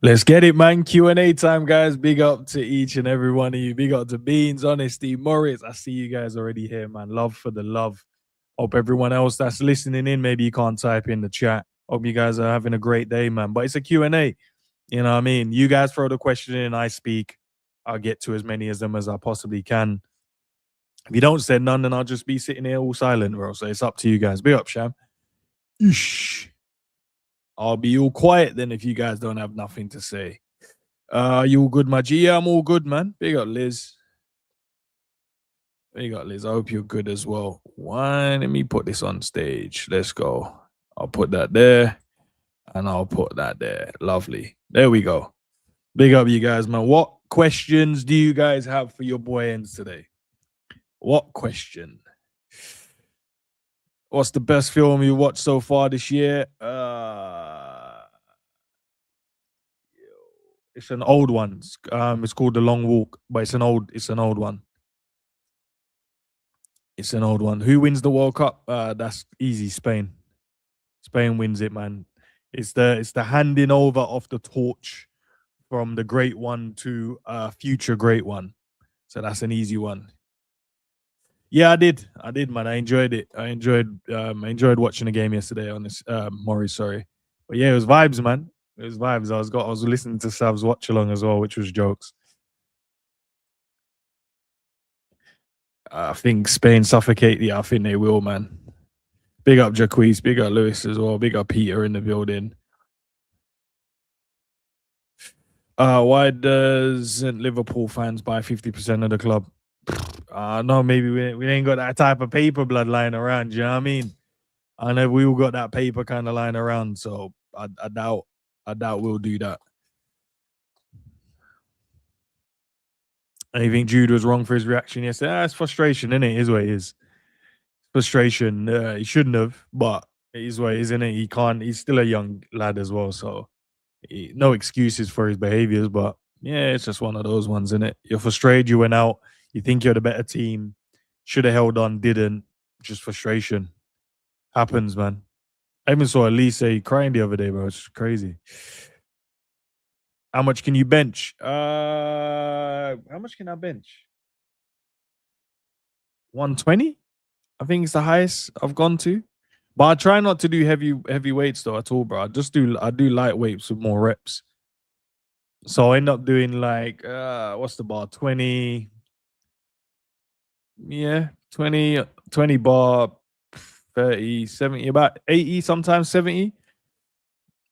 Let's get it, man. Q&A time, guys. Big up to each and every one of you. Big up to Beans, Honesty, Morris. I see you guys already here, man. Love for the love. Hope everyone else that's listening in, maybe you can't type in the chat. Hope you guys are having a great day, man. But it's a Q&A. You know what I mean? You guys throw the question in, I speak. I'll get to as many of them as I possibly can. If you don't say none, then I'll just be sitting here all silent, bro. So it's up to you guys. Big up, Sham. Eesh. I'll be all quiet then if you guys don't have nothing to say. You all good, my G? Yeah, I'm all good, man. Big up, Liz. Big up, Liz. I hope you're good as well. Why? Let me put this on stage. Let's go. I'll put that there. And I'll put that there. Lovely. There we go. Big up, you guys, man. What questions do you guys have for your boy Endz today? What question? What's the best film you watched so far this year? It's an old one. It's called The Long Walk, but it's an old one. It's an old one. Who wins the World Cup? That's easy. Spain. Spain wins it, man. It's the handing over of the torch from the great one to future great one. So that's an easy one. Yeah, I did, man. I enjoyed it. I enjoyed watching the game yesterday on this Morris, sorry. But yeah, it was vibes, man. It was vibes. I was listening to Sav's watch along as well, which was jokes. I think Spain suffocate. Yeah, I think they will, man. Big up Jaquez, big up Lewis as well, big up Peter in the building. Why doesn't Liverpool fans buy 50% of the club? No, maybe we ain't got that type of paper blood lying around. You know what I mean? I know we all got that paper kind of lying around, so I doubt we'll do that. And you think Jude was wrong for his reaction yesterday? It's frustration, isn't it? It is what it is. Frustration. He shouldn't have, but it is what it is, isn't it? He can't. He's still a young lad as well, so no excuses for his behaviors. But yeah, it's just one of those ones, isn't it? You're frustrated. You went out. You think you're the better team. Should have held on. Didn't. Just frustration. Happens, man. I even saw Elise crying the other day, bro. It's crazy. How much can you bench? How much can I bench? 120? I think it's the highest I've gone to. But I try not to do heavy weights though at all, bro. I do light weights with more reps. So I end up doing like what's the bar? 20. Yeah, 20 bar, 30, 70, about 80, sometimes 70.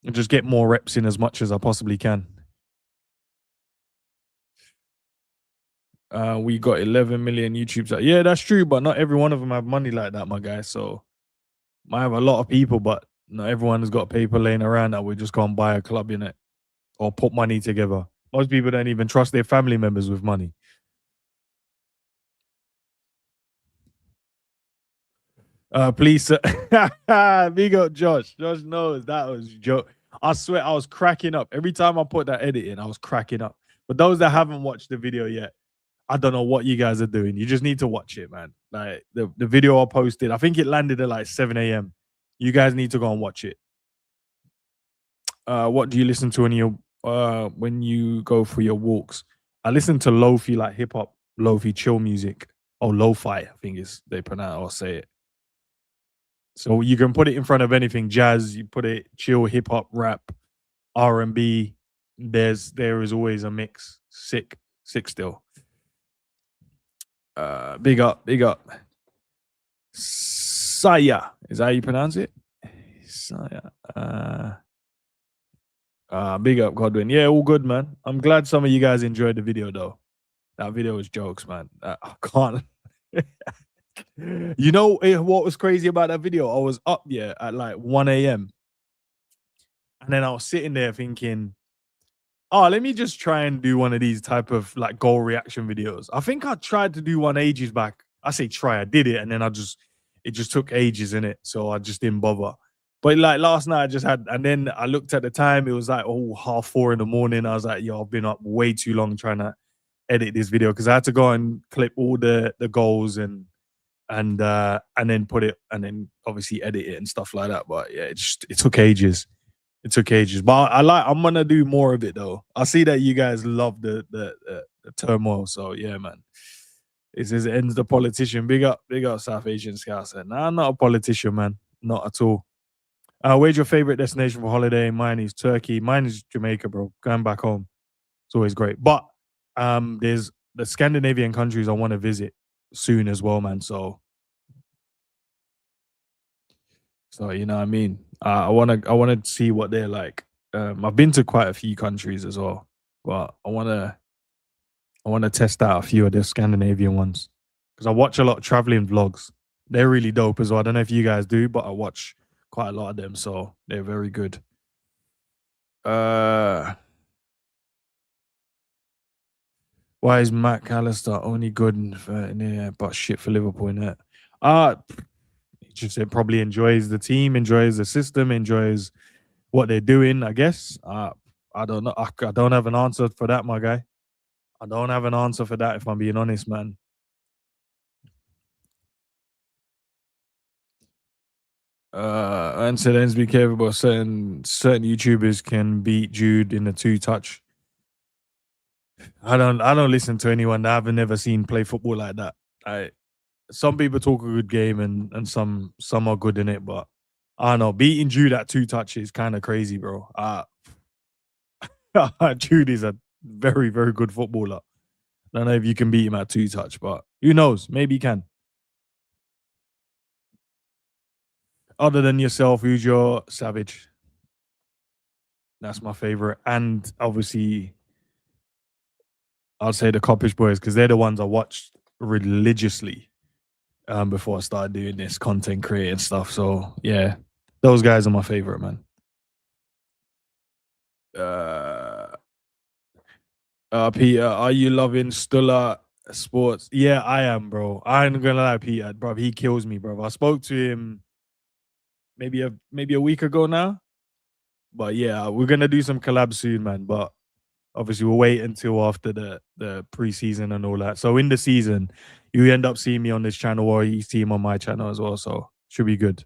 And just get more reps in as much as I possibly can. We got 11 million YouTubes. Yeah, that's true, but not every one of them have money like that, my guy. So might have a lot of people, but not everyone has got paper laying around that we just go and buy a club in it or put money together. Most people don't even trust their family members with money. Please, big up Josh. Josh knows that was a joke. I swear I was cracking up. Every time I put that edit in, I was cracking up. But those that haven't watched the video yet, I don't know what you guys are doing. You just need to watch it, man. Like the video I posted, I think it landed at like 7 a.m. You guys need to go and watch it. What do you listen to when you go for your walks? I listen to lo-fi, like hip hop, lo-fi chill music. Oh, lo-fi, I think they pronounce or say it. So you can put it in front of anything, jazz, you put it chill, hip hop, rap, R&B. There is always a mix. Sick still. Big up. Saya. Is that how you pronounce it? Saya. Big up, Godwin. Yeah, all good, man. I'm glad some of you guys enjoyed the video, though. That video was jokes, man. I can't. You know what was crazy about that video? I was up at like 1 a.m. And then I was sitting there thinking, Oh, let me just try and do one of these type of like goal reaction videos. I think I tried to do one ages back. I say try, I did it, and then it just took ages in it, so I just didn't bother. But like last night, I just had, and then I looked at the time. It was like oh 4:30 in the morning. I was like, yo, I've been up way too long trying to edit this video because I had to go and clip all the goals and then put it and then obviously edit it and stuff like that. But yeah, it took ages. It took ages, but I'm gonna do more of it though. I see that you guys love the turmoil, so yeah, man. It says ends the politician. Big up South Asian scouts. Nah, I'm not a politician, man. Not at all. Where's your favorite destination for holiday? Mine is Turkey. Mine is Jamaica, bro. Going back home. It's always great. But there's the Scandinavian countries I want to visit soon as well, man. So you know what I mean. I wanna see what they're like. I've been to quite a few countries as well, but I wanna test out a few of the Scandinavian ones because I watch a lot of traveling vlogs. They're really dope as well. I don't know if you guys do, but I watch quite a lot of them, so they're very good. Uh, why is Matt Callister only good yeah, but shit for Liverpool in it? Uh he just probably enjoys the team, enjoys the system, enjoys what they're doing, I guess. I don't know. I don't have an answer for that, my guy. I don't have an answer for that if I'm being honest, man. And so then be careful about certain YouTubers can beat Jude in a two touch. I don't listen to anyone that I've never seen play football like that. I Some people talk a good game and some are good in it, but I don't know. Beating Jude at two touch is kind of crazy, bro. Jude is a very, very good footballer. I don't know if you can beat him at two touch, but who knows? Maybe you can. Other than yourself, who's your savage? That's my favorite. And obviously, I'll say the Coppish Boys because they're the ones I watched religiously before I started doing this content creating stuff. So yeah, those guys are my favorite, man. Uh, Peter, are you loving Stulla Sports? Yeah, I am, bro. I ain't gonna lie, Peter, bro. He kills me, bro. I spoke to him maybe a week ago now. But yeah, we're gonna do some collabs soon, man. But obviously, we'll wait until after the preseason and all that. So in the season, you end up seeing me on this channel, or you see him on my channel as well. So should be good.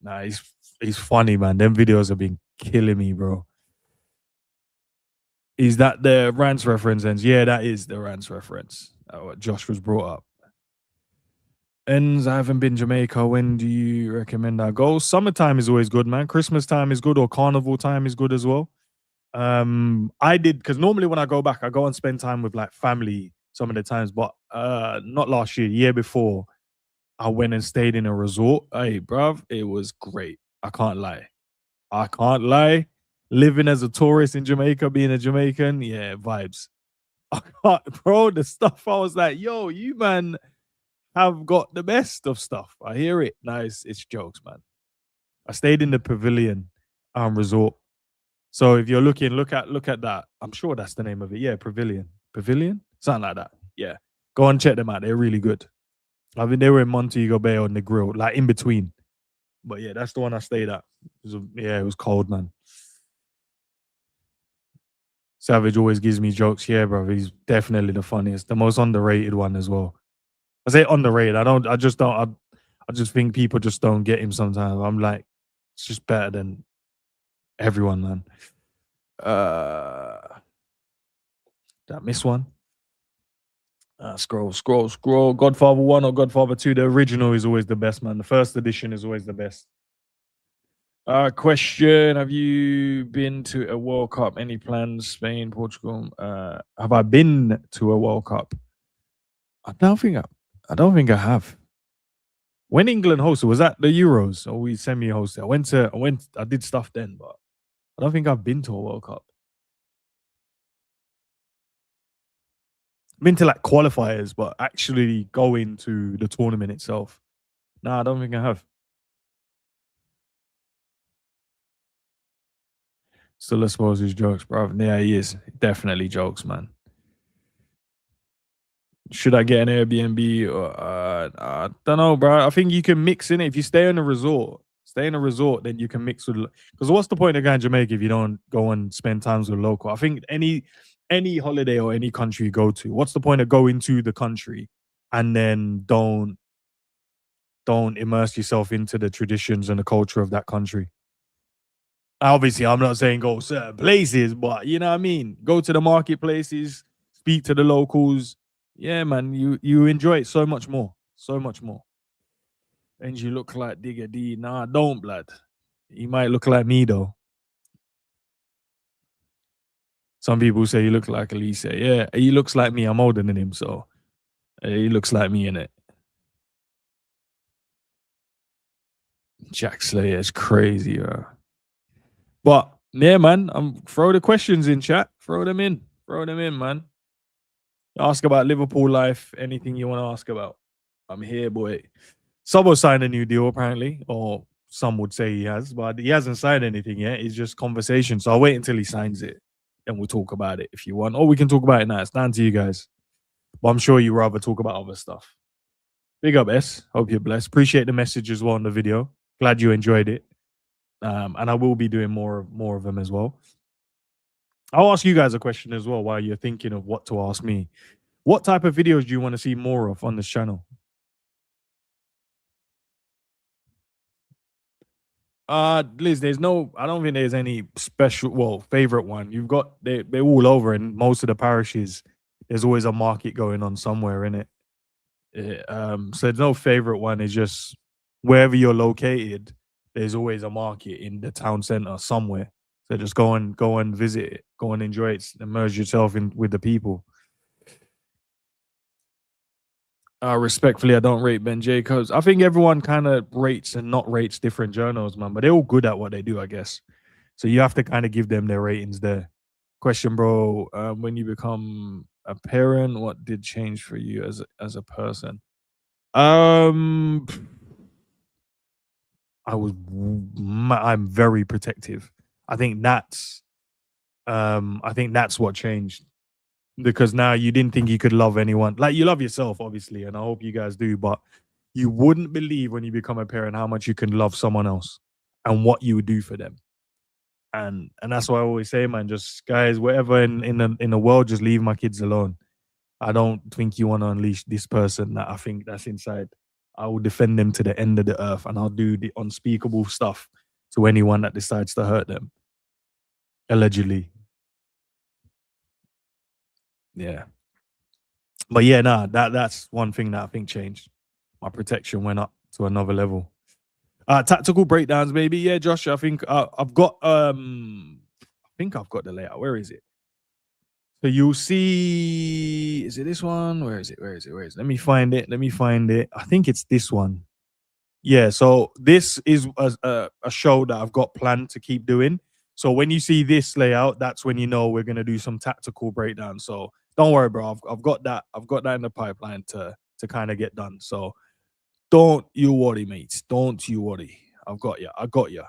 Nah, he's funny, man. Them videos have been killing me, bro. Is that the Rants reference? And yeah, that is the Rants reference. What Josh was brought up. Ends, I haven't been Jamaica. When do you recommend I go? Summertime is always good, man. Christmas time is good, or carnival time is good as well. I did because normally when I go back, I go and spend time with like family some of the times, but not last year, year before, I went and stayed in a resort. Hey, bruv, it was great. I can't lie. I can't lie. Living as a tourist in Jamaica, being a Jamaican, yeah, vibes. I can't, bro. The stuff I was like, yo, you man have got the best of stuff. I hear it. Nice, it's jokes, man. I stayed in the Pavilion resort. So if you're looking, look at that. I'm sure that's the name of it. Yeah, Pavilion. Pavilion? Something like that. Yeah. Go and check them out. They're really good. I mean, they were in Montego Bay on the grill, like in between. But yeah, that's the one I stayed at. Yeah, it was cold, man. Savage always gives me jokes. Yeah, bro. He's definitely the funniest, the most underrated one as well. I say underrated. I just don't. I just think people just don't get him sometimes. I'm like, it's just better than everyone, man. Uh, did I miss one? Scroll. Godfather 1 or Godfather 2. The original is always the best, man. The first edition is always the best. Question: have you been to a World Cup? Any plans? Spain, Portugal? Have I been to a World Cup? I don't think I have. When England hosted, was that the Euros or we semi-hosted? I did stuff then, but I don't think I've been to a World Cup. I've been to like qualifiers, but actually going to the tournament itself. No, I don't think I have. Still, I suppose he's jokes, bro. Yeah, he is definitely jokes, man. Should I get an Airbnb? Or, I don't know, bro. I think you can mix in it if you stay in a resort. Stay in a resort, then you can mix with. Because what's the point of going to Jamaica if you don't go and spend times with local? I think any holiday or any country you go to, what's the point of going to the country and then don't immerse yourself into the traditions and the culture of that country? Obviously, I'm not saying go certain places, but you know what I mean. Go to the marketplaces, speak to the locals. Yeah, man, you enjoy it so much more, so much more. And you look like Digger D. Nah, don't blood. He might look like me though. Some people say he looks like Elise. Yeah, he looks like me. I'm older than him, so he looks like me in it. Jack Slayer is crazy, but yeah, man. Throw the questions in chat. Throw them in. Throw them in, man. Ask about Liverpool life. Anything you want to ask about. I'm here, boy. Sobo signed a new deal, apparently, or some would say he has, but he hasn't signed anything yet. It's just conversation. So I'll wait until he signs it and we'll talk about it if you want. Or we can talk about it now. It's down to you guys. But I'm sure you rather talk about other stuff. Big up, S. Hope you're blessed. Appreciate the message as well on the video. Glad you enjoyed it. And I will be doing more of them as well. I'll ask you guys a question as well while you're thinking of what to ask me. What type of videos do you want to see more of on this channel? Liz, I don't think there's any special favorite one. You've got they're all over in most of the parishes. There's always a market going on somewhere in it. So there's no favorite one. It's just wherever you're located, there's always a market in the town center somewhere. So just go and visit it, go and enjoy it, immerse yourself in with the people. Respectfully, I don't rate Ben Jacobs. I think everyone kind of rates and not rates different journals, man. But they're all good at what they do, I guess. So you have to kind of give them their ratings there. Question, bro. When you become a parent, what did change for you as a person? Um, I'm very protective. I think that's what changed because now you didn't think you could love anyone. Like you love yourself, obviously, and I hope you guys do, but you wouldn't believe when you become a parent how much you can love someone else and what you would do for them. And that's why I always say, man, just guys, whatever in the world, just leave my kids alone. I don't think you want to unleash this person that I think that's inside. I will defend them to the end of the earth and I'll do the unspeakable stuff to anyone that decides to hurt them. Allegedly. Yeah. But yeah, nah, that's one thing that I think changed. My protection went up to another level. Tactical breakdowns, maybe. Yeah, Josh. I think I've got the layout. Where is it? So you'll see. Is it this one? Where is it? Where is it? Where is it? Let me find it. Let me find it. I think it's this one. Yeah. So this is a show that I've got planned to keep doing. So when you see this layout, that's when you know we're gonna do some tactical breakdown. So don't worry, bro. I've got that. I've got that in the pipeline to kind of get done. So don't you worry, mates. Don't you worry. I've got you. I got you.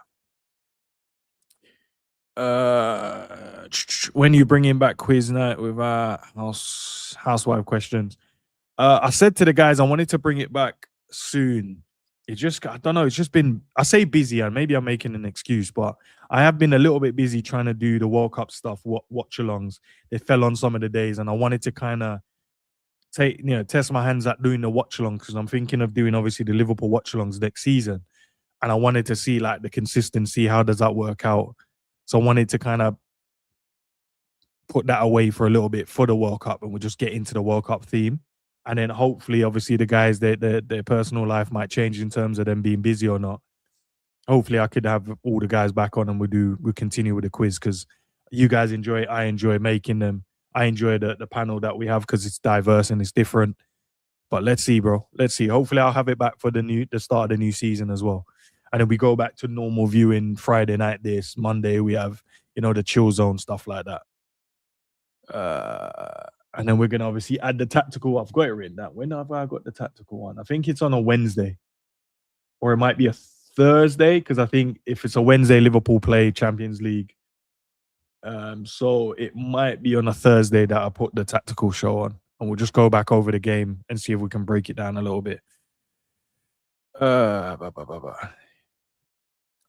When you bringing back quiz night with housewife questions? I said to the guys I wanted to bring it back soon. It just I don't know. It's just been I say busy and maybe I'm making an excuse, but I have been a little bit busy trying to do the World Cup stuff, watch-alongs. They fell on some of the days, and I wanted to kind of test my hands at doing the watch-alongs because I'm thinking of doing obviously the Liverpool watch-alongs next season, and I wanted to see like the consistency. How does that work out? So I wanted to kind of put that away for a little bit for the World Cup, and we'll just get into the World Cup theme. And then hopefully, obviously, the guys their personal life might change in terms of them being busy or not. Hopefully, I could have all the guys back on, and we'll continue with the quiz because you guys enjoy it. I enjoy making them. I enjoy the panel that we have because it's diverse and it's different. But let's see, bro. Let's see. Hopefully, I'll have it back for the start of the new season as well. And then we go back to normal viewing Friday night. This Monday we have the chill zone stuff like that. And then we're gonna obviously add the tactical. I've got it written down. When have I got the tactical one? I think it's on a Wednesday, or it might be a Thursday because I think if it's a Wednesday, Liverpool play Champions League. So it might be on a Thursday that I put the tactical show on, and we'll just go back over the game and see if we can break it down a little bit. Bah, bah, bah, bah.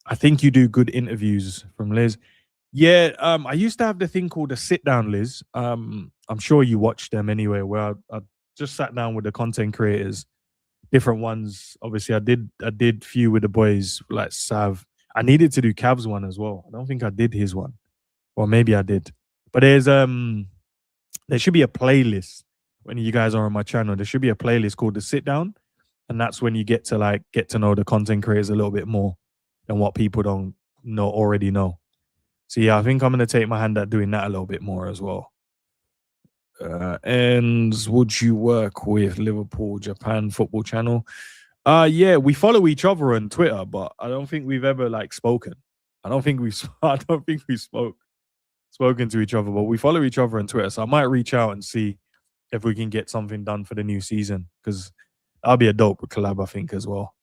I think you do good interviews from Liz. Yeah, I used to have the thing called a sit down, Liz. I'm sure you watched them anyway, where I just sat down with the content creators, different ones. Obviously, I did few with the boys like Sav. I needed to do Cav's one as well. I don't think I did his one, or maybe I did. But there should be a playlist when you guys are on my channel. There should be a playlist called the sit down, and that's when you get to know the content creators a little bit more than what people don't know already know. So yeah, I think I'm gonna take my hand at doing that a little bit more as well. And would you work with Liverpool Japan football channel? Yeah, we follow each other on Twitter, but I don't think we've ever like spoken. I don't think we've I don't think we spoken to each other, but we follow each other on Twitter. So I might reach out and see if we can get something done for the new season because that'll be a dope collab, I think, as well.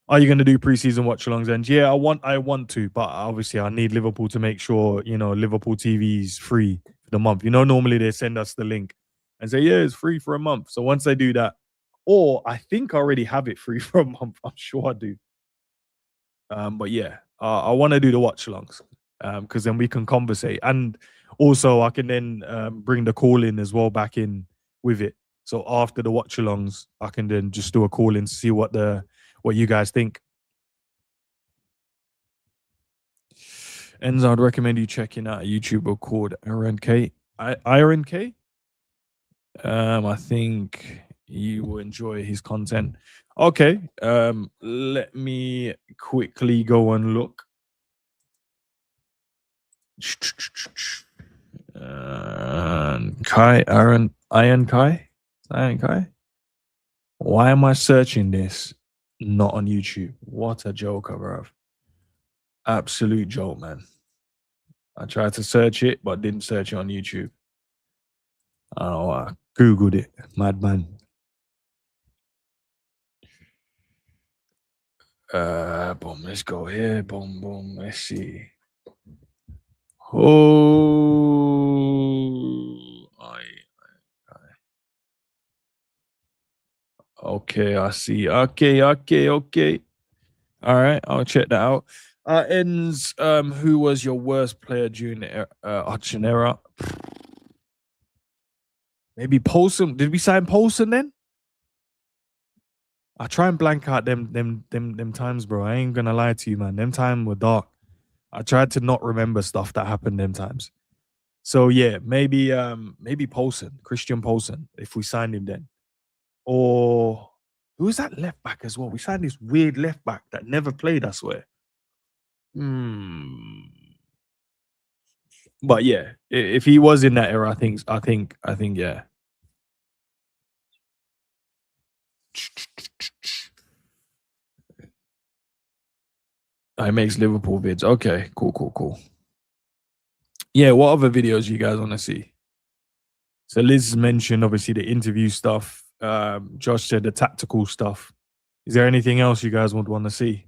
Are you going to do preseason watch-alongs? And yeah, I want to, but obviously I need Liverpool to make sure Liverpool TV is free for the month. Normally they send us the link and say, yeah, it's free for a month. So once they do that, or I think I already have it free for a month. I'm sure I do. But yeah, I want to do the watch-alongs because then we can conversate, and also I can then bring the call in as well back in with it. So after the watch-alongs, I can then just do a call in to see what you guys think. Enz, I'd recommend you checking out a YouTuber called Iron K. Iron K. I think you will enjoy his content. Okay. Let me quickly go and look. Kai, Iron Kai? Iron Kai? Why am I searching this not on YouTube? What a joker, bro. Absolute joke, man. I tried to search it, but didn't search it on YouTube. Oh, I Googled it. Madman. Boom, let's go here. Boom, boom. Let's see. Oh, okay, I see. Okay. All right, I'll check that out. Ends, who was your worst player during the Hutchin era? Maybe Polson. Did we sign Polson then? I try and blank out them times, bro. I ain't gonna lie to you, man. Them times were dark. I tried to not remember stuff that happened them times. So yeah, maybe Polson, Christian Polson, if we signed him then. Or who was that left back as well? We signed this weird left back that never played, I swear. Hmm. But yeah, if he was in that era, I think, yeah. It makes Liverpool vids. Okay, cool. Yeah, what other videos you guys want to see? So Liz mentioned obviously the interview stuff. Josh said the tactical stuff. Is there anything else you guys would want to see?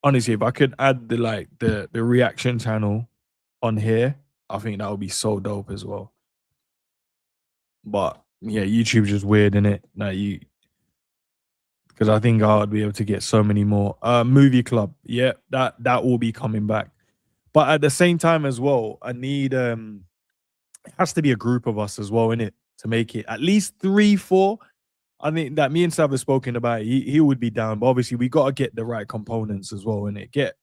Honestly, if I could add the reaction channel on here, I think that would be so dope as well. But yeah, YouTube's just weird, in it? Because I think I'd be able to get so many more. Movie club, yeah, that will be coming back. But at the same time as well, I need it has to be a group of us as well, in it, to make it at least 3, 4. I think that me and Sav have spoken about it. He would be down, but obviously we got to get the right components as well, in it. Get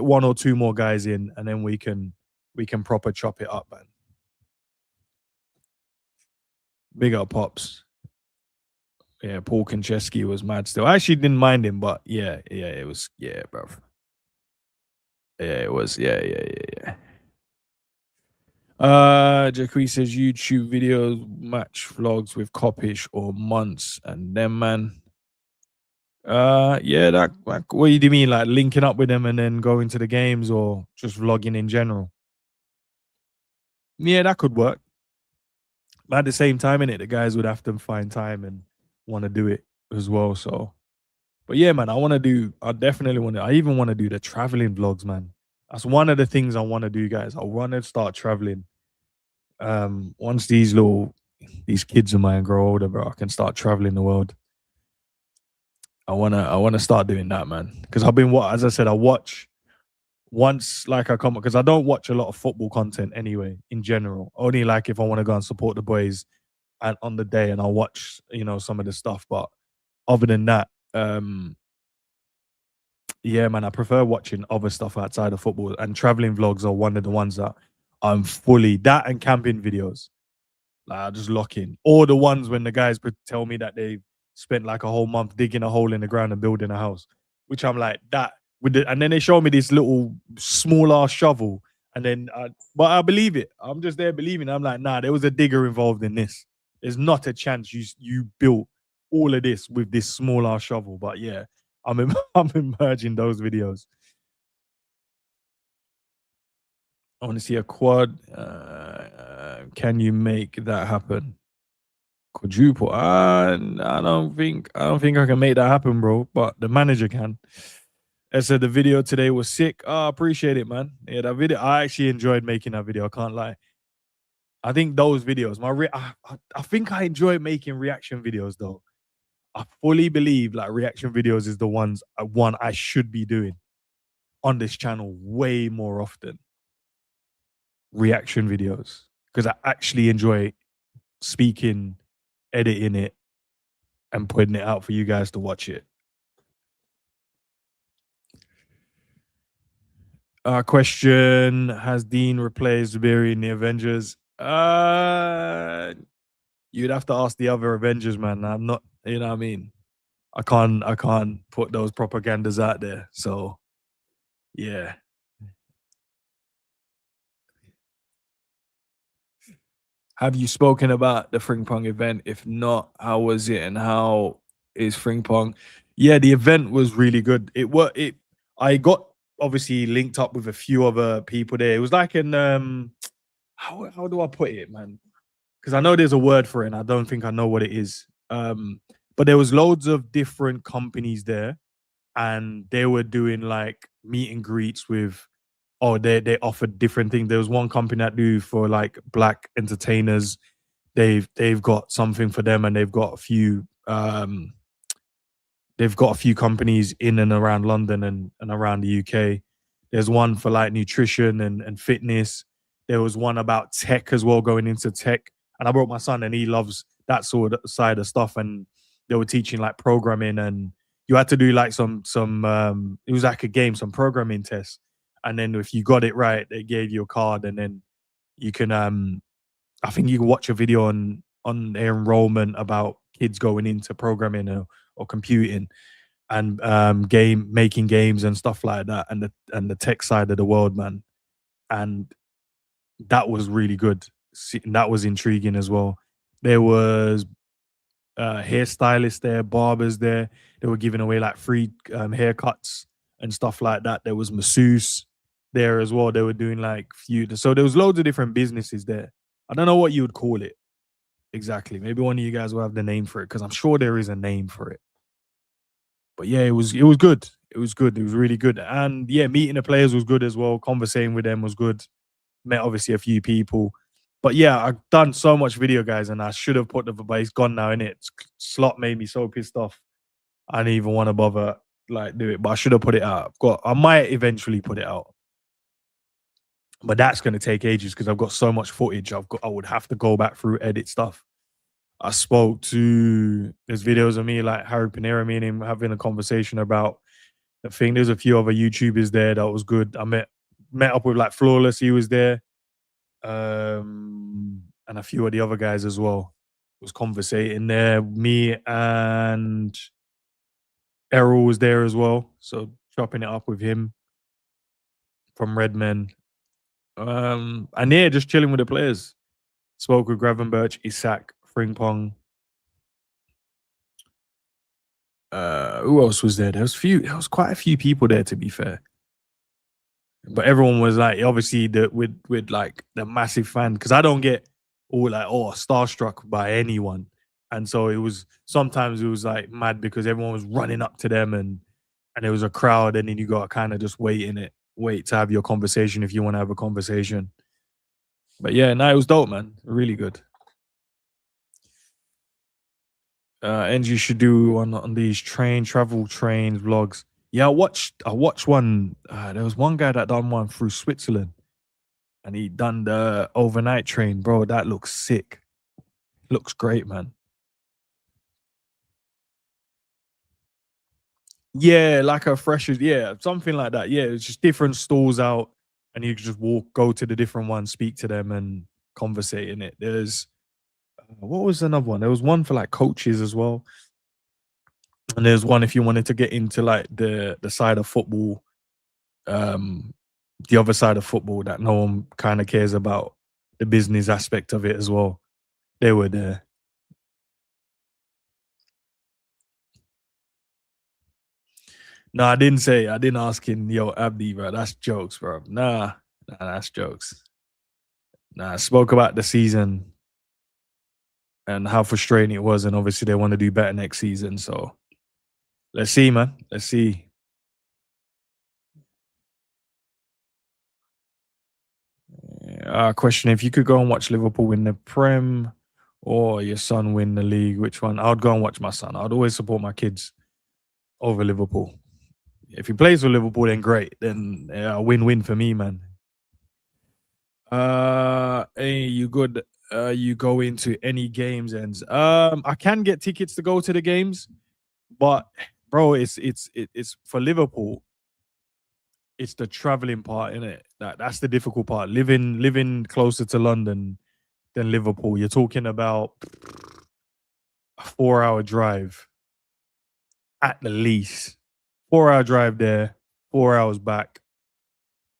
1 or 2 more guys in, and then we can proper chop it up, man. Big up Pops. Yeah, Paul Konchesky was mad still. I actually didn't mind him, but yeah, it was, yeah, bro. Yeah, it was, yeah. Jacqui says YouTube videos, match vlogs with Copish or months, and then man. Yeah, that like, what do you mean, like linking up with them and then going to the games, or just vlogging in general? Yeah, that could work. But at the same time, in it, the guys would have to find time and want to do it. as well. So, but yeah, man, I definitely want to. I even want to do the traveling vlogs, man. That's one of the things I want to do, guys. I want to start traveling. Once these kids of mine grow older, bro, I can start traveling the world. I wanna start doing that, man. Because I've been what as I said, I watch once like I come because I don't watch a lot of football content anyway, in general. Only like if I want to go and support the boys and on the day and I'll watch, some of the stuff. But other than that, yeah, man, I prefer watching other stuff outside of football and traveling vlogs are one of the ones that I'm fully that and camping videos. Like I just lock in. Or the ones when the guys tell me that they spent like a whole month digging a hole in the ground and building a house, which I'm like that and then they show me this little small ass shovel, and then but I believe it. I'm just there believing. I'm like, nah, there was a digger involved in this. There's not a chance you built all of this with this small ass shovel. But yeah, I'm emerging those videos. I want to see a quad. Can you make that happen? Quadruple. I don't think I can make that happen, bro. But the manager can. I said the video today was sick. I appreciate it, man. Yeah, that video. I actually enjoyed making that video. I can't lie. I think those videos, I think I enjoy making reaction videos though. I fully believe like reaction videos is the one I should be doing on this channel way more often. Reaction videos because I actually enjoy speaking, editing it, and putting it out for you guys to watch it. Question: has Dean replaced Barry in the Avengers? You'd have to ask the other Avengers, man. I'm not, you know what I mean? I can't put those propagandas out there. So yeah. Have you spoken about the Fring event? If not, how was it and how is Fring? Yeah, the event was really good. I got obviously linked up with a few other people there. It was like an how do I put it, man? Because I know there's a word for it and I don't think I know what it is. But there was loads of different companies there and they were doing like meet and greets with they offered different things. There was one company that do for like black entertainers. They've got something for them and they've got a few companies in and around London and around the UK. There's one for like nutrition and fitness. There was one about tech as well, going into tech. And I brought my son and he loves that sort of side of stuff. And they were teaching like programming and you had to do like some it was like a game, some programming tests. And then if you got it right, they gave you a card and then you can I think you can watch a video on their enrollment about kids going into programming or computing and game making games and stuff like that and the tech side of the world, man. And that was really good. That was intriguing as well. There was hairstylists there, barbers there. They were giving away like free haircuts and stuff like that. There was masseuse there as well. They were doing like so there was loads of different businesses there. I don't know what you would call it exactly. Maybe one of you guys will have the name for it because I'm sure there is a name for it. But yeah, it was good. It was good. It was really good. And yeah, meeting the players was good as well. Conversating with them was good. Met obviously a few people. But yeah, I've done so much video, guys, and I should have put but it's gone now, innit? Slot made me so pissed off. I didn't even want to bother like do it, but I should have put it out. I might eventually put it out. But that's gonna take ages because I've got so much footage. I would have to go back through edit stuff. I spoke to there's videos of me like Harry Panera, me and him having a conversation about the thing. There's a few other YouTubers there that was good. I met up with like Flawless, he was there. And a few of the other guys as well. Was conversating there. Me and Errol was there as well. So chopping it up with him from Redmen. And yeah, just chilling with the players. Spoke with Gravenberch, Isak, Frimpong. Who else was there? There was quite a few people there to be fair. But everyone was like obviously with like the massive fan because I don't get all like starstruck by anyone. And so it was sometimes it was like mad because everyone was running up to them and there was a crowd, and then you got to kind of just wait to have your conversation if you want to have a conversation. But yeah, no, it was dope, man. Really good. And you should do on these travel trains vlogs. Yeah, I watched one. There was one guy that done one through Switzerland, and he done the overnight train, bro. That looks sick. Looks great, man. Yeah, like a freshers, yeah, something like that. Yeah, it's just different stalls out, and you can just go to the different ones, speak to them, and conversate in it. There's what was another one? There was one for like coaches as well, and there's one if you wanted to get into like the side of football, um, the other side of football that no one kind of cares about, the business aspect of it as well. They were there. No, I didn't say. I didn't ask him, yo, Abdi, bro. That's jokes, bro. Nah, that's jokes. Nah, I spoke about the season and how frustrating it was, and obviously they want to do better next season. So let's see, man. Let's see. Question: if you could go and watch Liverpool win the Prem or your son win the league, which one? I'd go and watch my son. I'd always support my kids over Liverpool. If he plays for Liverpool, then great. Then yeah, win-win for me, man. Hey, you good? You go into any games, and I can get tickets to go to the games, but bro, it's for Liverpool. It's the traveling part in it. That's the difficult part. Living closer to London than Liverpool. You're talking about a 4 hour drive at the least. 4 hour drive there, 4 hours back.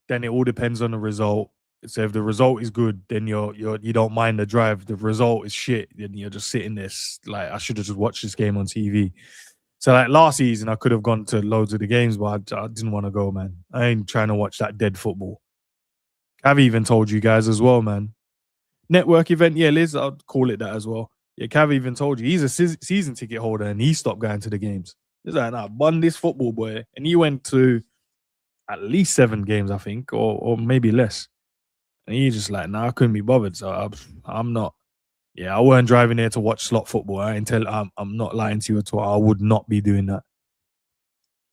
Then it all depends on the result. So if the result is good, then you don't mind the drive. The result is shit, then you're just sitting there like I should have just watched this game on TV. So like last season, I could have gone to loads of the games, but I didn't want to go, man. I ain't trying to watch that dead football. I've even told you guys as well, man. Network event, yeah, Liz, I'll call it that as well. Yeah, Cav even told you he's a season ticket holder and he stopped going to the games. He's like, nah, bun this football boy, and he went to at least 7 games, I think, or maybe less. And he's just like, nah, I couldn't be bothered. So I'm not. Yeah, I weren't driving there to watch slot football. I'm not lying to you at all. I would not be doing that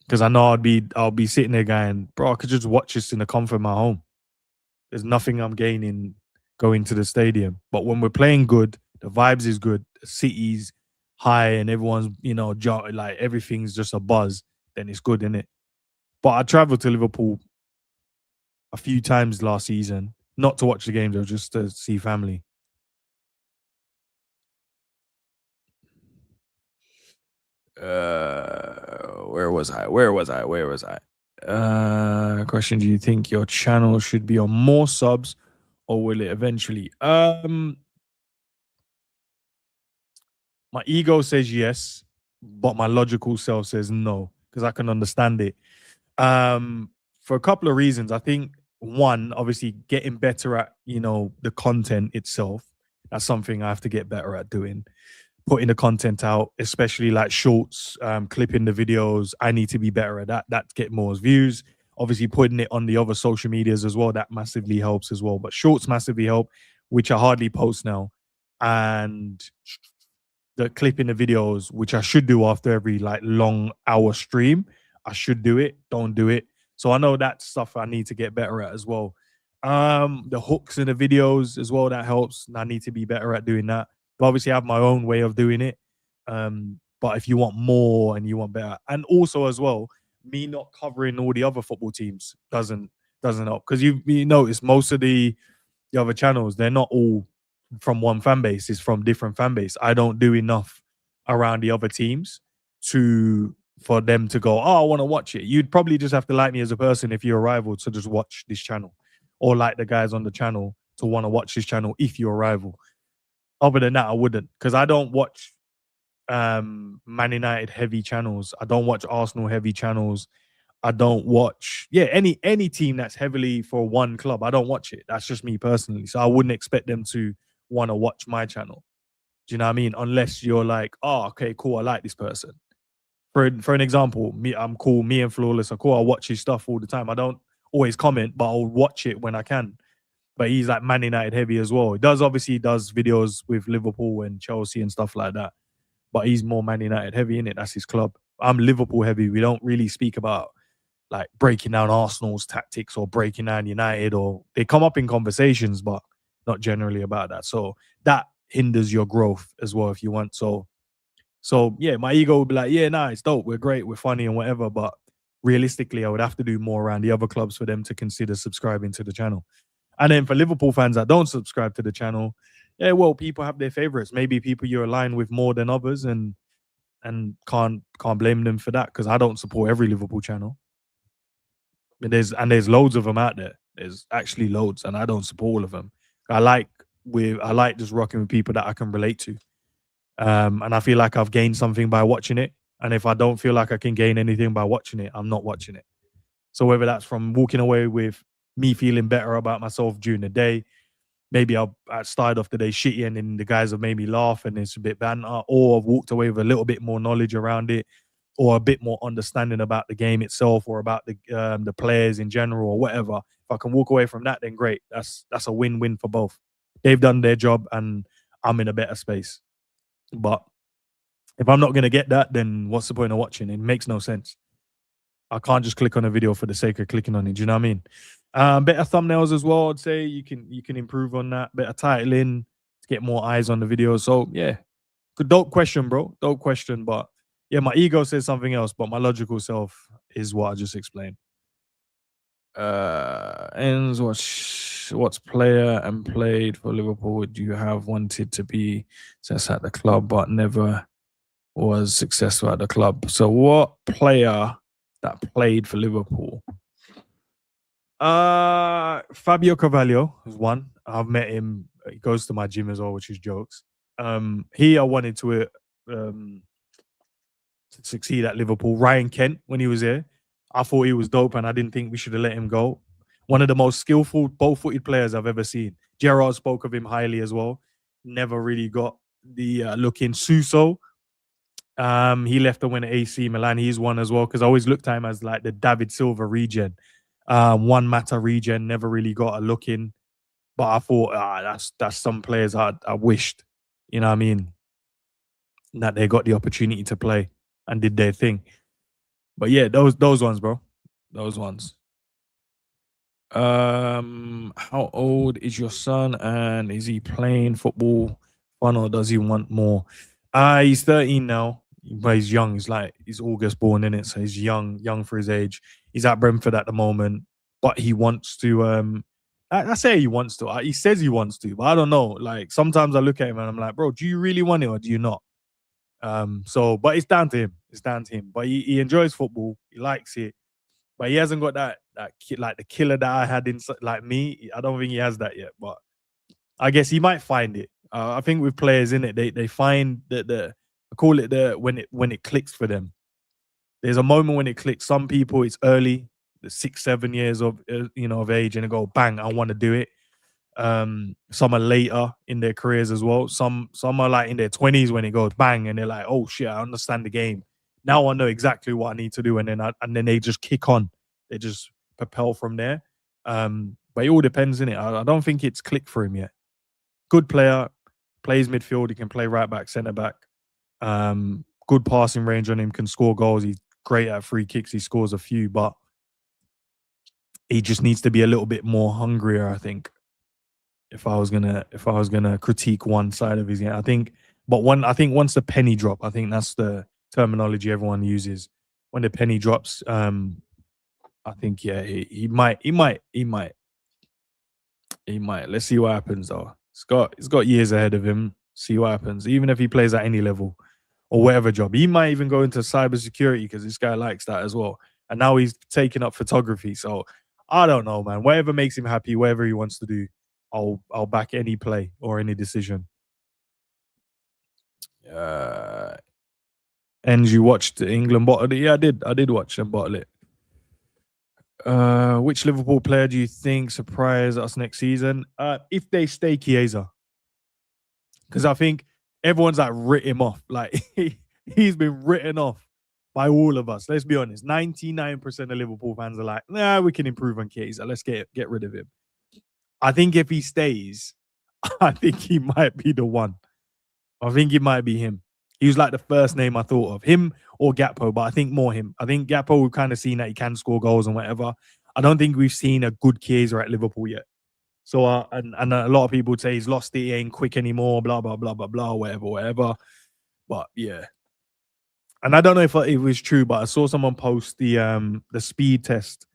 because I know I'll be sitting there going, bro, I could just watch this in the comfort of my home. There's nothing I'm gaining going to the stadium. But when we're playing good, the vibes is good, the city's high, and everyone's like everything's just a buzz. Then it's good, isn't it? But I traveled to Liverpool a few times last season, not to watch the games, or just to see family. Where was I? Where was I? Where was I? Question: do you think your channel should be on more subs, or will it eventually? My ego says yes, but my logical self says no because I can understand it. For a couple of reasons. I think one, obviously, getting better at the content itself. That's something I have to get better at doing. Putting the content out, especially like shorts, clipping the videos. I need to be better at that. That get more views. Obviously, putting it on the other social medias as well. That massively helps as well. But shorts massively help, which I hardly post now. And the clipping the videos, which I should do after every like long hour stream. I should do it. Don't do it. So I know that's stuff I need to get better at as well. The hooks in the videos as well, that helps. I need to be better at doing that. But obviously I have my own way of doing it. But if you want more and you want better, and also as well, me not covering all the other football teams doesn't help. Because you notice most of the other channels, they're not all from one fan base, it's from different fan base. I don't do enough around the other teams to for them to go, oh, I want to watch it. You'd probably just have to like me as a person if you're a rival to just watch this channel, or like the guys on the channel to want to watch this channel if you're a rival. Other than that, I wouldn't, because I don't watch Man United heavy channels. I don't watch Arsenal heavy channels. I don't watch any team that's heavily for one club. I don't watch it. That's just me personally. So I wouldn't expect them to want to watch my channel. Do you know what I mean? Unless you're like, oh, okay, cool, I like this person. For an example, I'm cool. Me and Flawless are cool. I watch his stuff all the time. I don't always comment, but I'll watch it when I can. But he's like Man United heavy as well. He does videos with Liverpool and Chelsea and stuff like that. But he's more Man United heavy in it. That's his club. I'm Liverpool heavy. We don't really speak about like breaking down Arsenal's tactics or breaking down United, or they come up in conversations, but not generally about that. So that hinders your growth as well if you want. So yeah, my ego would be like, yeah, nah, it's dope. We're great, we're funny and whatever. But realistically, I would have to do more around the other clubs for them to consider subscribing to the channel. And then for Liverpool fans that don't subscribe to the channel, yeah, well, people have their favorites. Maybe people you're aligned with more than others, and can't blame them for that because I don't support every Liverpool channel. And there's loads of them out there. There's actually loads, and I don't support all of them. I like just rocking with people that I can relate to. And I feel like I've gained something by watching it. And if I don't feel like I can gain anything by watching it, I'm not watching it. So whether that's from walking away with me feeling better about myself during the day, maybe I started off the day shitty and then the guys have made me laugh and it's a bit banter, or I've walked away with a little bit more knowledge around it, or a bit more understanding about the game itself, or about the players in general, or whatever. If I can walk away from that, then great. That's a win-win for both. They've done their job and I'm in a better space. But if I'm not gonna get that, then what's the point of watching? It makes no sense. I can't just click on a video for the sake of clicking on it. Do you know what I mean? Better thumbnails as well. I'd say you can improve on that. Better titling to get more eyes on the video. So yeah, good dope question, bro. Dope question. But yeah, my ego says something else, but my logical self is what I just explained. Ends what's player and played for Liverpool would you have wanted to be success at the club but never was successful at the club? So what player that played for Liverpool? Fabio Carvalho was one. I've met him. He goes to my gym as well, which is jokes. I wanted to succeed at Liverpool. Ryan Kent, when he was here, I thought he was dope, and I didn't think we should have let him go. One of the most skillful, both-footed players I've ever seen. Gerrard spoke of him highly as well. Never really got the look in. Suso, he left and went to AC Milan. He's one as well because I always looked at him as like the David Silva regen. One Mata regen, never really got a look in. But I thought, that's some players I wished, you know what I mean, that they got the opportunity to play and did their thing. But yeah, those ones, bro. Those ones. How old is your son and is he playing football fun or does he want more? He's 13 now, but he's young. He's August born in it, so he's young for his age. He's at Brentford at the moment, but he wants to I say he wants to. He says he wants to, but I don't know. Like sometimes I look at him and I'm like, bro, do you really want it or do you not? But it's down to him. It's down to him. But he enjoys football. He likes it. But he hasn't got like the killer that I had inside, like me. I don't think he has that yet. But I guess he might find it. I think with players in it, they find the I call it the when it clicks for them. There's a moment when it clicks. Some people it's early, the 6-7 years of of age, and they go bang, I want to do it. Some are later in their careers as well. Some are like in their 20s when it goes bang, and they're like, oh shit, I understand the game. Now I know exactly what I need to do, and then they just kick on. They just propel from there. But it all depends, innit? I don't think it's clicked for him yet. Good player, plays midfield. He can play right back, centre back. Good passing range on him. Can score goals. He's great at free kicks. He scores a few, but he just needs to be a little bit more hungrier, I think. If I was gonna critique one side of his game, I think once the penny drop, I think that's the terminology everyone uses. When the penny drops, I think yeah, he might. Let's see what happens though. He's got years ahead of him. See what happens. Even if he plays at any level or whatever job, he might even go into cybersecurity because this guy likes that as well. And now he's taking up photography. So I don't know, man. Whatever makes him happy, whatever he wants to do, I'll back any play or any decision. And you watched England bottle it? Yeah, I did. I did watch them bottle it. Which Liverpool player do you think surprise us next season? If they stay Chiesa, because I think everyone's like writ him off. Like he's been written off by all of us. Let's be honest. 99% of Liverpool fans are like, nah, we can improve on Chiesa. Let's get rid of him. I think if he stays, I think he might be the one. I think it might be him. He was like the first name I thought of. Him or Gakpo, but I think more him. I think Gakpo, we've kind of seen that he can score goals and whatever. I don't think we've seen a good Chiesa at Liverpool yet. So, and a lot of people would say he's lost it, he ain't quick anymore, blah, blah, blah, blah, blah, whatever. But yeah. And I don't know if it was true, but I saw someone post the speed test,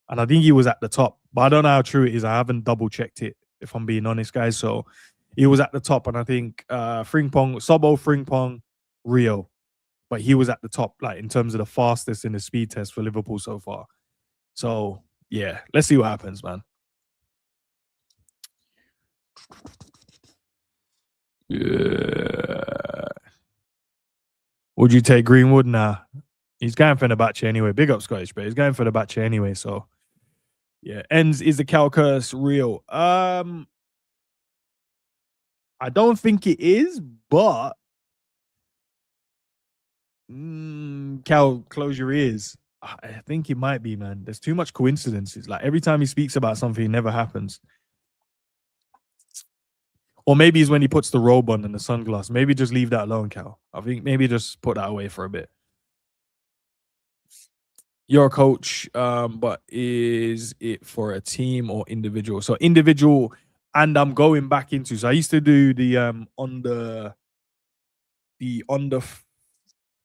and I think he was at the top. But I don't know how true it is. I haven't double checked it, if I'm being honest, guys. So he was at the top, and I think Frimpong, Sobo, Frimpong, Rio, but he was at the top, like in terms of the fastest in the speed test for Liverpool so far. So yeah, let's see what happens, man. Yeah. Would you take Greenwood? Nah. He's going for the Fenerbahce anyway. Big up Scottish, but he's going for the Fenerbahce anyway. So yeah. Ends is the cow curse real? I don't think it is, but Cal, close your ears. I think it might be, man. There's too much coincidences. Like every time he speaks about something, it never happens. Or maybe it's when he puts the robe on and the sunglasses. Maybe just leave that alone, Cal. I think maybe just put that away for a bit. You're a coach, but is it for a team or individual? So individual, and I'm going back into. So I used to do the under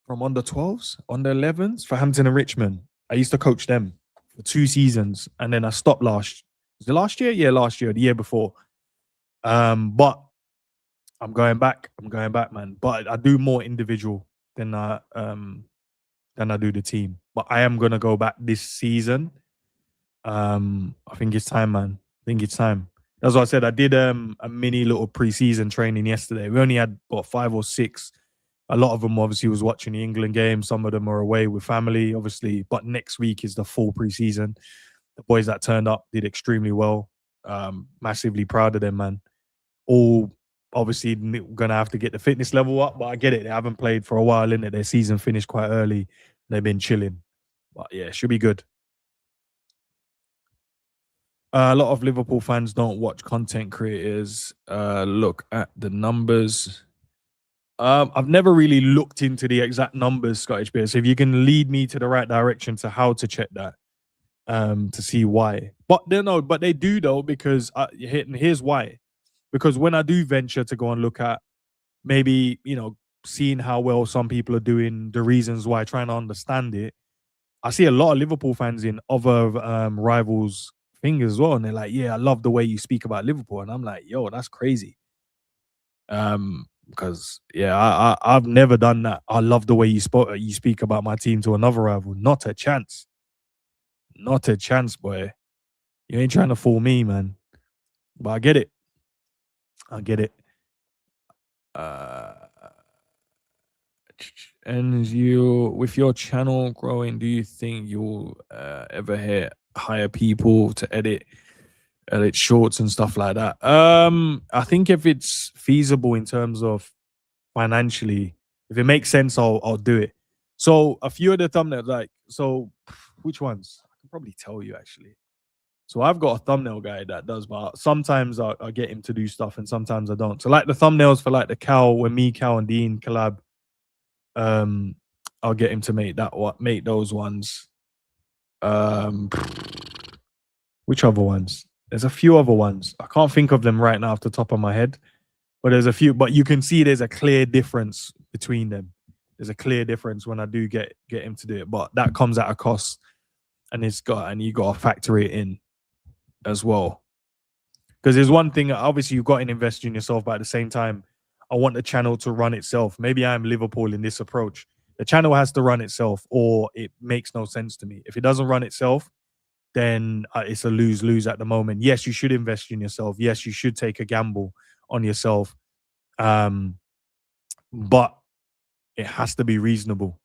from under 12s, under 11s for Hampton and Richmond. I used to coach them for 2 seasons, and then I stopped last. Was it last year? Yeah, last year, the year before. But I'm going back. I'm going back, man. But I do more individual than I do the team. But I am gonna go back this season. I think it's time, man. I think it's time. That's what I said. I did a mini little preseason training yesterday. We only had what 5 or 6. A lot of them obviously was watching the England game. Some of them are away with family, obviously. But next week is the full preseason. The boys that turned up did extremely well. Massively proud of them, man. All obviously gonna have to get the fitness level up, but I get it. They haven't played for a while, innit? Their season finished quite early. They've been chilling. But yeah, should be good. A lot of Liverpool fans don't watch content creators. Look at the numbers. I've never really looked into the exact numbers, Scottish Bear. So if you can lead me to the right direction to how to check that, to see why. But they no, but they do though, because here's why. Because when I do venture to go and look at maybe, seeing how well some people are doing, the reasons why, trying to understand it, I see a lot of Liverpool fans in other rivals' things as well, and they're like, "Yeah, I love the way you speak about Liverpool," and I'm like, "Yo, that's crazy." Because yeah, I've never done that. I love the way you speak about my team to another rival. Not a chance. Not a chance, boy. You ain't trying to fool me, man. But I get it. I get it. Uh, and you, with your channel growing, do you think you'll ever hire people to edit shorts and stuff like that? I think if it's feasible in terms of financially, if it makes sense, I'll do it. So a few of the thumbnails, which ones? I can probably tell you actually. So I've got a thumbnail guy that does, but sometimes I get him to do stuff and sometimes I don't. So like the thumbnails for like the Cal, when me, Cal, and Dean collab, I'll get him to make those ones. Which other ones? There's a few other ones. I can't think of them right now off the top of my head, but there's a few. But you can see there's a clear difference between them. There's a clear difference when I do get him to do it, but that comes at a cost, and you got to factor it in as well. Because there's one thing, obviously you've got to invest in yourself, but at the same time, I want the channel to run itself. Maybe I'm Liverpool in this approach. The channel has to run itself, or it makes no sense to me. If it doesn't run itself, then it's a lose-lose at the moment. Yes, you should invest in yourself. Yes, you should take a gamble on yourself. But it has to be reasonable.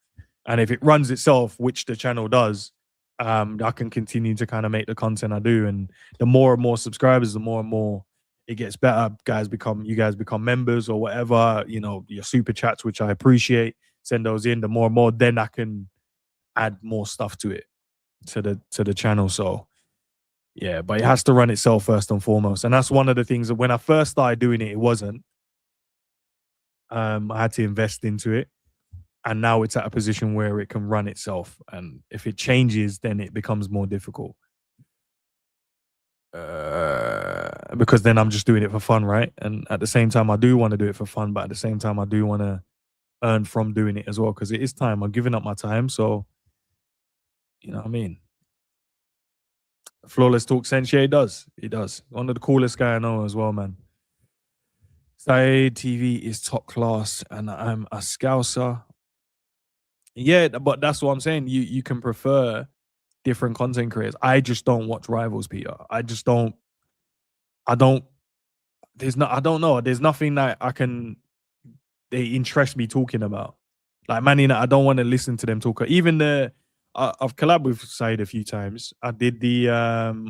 And if it runs itself, which the channel does, I can continue to kind of make the content I do. And the more and more subscribers, the more and more it gets better. You guys become members or whatever. You know, your super chats, which I appreciate. Send those in. The more and more, then I can add more stuff to it, to the channel. So yeah, but it has to run itself first and foremost. And that's one of the things that when I first started doing it, it wasn't. I had to invest into it. And now it's at a position where it can run itself. And if it changes, then it becomes more difficult. Because then I'm just doing it for fun, right? And at the same time, I do want to do it for fun, but at the same time, I do want to earn from doing it as well because it is time. I'm giving up my time, so you know what I mean. Flawless talk Sensei, he does. He does. One of the coolest guy I know as well, man. Saeed TV is top class, and I'm a scouser. Yeah, but that's what I'm saying. You can prefer different content creators. I just don't watch rivals, Peter. I just don't. I don't. I don't know. There's nothing that they interest me talking about. Like Man United, I don't want to listen to them talk. Even I've collabed with Said a few times. I did the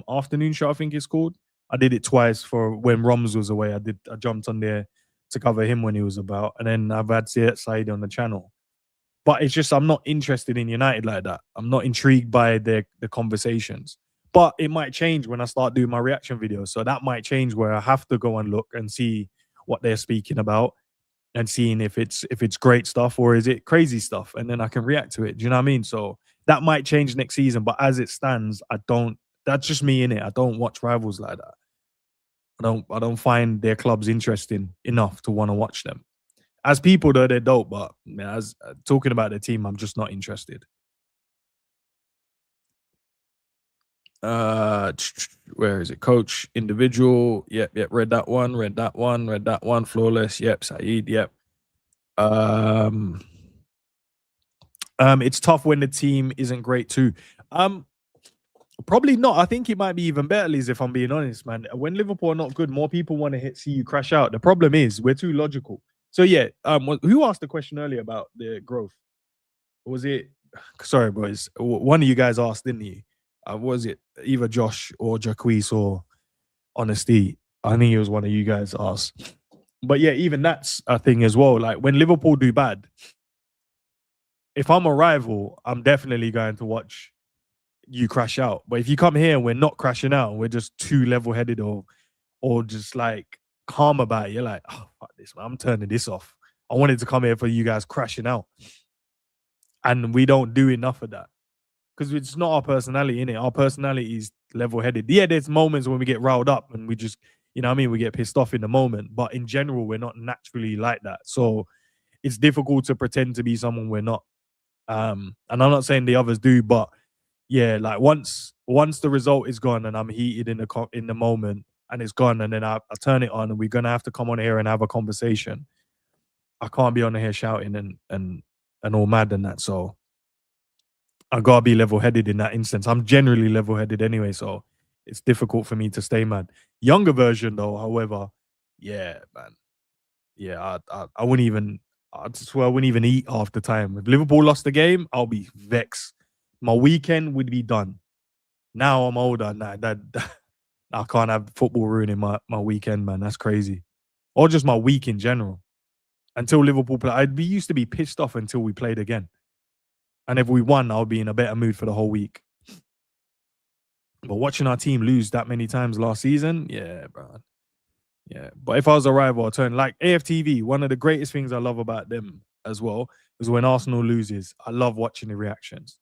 afternoon show, I think it's called. I did it twice for when Roms was away. I jumped on there to cover him when he was about, and then I've had Said on the channel. But it's just I'm not interested in United like that. I'm not intrigued by the conversations. But it might change when I start doing my reaction videos. So that might change where I have to go and look and see what they're speaking about and seeing if it's great stuff or is it crazy stuff, and then I can react to it. Do you know what I mean? So that might change next season, but as it stands, I don't. That's just me in it. I don't watch rivals like that. I don't find their clubs interesting enough to want to watch them. As people, though, they're dope, but as talking about the team, I'm just not interested. Where is it? Coach, individual. Yep. Read that one. Flawless. Yep. Saeed. Yep. It's tough when the team isn't great too. Probably not. I think it might be even better, Liz, if I'm being honest, man. When Liverpool are not good, more people want to see you crash out. The problem is we're too logical. So yeah, who asked the question earlier about the growth? Was it? Sorry, boys. One of you guys asked, didn't you? Was it either Josh or Jacquees or Honesty? I think it was one of you guys asked. But yeah, even that's a thing as well. Like when Liverpool do bad, if I'm a rival, I'm definitely going to watch you crash out. But if you come here and we're not crashing out, we're just too level-headed or just like calm about it, you're like, oh, fuck this, man. I'm turning this off. I wanted to come here for you guys crashing out. And we don't do enough of that. Because it's not our personality, innit? Our personality is level-headed. Yeah, there's moments when we get riled up and we just, you know what I mean? We get pissed off in the moment. But in general, we're not naturally like that. So it's difficult to pretend to be someone we're not. And I'm not saying the others do, but yeah, like once the result is gone and I'm heated in the moment and it's gone, and then I turn it on and we're gonna have to come on here and have a conversation. I can't be on here shouting and all mad and that. So I gotta be level-headed in that instance. I'm generally level-headed anyway, so it's difficult for me to stay mad. Younger version though, however, yeah, man. Yeah, I wouldn't even. I swear I wouldn't even eat half the time. If Liverpool lost the game, I'll be vexed. My weekend would be done. Now I'm older. Nah, that I can't have football ruining my weekend, man. That's crazy. Or just my week in general. Until Liverpool play, used to be pissed off until we played again. And if we won, I'll be in a better mood for the whole week. But watching our team lose that many times last season, yeah, bro. Yeah. But if I was a rival, I'd turn like AFTV. One of the greatest things I love about them as well is when Arsenal loses. I love watching the reactions.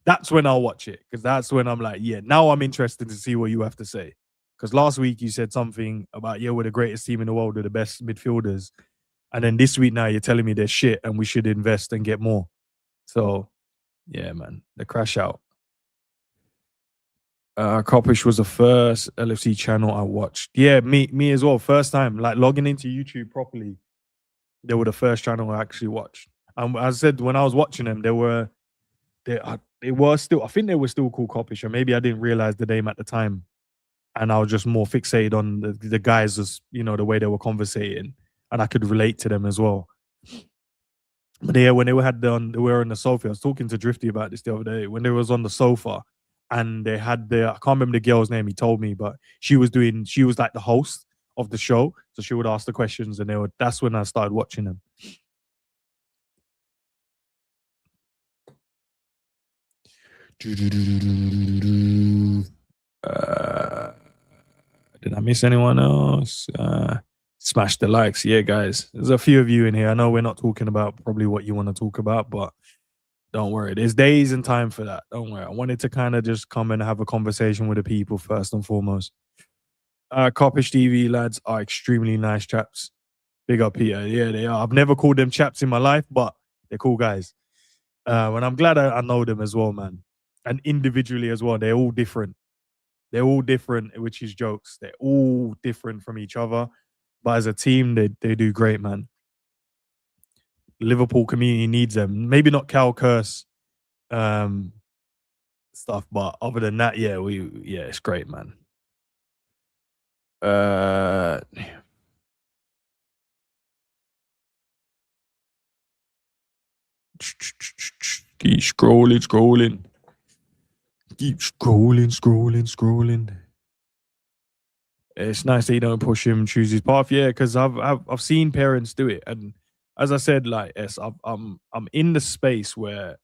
That's when I'll watch it because that's when I'm like, yeah, now I'm interested to see what you have to say. Because last week you said something about, yeah, we're the greatest team in the world, we're the best midfielders. And then this week now you're telling me they're shit and we should invest and get more. So, yeah, man, the crash out. Coppish was the first LFC channel I watched. Yeah, me as well. First time, like logging into YouTube properly. They were the first channel I actually watched. As I said, when I was watching them, they were still. I think they were still called Coppish, or maybe I didn't realize the name at the time, and I was just more fixated on the guys, as you know, the way they were conversating, and I could relate to them as well. But yeah, when they were on the sofa, I was talking to Drifty about this the other day. When they was on the sofa, and they had I can't remember the girl's name. He told me, but she was like the host of the show. So she would ask the questions, and that's when I started watching them. Uh, did I miss anyone else? Smash the likes. Yeah, guys. There's a few of you in here. I know we're not talking about probably what you want to talk about, but don't worry. There's days and time for that. Don't worry. I wanted to kind of just come and have a conversation with the people first and foremost. Coppish TV lads are extremely nice chaps. Big up Peter. Yeah, they are. I've never called them chaps in my life, but they're cool guys. And I'm glad I know them as well, man. And individually as well. They're all different. They're all different, which is jokes. They're all different from each other. But as a team, they do great, man. Liverpool community needs them. Maybe not Cal Curse um, stuff, but other than that, yeah, it's great, man. Uh, keep scrolling. Keep scrolling. It's nice that you don't push him choose his path. Yeah, because I've seen parents do it, and as I said, like yes, I'm in the space where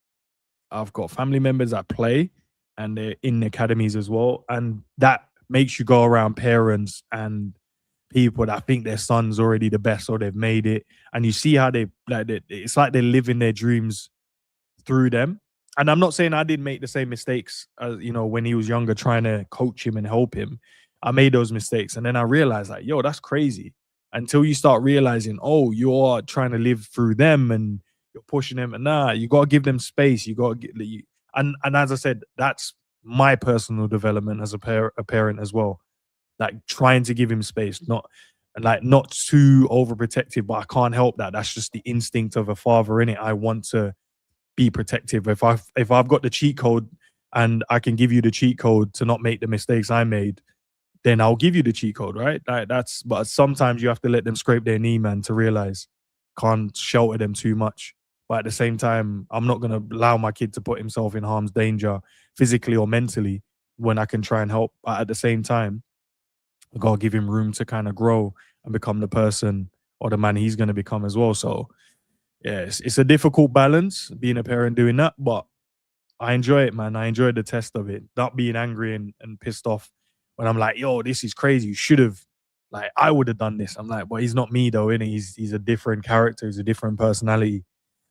I've got family members that play, and they're in academies as well, and that makes you go around parents and people that think their son's already the best or they've made it, and you see how it's like they're living their dreams through them. And I'm not saying I didn't make the same mistakes as when he was younger, trying to coach him and help him. I made those mistakes, and then I realized like, yo, that's crazy. Until you start realizing, oh, you are trying to live through them and you're pushing them, and you got to give them space. You got to get and as I said, that's my personal development as a parent as well. Like trying to give him space, not too overprotective, but I can't help that. That's just the instinct of a father in it. I want to be protective. If I've got the cheat code and I can give you the cheat code to not make the mistakes I made, then I'll give you the cheat code, right? But sometimes you have to let them scrape their knee, man, to realize can't shelter them too much. But at the same time, I'm not gonna allow my kid to put himself in harm's danger physically or mentally when I can try and help. But at the same time, I gotta give him room to kind of grow and become the person or the man he's gonna become as well. So yeah, it's a difficult balance being a parent doing that, but I enjoy it, man. I enjoy the test of it. Not being angry and pissed off when I'm like, yo, this is crazy. You should have, like, I would have done this. I'm like, but he's not me though, innit? He's a different character. He's a different personality.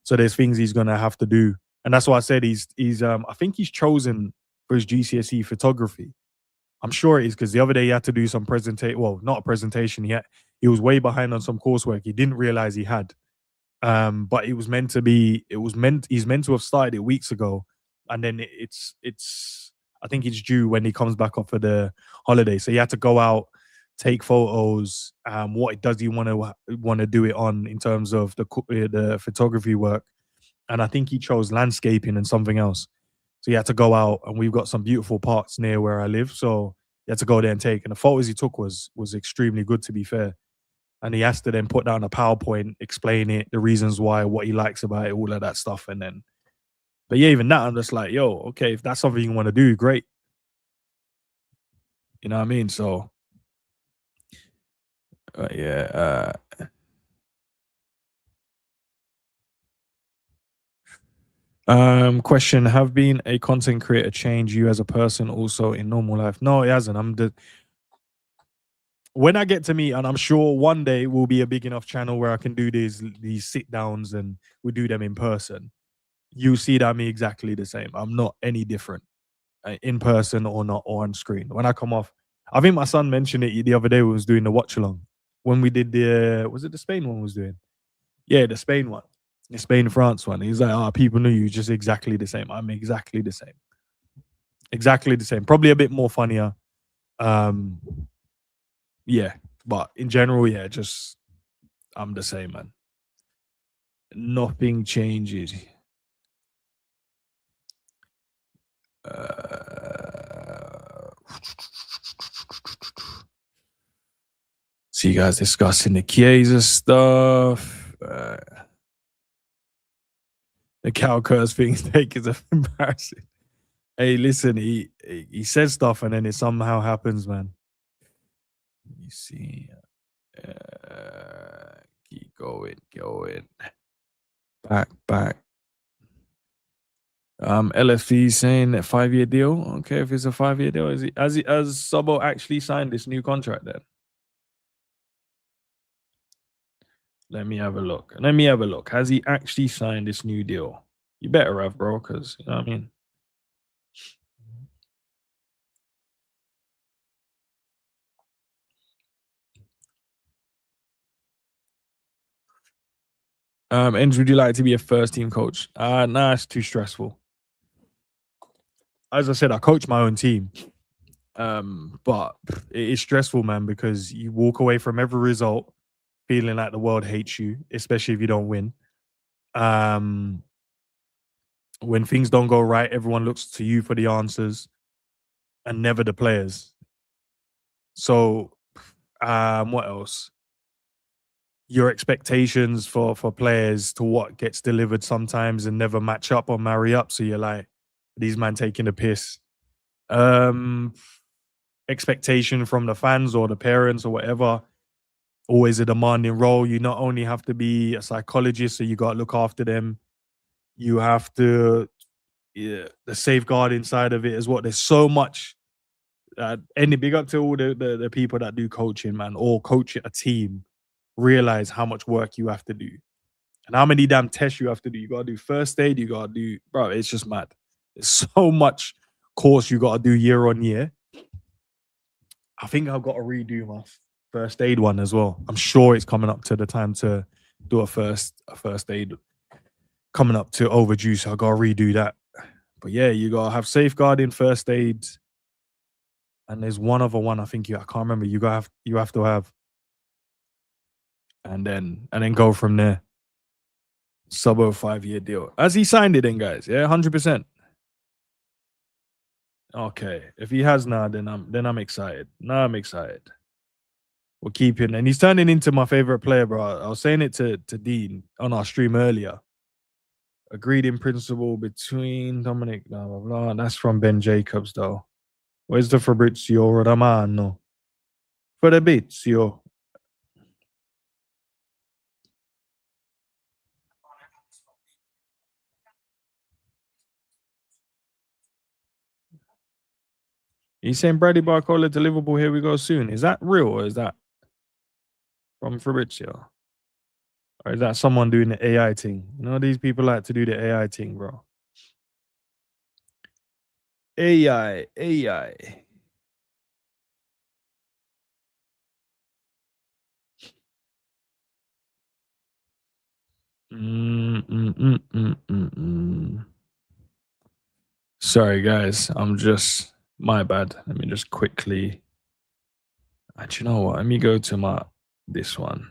So there's things he's gonna have to do. And that's why I said he's I think he's chosen for his GCSE photography. I'm sure it is because the other day he had to do some presentation. Well, not a presentation. He was way behind on some coursework. He didn't realize he had. But it was meant to be. He's meant to have started it weeks ago, and then it's. I think it's due when he comes back off for the holiday. So he had to go out, take photos. What does he want to do it on in terms of the photography work? And I think he chose landscaping and something else. So he had to go out, and we've got some beautiful parks near where I live. So he had to go there and take. And the photos he took was extremely good, to be fair. And he has to then put down a PowerPoint, explain it, the reasons why, what he likes about it, all of that stuff. And then, but yeah, even that, I'm just like, yo, okay, if that's something you want to do, great. You know what I mean? So, yeah. Question: have been a content creator change you as a person also in normal life? No, it hasn't. When I get to meet, and I'm sure one day will be a big enough channel where I can do these sit downs and we do them in person. You see that me exactly the same. I'm not any different in person or not or on screen. When I come off, I think my son mentioned it the other day when we was doing the watch along. When we did was it the Spain one we was doing? Yeah, the Spain one. The Spain France one. He's like, oh, people knew you just exactly the same. I'm exactly the same. Exactly the same. Probably a bit more funnier. Um, yeah. But in general, yeah, just I'm the same, man. Nothing changes. See you guys discussing the Chiesa stuff. The cow curse thing take is embarrassing. Hey, listen, he says stuff and then it somehow happens, man. You see. Keep going. Back. LFE saying that 5-year deal. Okay, if it's a 5-year deal, has Sobo actually signed this new contract then? Let me have a look. Has he actually signed this new deal? You better have, bro, because you know what I mean. Enz, would you like to be a first team coach? Nah, it's too stressful. As I said, I coach my own team. But it is stressful, man, because you walk away from every result feeling like the world hates you, especially if you don't win. Um, when things don't go right, everyone looks to you for the answers and never the players. So, what else? Your expectations for players to what gets delivered sometimes and never match up or marry up. So you're like, these man taking the piss. Um, expectation from the fans or the parents or whatever. Always a demanding role. You not only have to be a psychologist, so you got to look after them. You have to, yeah, the safeguarding side of it is what. There's so much. Any big up to all the people that do coaching, man, or coach a team. Realize how much work you have to do and how many damn tests you have to do. You gotta do first aid. You gotta do, bro. It's just mad. There's so much course you gotta do year on year. I think I've got to redo my first aid one as well. I'm sure it's coming up to the time to do a first aid coming up to overdue, so I gotta redo that. But yeah, you gotta have safeguarding, first aid, and there's one other one I think I can't remember. You have to have, and then go from there. Sub 5-year deal. Has he signed it then, guys? Yeah, 100%. Okay. If he has now, then I'm excited. Now I'm excited. We'll keep him. And he's turning into my favorite player, bro. I was saying it to Dean on our stream earlier. Agreed in principle between Dominic, blah, blah, blah. That's from Ben Jacobs, though. Where's the Fabrizio Romano? Fabrizio. He's saying Brady Barcola to Liverpool, here we go soon. Is that real or is that from Fabrizio? Or is that someone doing the AI thing? You know, these people like to do the AI thing, bro. AI. Sorry, guys. My bad. Let me just quickly. Actually, you know what? Let me go to this one.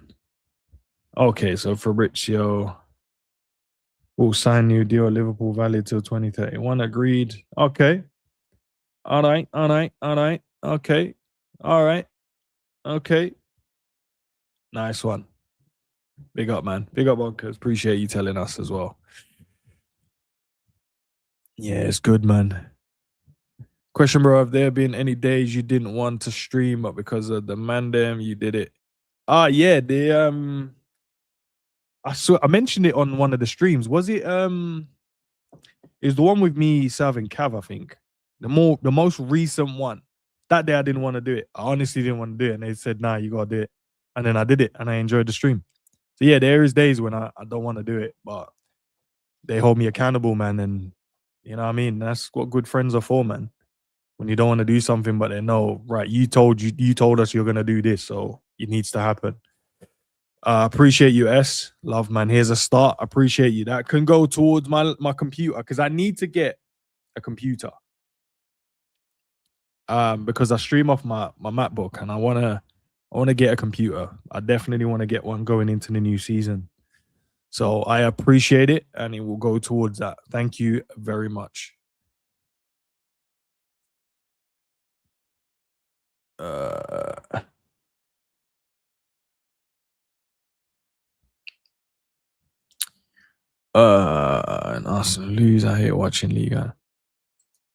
Okay, so Fabrizio will sign new deal at Liverpool valid till 2031. Agreed. Okay. All right. Okay. All right. Okay. Nice one. Big up, man. Big up, Bonkers. Appreciate you telling us as well. Yeah, it's good, man. Question, bro. Have there been any days you didn't want to stream, but because of the mandem, you did it? Yeah. I mentioned it on one of the streams. Was it is the one with me, Sav and Cav, I think. The most recent one. That day I didn't want to do it. I honestly didn't want to do it. And they said, nah, you gotta do it. And then I did it and I enjoyed the stream. So yeah, there is days when I don't want to do it, but they hold me accountable, man. And you know what I mean? That's what good friends are for, man. When you don't want to do something, but they know, right, you told us you're gonna do this, so it needs to happen. Appreciate you, S. Love, man. Here's a start. Appreciate you. That can go towards my computer because I need to get a computer. Because I stream off my MacBook and I wanna get a computer. I definitely want to get one going into the new season. So I appreciate it and it will go towards that. Thank you very much. And Arsenal lose, I hate watching Liga.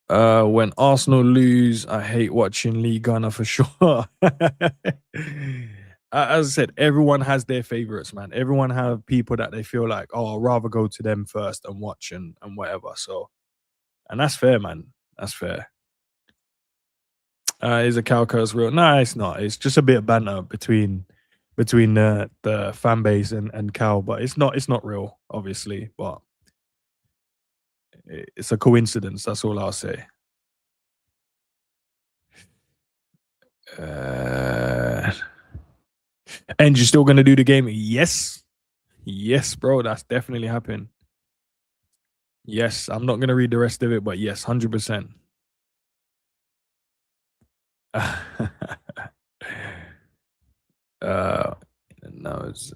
When Arsenal lose, I hate watching Liga for sure. As I said, everyone has their favorites, man. Everyone have people that they feel like, oh, I'd rather go to them first and watch and whatever. So, and that's fair, man. That's fair. Is a cow curse real? No, it's not. It's just a bit of banter between the fan base and Cal, but it's not real, obviously. But it's a coincidence. That's all I'll say. Uh, and you're still gonna do the game? Yes, yes, bro. That's definitely happened. Yes, I'm not gonna read the rest of it, but yes, 100%. uh,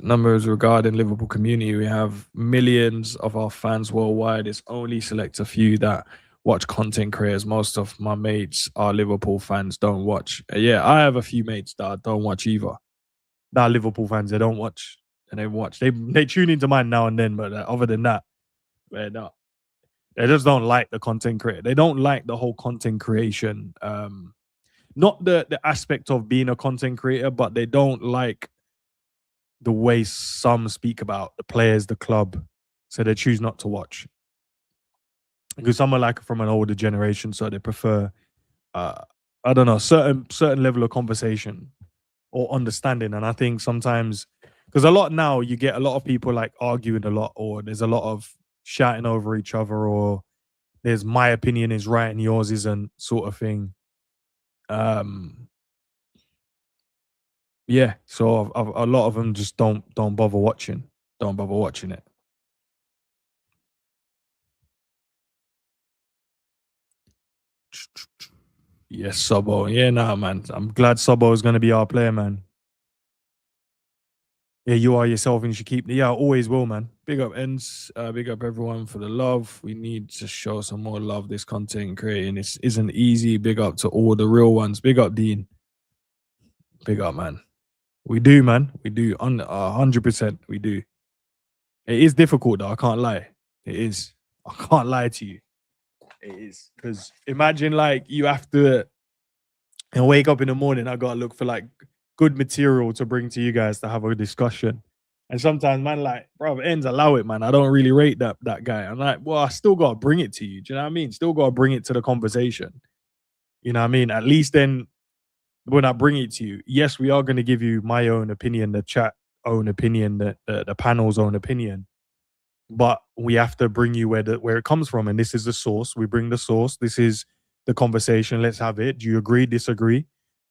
numbers regarding Liverpool community. We have millions of our fans worldwide. It's only select a few that watch content creators. Most of my mates are Liverpool fans. Don't watch. Yeah, I have a few mates that don't watch either. That are Liverpool fans. They don't watch. And they watch. They tune into mine now and then, but other than that, they're not. They just don't like the content creator. They don't like the whole content creation. Not the aspect of being a content creator, but they don't like the way some speak about the players, the club, so they choose not to watch. Because some are like from an older generation, so they prefer, uh, I don't know, certain level of conversation or understanding. And I think sometimes, because a lot now you get a lot of people like arguing a lot, or there's a lot of shouting over each other, or there's my opinion is right and yours isn't, sort of thing. Um, yeah, so a lot of them just don't bother watching, don't bother watching it. Yes, Sobo. Yeah, nah, man. I'm glad Sobo is going to be our player, man. Yeah, you are yourself and you should keep. Yeah, I always will, man. Big up ends. Big up everyone for the love. We need to show some more love. This content creating this isn't easy. Big up to all the real ones. Big up Dean. Big up, man. We do, man. We do. 100%. We do. It is difficult, though. I can't lie. It is. I can't lie to you. It is. Because imagine, like, you have to and wake up in the morning, I gotta look for like good material to bring to you guys to have a discussion. And sometimes, man, like, bro, ends allow it, man. I don't really rate that guy. I'm like, well, I still gotta bring it to you. Do you know what I mean? Still gotta bring it to the conversation. You know what I mean? At least then when I bring it to you, yes, we are gonna give you my own opinion, the chat own opinion, the panel's own opinion. But we have to bring you where it comes from. And this is the source. We bring the source. This is the conversation. Let's have it. Do you agree, disagree?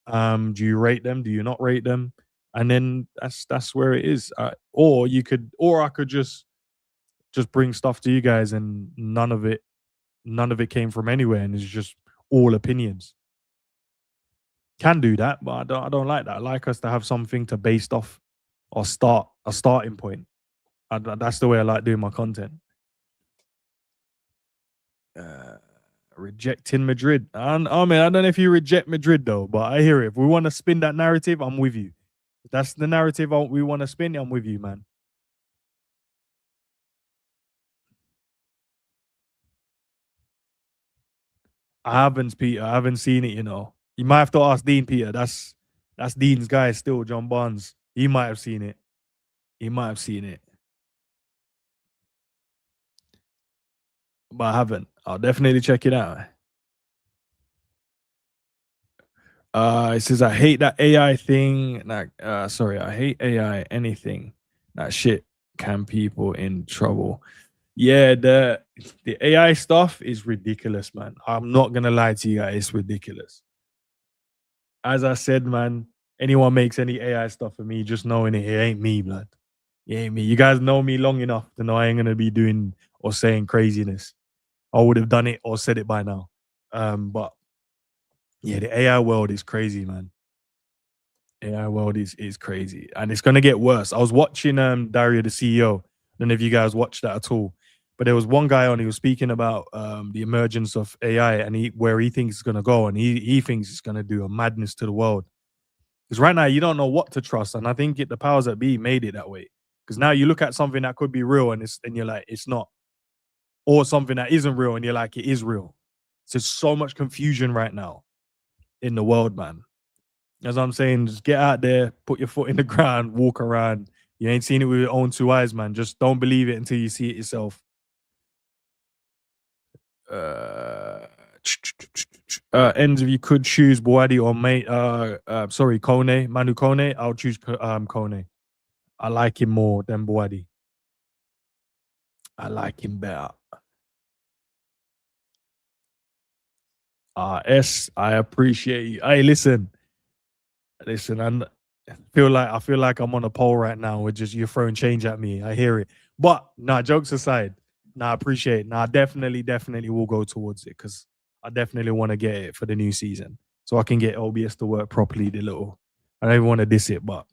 Do you rate them? Do you not rate them? And then that's where it is. Or you could, or I could just bring stuff to you guys, and none of it came from anywhere, and it's just all opinions. Can do that, but I don't like that. I like us to have something to based off or start a starting point. That's the way I like doing my content. Uh, Rejecting Madrid. I mean, I don't know if you reject Madrid though, but I hear it. If we want to spin that narrative, I'm with you. If that's the narrative we want to spin, I'm with you, man. I haven't, Peter. I haven't seen it. You might have to ask Dean, Peter. That's Dean's guy still, John Barnes. He might have seen it. He might have seen it, but I haven't. I'll definitely check it out. It says I hate that AI thing. Like, sorry, I hate AI anything. That shit can people in trouble. Yeah, the AI stuff is ridiculous, man. I'm not gonna lie to you guys, it's ridiculous. As I said, man, anyone makes any AI stuff for me, just knowing it ain't me, blood. It ain't me. You guys know me long enough to know I ain't gonna be doing or saying craziness. I would have done it or said it by now. But yeah, the AI world is crazy, man. AI world is crazy, and it's gonna get worse. I was watching Dario the CEO. I don't know if you guys watched that at all, but there was one guy on. He was speaking about the emergence of AI and where he thinks it's gonna go, and he thinks it's gonna do a madness to the world. Because right now you don't know what to trust, and I think the powers that be made it that way. Because now you look at something that could be real, and you're like it's not, or something that isn't real, and you're like it is real. So there's so much confusion right now in the world, man. As I'm saying, just get out there, put your foot in the ground, walk around. You ain't seen it with your own two eyes, man. Just don't believe it until you see it yourself. Uh, Ends, if you could choose Boadi or Kone, Manu Kone, I'll choose Kone. I like him more than Boadi. I like him better. I appreciate you. Hey, listen, I feel like I'm on a pole right now with just you're throwing change at me. I hear it. But nah, jokes aside, nah, I appreciate it. Nah, definitely will go towards it because I definitely want to get it for the new season. So I can get OBS to work properly, the little I don't even want to diss it, but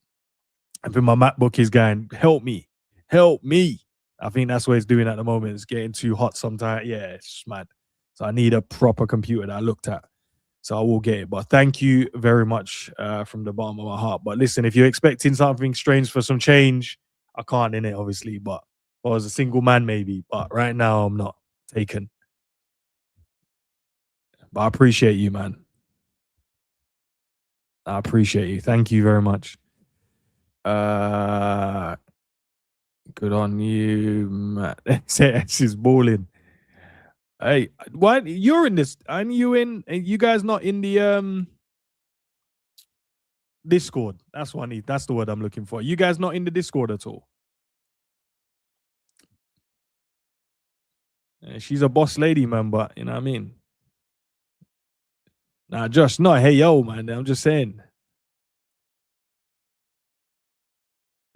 I think my MacBook is going, help me, help me. I think that's what it's doing at the moment. It's getting too hot sometimes. Yeah, it's mad. So I need a proper computer that I looked at. So I will get it. But thank you very much from the bottom of my heart. But listen, if you're expecting something strange for some change, I can't in it, obviously. But if I was a single man, maybe. But right now, I'm not taken. But I appreciate you, man. I appreciate you. Thank you very much. Uh, Good on you, man. This is balling. Hey, why you're in this? Aren't you in? You guys not in the Discord? That's what I need. That's the word I'm looking for. You guys not in the Discord at all? She's a boss lady, man. But you know what I mean. Nah, Josh, not hey yo, man. I'm just saying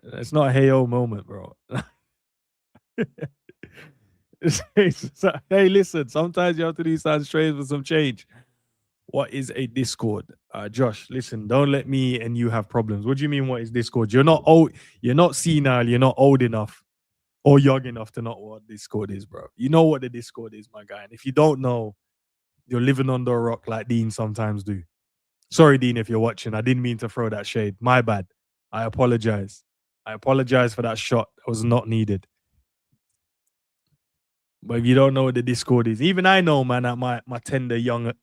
it's not a hey yo moment, bro. Hey, listen. Sometimes you have to do something strange for some change. What is a Discord? Josh, listen, don't let me and you have problems. What do you mean, what is Discord? You're not old, you're not senile, you're not old enough or young enough to know what Discord is, bro. You know what the Discord is, my guy. And if you don't know, you're living under a rock like Dean sometimes do. Sorry, Dean, if you're watching. I didn't mean to throw that shade. My bad. I apologize. I apologize for that shot. It was not needed. But if you don't know what the Discord is, even I know, man, at my tender young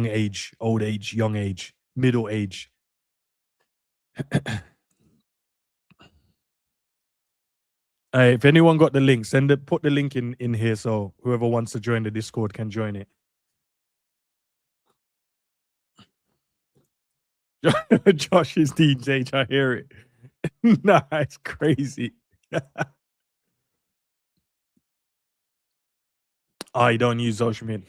age, old age, young age, middle age. If anyone got the link, put the link in here so whoever wants to join the Discord can join it. Josh is Dean's age, I hear it. Nah, it's crazy. I don't use social media.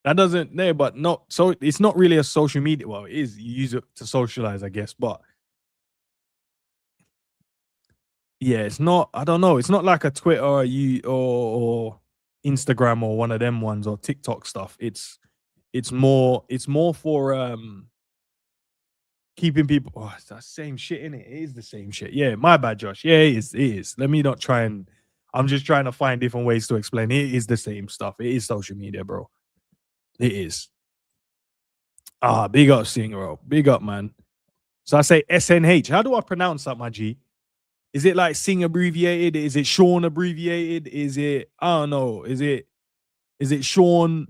That doesn't no, but not so it's not really a social media. Well, it is. You use it to socialize, I guess, but yeah, it's not. I don't know. It's not like a Twitter or Instagram or one of them ones or TikTok stuff. It's more for keeping people. Oh, it's the same shit in it. It is the same shit. Yeah, my bad, Josh. Yeah, it is. It is. Let me not try and. I'm just trying to find different ways to explain. It is the same stuff. It is social media, bro. It is. Big up, Singer, bro. Big up, man. So I say SNH. How do I pronounce that, my G? Is it like Sing abbreviated? Is it Sean abbreviated? Is it I don't know? Is it Sean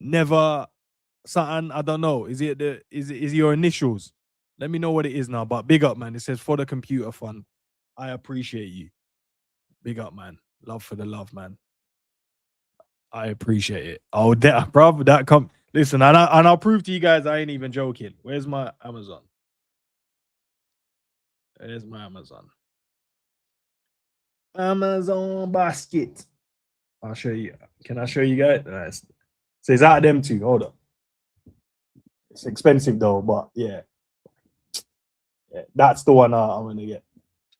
never something? I don't know. Is it your initials? Let me know what it is now. But big up, man. It says for the computer fun. I appreciate you. Big up, man. Love for the love, man. I appreciate it. Oh, that, bro, that come. Listen, and I'll prove to you guys I ain't even joking. Where's my Amazon? There's my Amazon. Amazon basket. I'll show you. Can I show you guys? Nice. So it's out of them two. Hold up. It's expensive though, but yeah, that's the one I'm gonna get.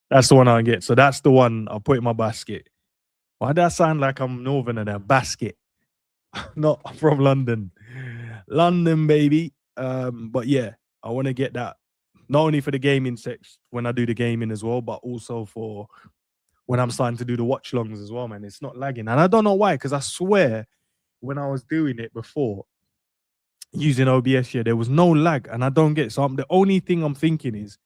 That's the one I'll get. So that's the one I'll put in my basket. Why does that sound like I'm northern in a basket? Not from London. London, baby. But yeah, I want to get that not only for the gaming sex when I do the gaming as well, but also for when I'm starting to do the watch longs as well, man. It's not lagging. And I don't know why, because I swear when I was doing it before using OBS, yeah, there was no lag. And I don't get so the only thing I'm thinking is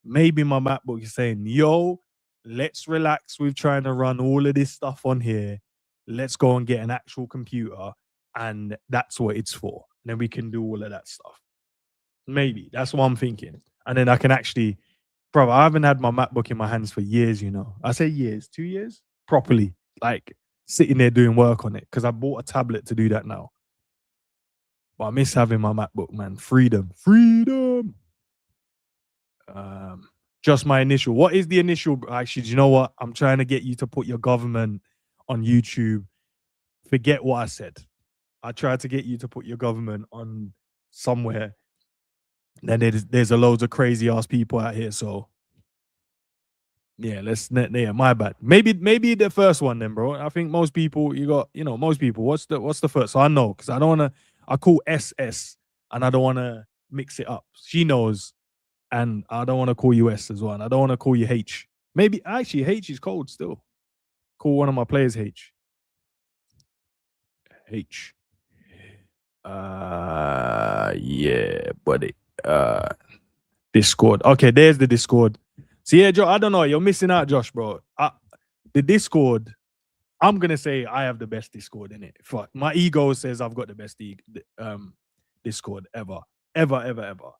maybe my MacBook is saying, yo, let's relax with trying to run all of this stuff on here. Let's go and get an actual computer. And that's what it's for. And then we can do all of that stuff. Maybe that's what I'm thinking. And then I can actually, bro, I haven't had my MacBook in my hands for years, you know. I say years, 2 years properly, like sitting there doing work on it because I bought a tablet to do that now. But I miss having my MacBook, man. Freedom, freedom. Um, just my initial. What is the initial? Actually, do you know what? I'm trying to get you to put your government on YouTube. Forget what I said. I tried to get you to put your government on somewhere. Then there's a loads of crazy ass people out here. So yeah, yeah, my bad. Maybe the first one then, bro. I think most people most people. What's the first? So I know because I don't wanna. I call SS and I don't wanna mix it up. She knows, and I don't want to call you S as well. And I don't want to call you H. Maybe actually H is cold still. Call one of my players H. H. Yeah, buddy. Discord. Okay, there's the Discord. So yeah, Joe, I don't know. You're missing out, Josh, bro. The Discord, I'm gonna say I have the best Discord in it. Fuck, my ego says I've got the best Discord ever, ever, ever, ever.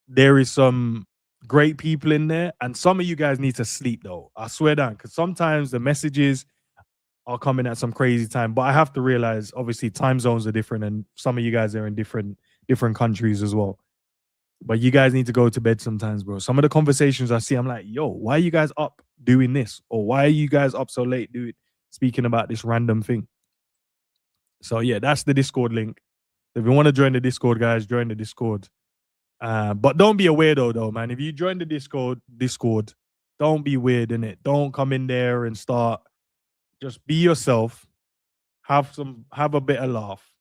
There is some great people in there, and some of you guys need to sleep though. I swear down, because sometimes the messages are coming at some crazy time. But I have to realize, obviously, time zones are different, and some of you guys are in different countries as well. But you guys need to go to bed sometimes, bro. Some of the conversations I see, I'm like, yo, why are you guys up doing this? Or why are you guys up so late speaking about this random thing? So yeah, that's the Discord link. If you want to join the Discord, guys, join the Discord. But don't be a weirdo though, man. If you join the Discord, don't be weird in it. Don't come in there and start. Just be yourself. Have a bit of laugh.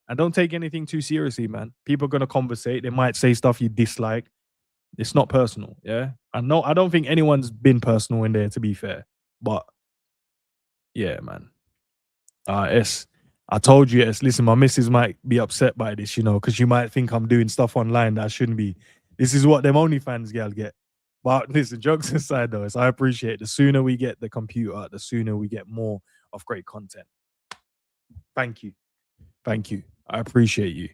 And don't take anything too seriously, man. People are gonna conversate. They might say stuff you dislike. It's not personal, yeah. I don't think anyone's been personal in there, to be fair. But yeah, man. S. I told you, S. Listen, my missus might be upset by this, because you might think I'm doing stuff online that I shouldn't be. This is what them OnlyFans gal get. But listen, jokes aside, though, I appreciate it. The sooner we get the computer, the sooner we get more of great content. Thank you. Thank you. I appreciate you.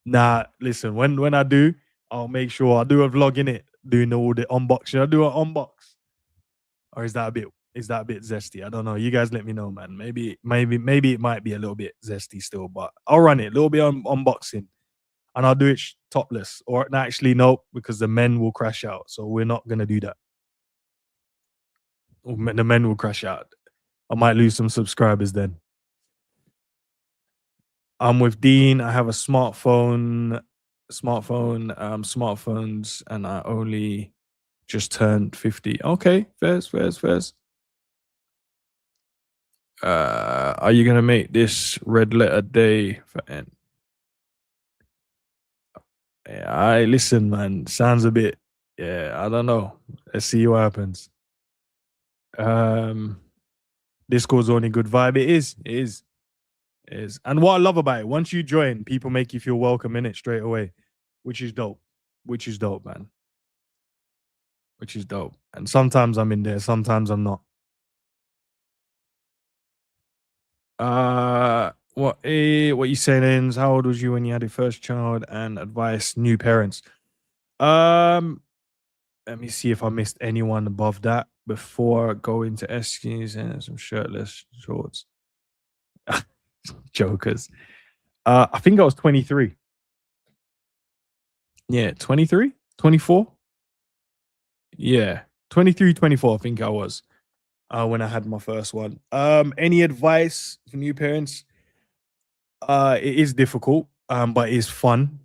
Nah, listen, when I do, I'll make sure I do a vlog in it, doing all the unboxing. I do an unbox. Or is that a bit zesty? I don't know. You guys let me know, man. Maybe it might be a little bit zesty still, but I'll run it. A little bit unboxing. And I'll do it topless. Or actually, no, because the men will crash out. So we're not gonna do that. The men will crash out. I might lose some subscribers then. I'm with Dean. I have a smartphones, and I only just turned 50. Okay, fairs. Are you gonna make this red letter day for N? Yeah, I listen, man. Sounds a bit. Yeah, I don't know. Let's see what happens. Discord's only good vibe. It is. And what I love about it, once you join, people make you feel welcome in it straight away, which is dope. Man. Which is dope. And sometimes I'm in there, sometimes I'm not. What you saying, Enz? How old was you when you had your first child? And advice, new parents. Let me see if I missed anyone above that before going to Eskies and some shirtless shorts. Jokers. I think I was 23. Yeah, 23, 24. Yeah, 23, 24. I think I was when I had my first one. Any advice for new parents? It is difficult, but it's fun.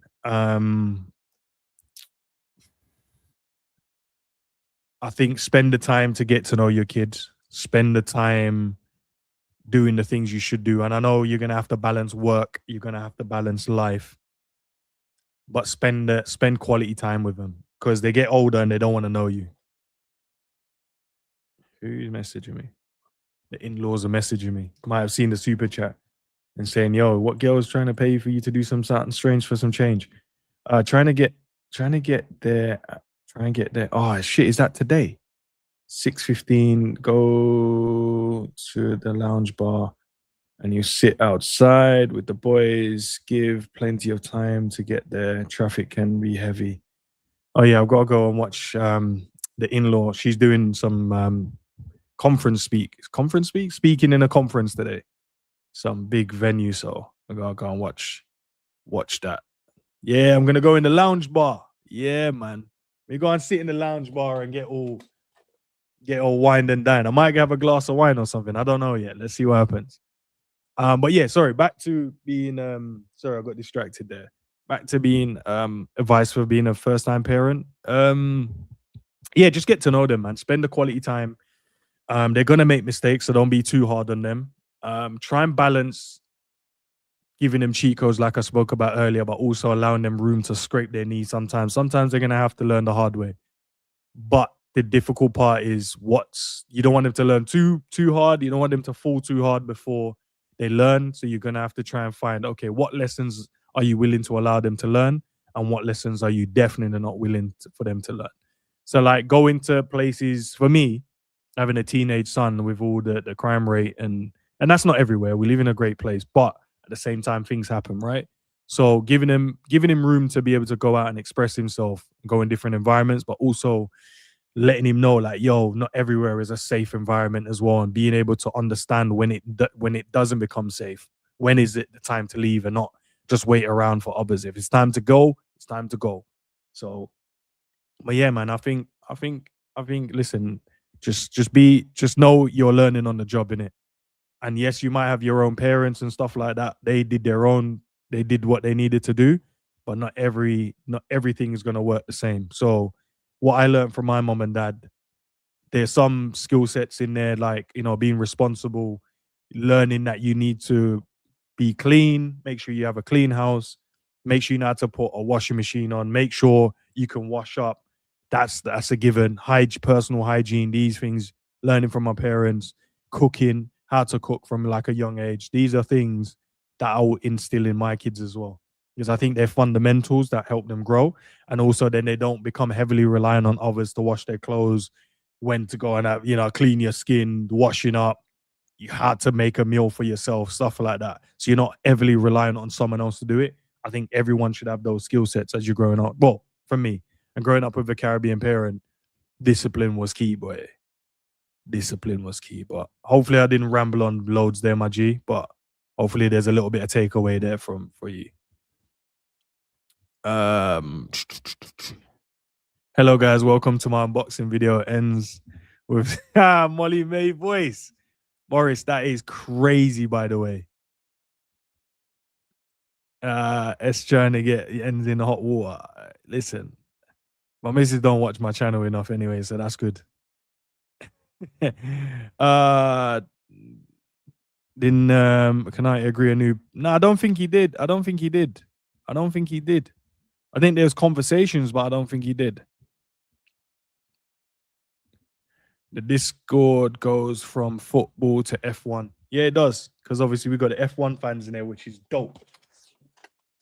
I think spend the time to get to know your kids. Spend the time doing the things you should do. And I know you're gonna have to balance work. You're gonna have to balance life, but spend quality time with them because they get older and they don't want to know you. Who's messaging me? The in-laws are messaging me. Might have seen the super chat and saying, "Yo, what girl is trying to pay for you to do something strange for some change?" Trying to get there. Try and get there. Oh shit! Is that today? 6:15. Go to the lounge bar and you sit outside with the boys, give plenty of time to get there. Traffic can be heavy. Oh yeah, I've got to go and watch the in-law. She's doing some speaking in a conference today. Some big venue, so I gotta go and watch that. Yeah, I'm gonna go in the lounge bar. Yeah, man. We go and sit in the lounge bar and get all wined and dine. I might have a glass of wine or something. I don't know yet. Let's see what happens. But yeah, sorry, back to being sorry, I got distracted there. Back to being advice for being a first time parent. Yeah, just get to know them, man. Spend the quality time. They're gonna make mistakes, so don't be too hard on them. Try and balance giving them cheat codes like I spoke about earlier, but also allowing them room to scrape their knees sometimes. Sometimes they're gonna have to learn the hard way. But the difficult part is what's you don't want them to learn too hard. You don't want them to fall too hard before they learn. So you're gonna have to try and find, okay, what lessons are you willing to allow them to learn, and what lessons are you definitely not willing for them to learn. So like going to places for me, having a teenage son with all the crime rate and that's not everywhere. We live in a great place, but at the same time, things happen, right? So giving him room to be able to go out and express himself, go in different environments, but also letting him know like, yo, not everywhere is a safe environment as well, and being able to understand when it doesn't become safe. When is it the time to leave and not just wait around for others? If it's time to go, it's time to go. So, but yeah, man, I think. Listen, just know you're learning on the job in it. And yes, you might have your own parents and stuff like that. They did what they needed to do, but not everything is gonna work the same. So what I learned from my mom and dad, there's some skill sets in there, like, being responsible, learning that you need to be clean, make sure you have a clean house, make sure you know how to put a washing machine on, make sure you can wash up. That's a given. Personal hygiene, these things, learning from my parents, cooking, how to cook from like a young age. These are things that I will instill in my kids as well. Because I think they're fundamentals that help them grow. And also then they don't become heavily reliant on others to wash their clothes, when to go and have, clean your skin, washing up, you had to make a meal for yourself, stuff like that. So you're not heavily reliant on someone else to do it. I think everyone should have those skill sets as you're growing up. Well, for me, and growing up with a Caribbean parent, discipline was key, boy. Discipline was key. But hopefully I didn't ramble on loads there, my G. But hopefully there's a little bit of takeaway there from for you. Um Hello guys, welcome to my unboxing video. Ends with Molly May voice. Morris, that is crazy, by the way. It's trying to get ends in hot water. Listen, my missus don't watch my channel enough anyway, so that's good. uh didn't can I agree a new no, I don't think he did. I don't think he did. I don't think he did. I think there's conversations, but I don't think he did. The Discord goes from football to F1. Yeah, it does. Because obviously we got the F1 fans in there, which is dope.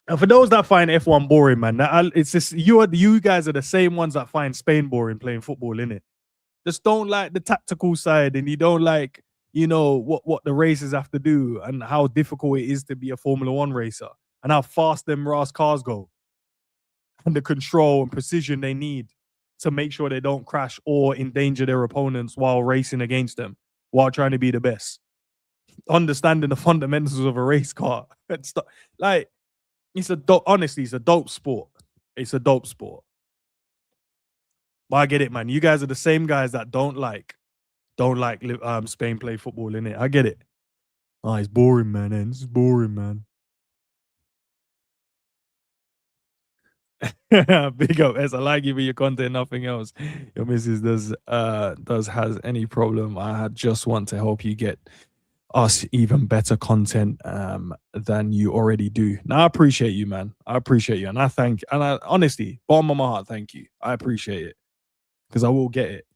And for those that find F1 boring, man, it's just you guys are the same ones that find Spain boring playing football, innit? Just don't like the tactical side, and you don't like, what the races have to do and how difficult it is to be a Formula One racer and how fast them Ras cars go and the control and precision they need to make sure they don't crash or endanger their opponents while racing against them, while trying to be the best. Understanding the fundamentals of a race car. Like, honestly, it's a dope sport. It's a dope sport. But I get it, man. You guys are the same guys that don't like Spain play football, in it. I get it. Oh, it's boring, man. It's boring, man. Big up, as I like you for your content, nothing else. Your missus does has any problem. I just want to help you get us even better content than you already do. Now I appreciate you, man. I appreciate you, and I honestly, bottom of my heart, thank you. I appreciate it because I will get it.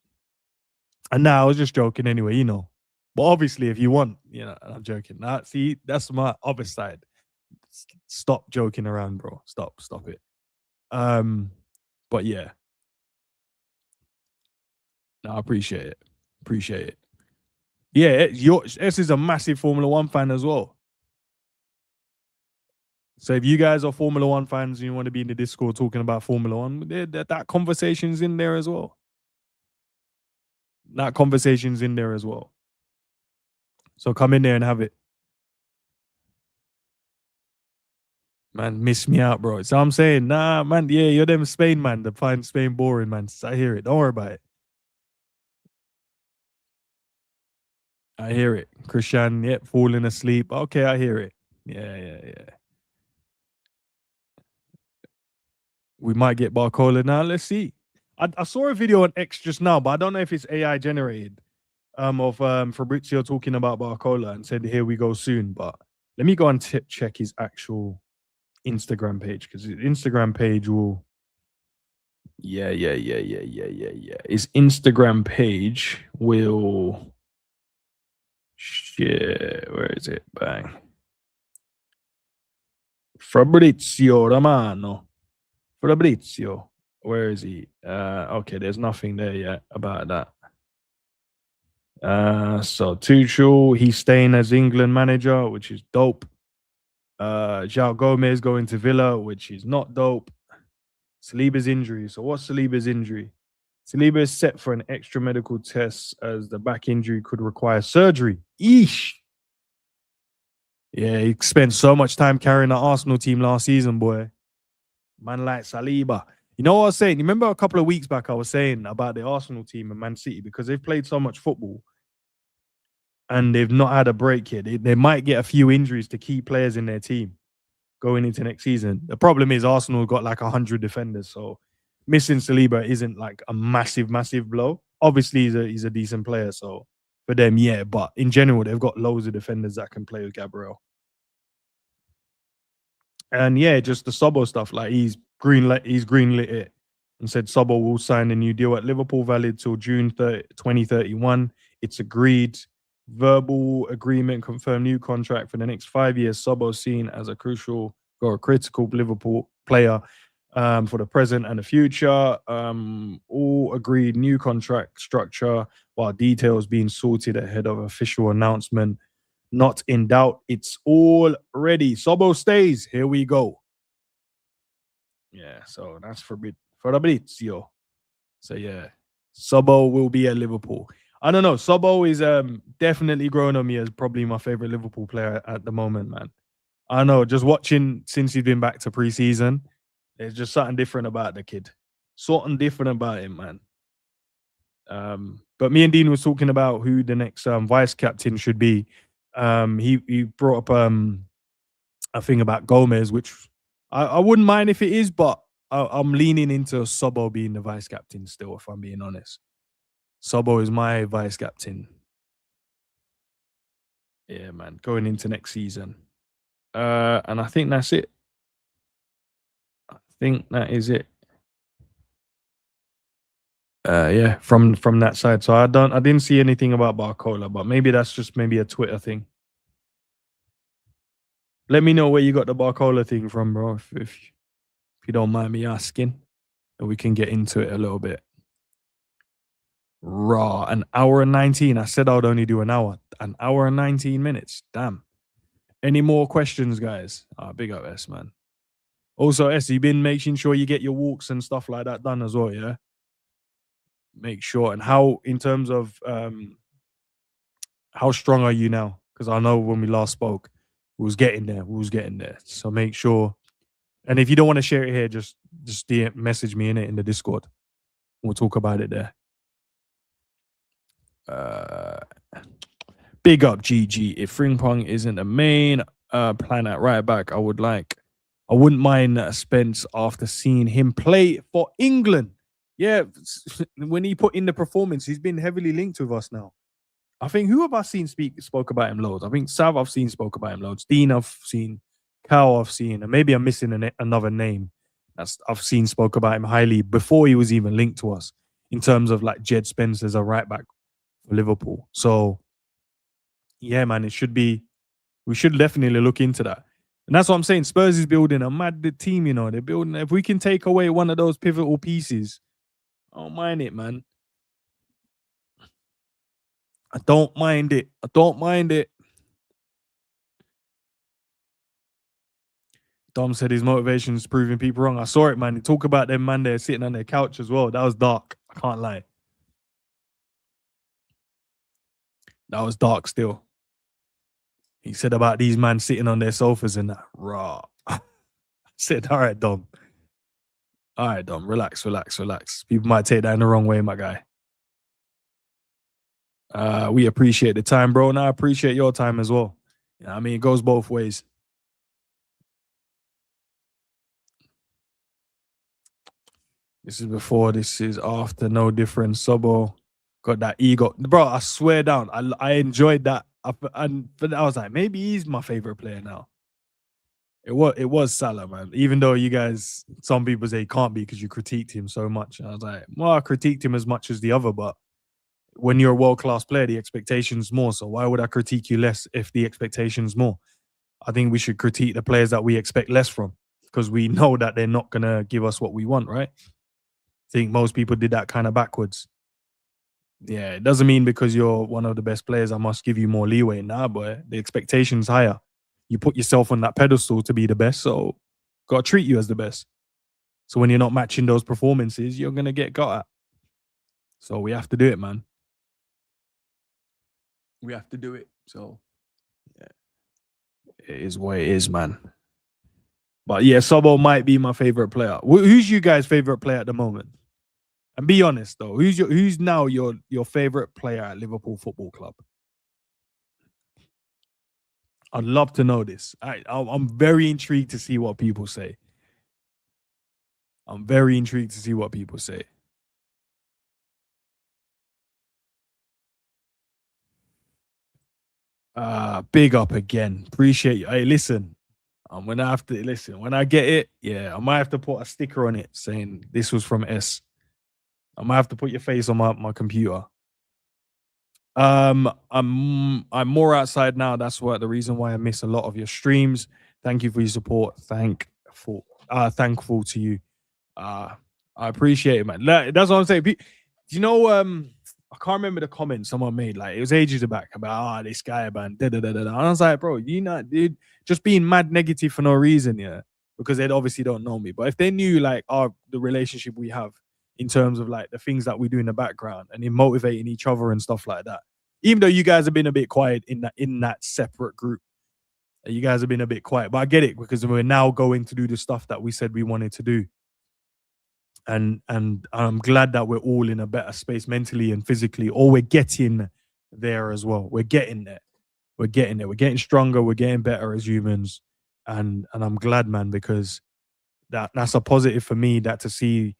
And now I was just joking anyway, But obviously, if you want, I'm joking. Now, see, that's my other side. Stop joking around, bro. Stop it. Um, but yeah, no, I appreciate it. Appreciate it. Yeah, your S is a massive Formula One fan as well. So if you guys are Formula One fans and you want to be in the Discord talking about Formula One, that conversation's in there as well. That conversation's in there as well. So come in there and have it. Man, miss me out, bro. So I'm saying, nah, man, yeah, you're them Spain, man. The find Spain boring, man. I hear it. Don't worry about it. I hear it. Christian, yep, falling asleep. Okay, I hear it. Yeah, yeah, yeah. We might get Barcola now. Let's see. I saw a video on X just now, but I don't know if it's AI generated. Of Fabrizio talking about Barcola and said, "Here we go soon." But let me go and check his actual Instagram page because his Instagram page will. Yeah. His Instagram page will. Shit, where is it? Bang. Fabrizio Romano. Fabrizio. Where is he? Okay, there's nothing there yet about that. So Tuchel, he's staying as England manager, which is dope. João Gomez going to Villa, which is not dope. Saliba's injury. So what's Saliba's injury? Saliba is set for an extra medical test as the back injury could require surgery. Eesh. Yeah, he spent so much time carrying the Arsenal team last season, boy. Man like Saliba. You know what I was saying? You remember a couple of weeks back I was saying about the Arsenal team and Man City because they've played so much football and they've not had a break yet. They might get a few injuries to key players in their team going into next season. The problem is Arsenal got like 100 defenders, so missing Saliba isn't like a massive blow. Obviously, he's a decent player, so for them, yeah. But in general, they've got loads of defenders that can play with Gabriel. And yeah, just the Sobo stuff. Like he's greenlit it and said Sobo will sign a new deal at Liverpool, valid till June 2031. It's agreed. Verbal agreement confirmed new contract for the next 5 years. Sobo seen as a crucial or a critical Liverpool player for the present and the future. All agreed new contract structure while details being sorted ahead of official announcement. Not in doubt. It's all ready. Sobo stays. Here we go. Yeah, so that's for Fabrizio. So yeah, Sobo will be at Liverpool. I don't know. Sobo is definitely growing on me as probably my favorite Liverpool player at the moment, man. I know. Just watching since he's been back to preseason, there's just something different about the kid. Something different about him, man. But me and Dean was talking about who the next vice captain should be. He brought up a thing about Gomez, which I wouldn't mind if it is, but I'm leaning into Sobo being the vice captain still, if I'm being honest. Sobo is my vice captain. Yeah, man, going into next season. And I think that's it. I think that is it. Yeah, from that side. So I didn't see anything about Barcola, but maybe that's just maybe a Twitter thing. Let me know where you got the Barcola thing from, bro, if you don't mind me asking, and we can get into it a little bit. Raw, an hour and 19. I said I would only do an hour. An hour and 19 minutes. Damn. Any more questions, guys? Big up S, man. Also, S, you been making sure you get your walks and stuff like that done as well, yeah? Make sure. And how, in terms of how strong are you now? Because I know when we last spoke, we was getting there. So make sure. And if you don't want to share it here, just DM, message me in the Discord. We'll talk about it there. Big up GG. If Frimpong isn't a main plan at right back, I wouldn't mind Spence after seeing him play for England. Yeah, when he put in the performance, he's been heavily linked with us now. I think who have I seen spoke about him loads? I think Sav I've seen spoke about him loads. Dean I've seen, Cal I've seen, and maybe I'm missing another name that's I've seen spoke about him highly before he was even linked to us in terms of like Jed Spence as a right back for Liverpool. So yeah, man, we should definitely look into that. And that's what I'm saying. Spurs is building a mad team, you know. They're building, if we can take away one of those pivotal pieces, I don't mind it, man. I don't mind it. I don't mind it. Dom said his motivation is proving people wrong. I saw it, man. He talk about them man there sitting on their couch as well. That was dark. I can't lie. That was dark still. He said about these men sitting on their sofas and that. Raw. I said, all right, Dom. All right, Dom. Relax, relax, relax. People might take that in the wrong way, my guy. We appreciate the time, bro. And I appreciate your time as well. You know what I mean, it goes both ways. This is before, this is after, no difference. Sobo got that ego. Bro, I swear down, I enjoyed that. But I was like, maybe he's my favorite player now. It was Salah, man. Even though you guys, some people say he can't be because you critiqued him so much. And I was like, well, I critiqued him as much as the other, but when you're a world-class player, the expectation's more. So why would I critique you less if the expectation's more? I think we should critique the players that we expect less from because we know that they're not going to give us what we want, right? I think most people did that kind of backwards. Yeah, it doesn't mean because you're one of the best players, I must give you more leeway. Nah, boy, the expectation's higher. You put yourself on that pedestal to be the best, so got to treat you as the best. So when you're not matching those performances, you're going to get got at. So we have to do it, man. We have to do it. So yeah, it is what it is, man. But yeah, Sobo might be my favorite player. Who's you guys' favorite player at the moment? And be honest though, who's now your favorite player at Liverpool Football Club? I'd love to know this. I'm very intrigued to see what people say. I'm very intrigued to see what people say. Big up again. Appreciate you. Hey, listen, I'm gonna have to listen when I get it. Yeah, I might have to put a sticker on it saying this was from S. I might have to put your face on my computer. I'm more outside now. That's what the reason why I miss a lot of your streams. Thank you for your support. Thankful to you. I appreciate it, man. That's what I'm saying. Do you know? I can't remember the comment someone made. Like it was ages back about this guy, man. Da, da, da, da, da. And I was like, bro, you not, dude, just being mad negative for no reason, yeah. Because they obviously don't know me. But if they knew like the relationship we have in terms of like the things that we do in the background and in motivating each other and stuff like that. Even though you guys have been a bit quiet in that separate group, you guys have been a bit quiet. But I get it because we're now going to do the stuff that we said we wanted to do. And I'm glad that we're all in a better space mentally and physically, or we're getting there as well. We're getting there. We're getting there. We're getting stronger. We're getting better as humans. And I'm glad, man, because that's a positive for me, that to see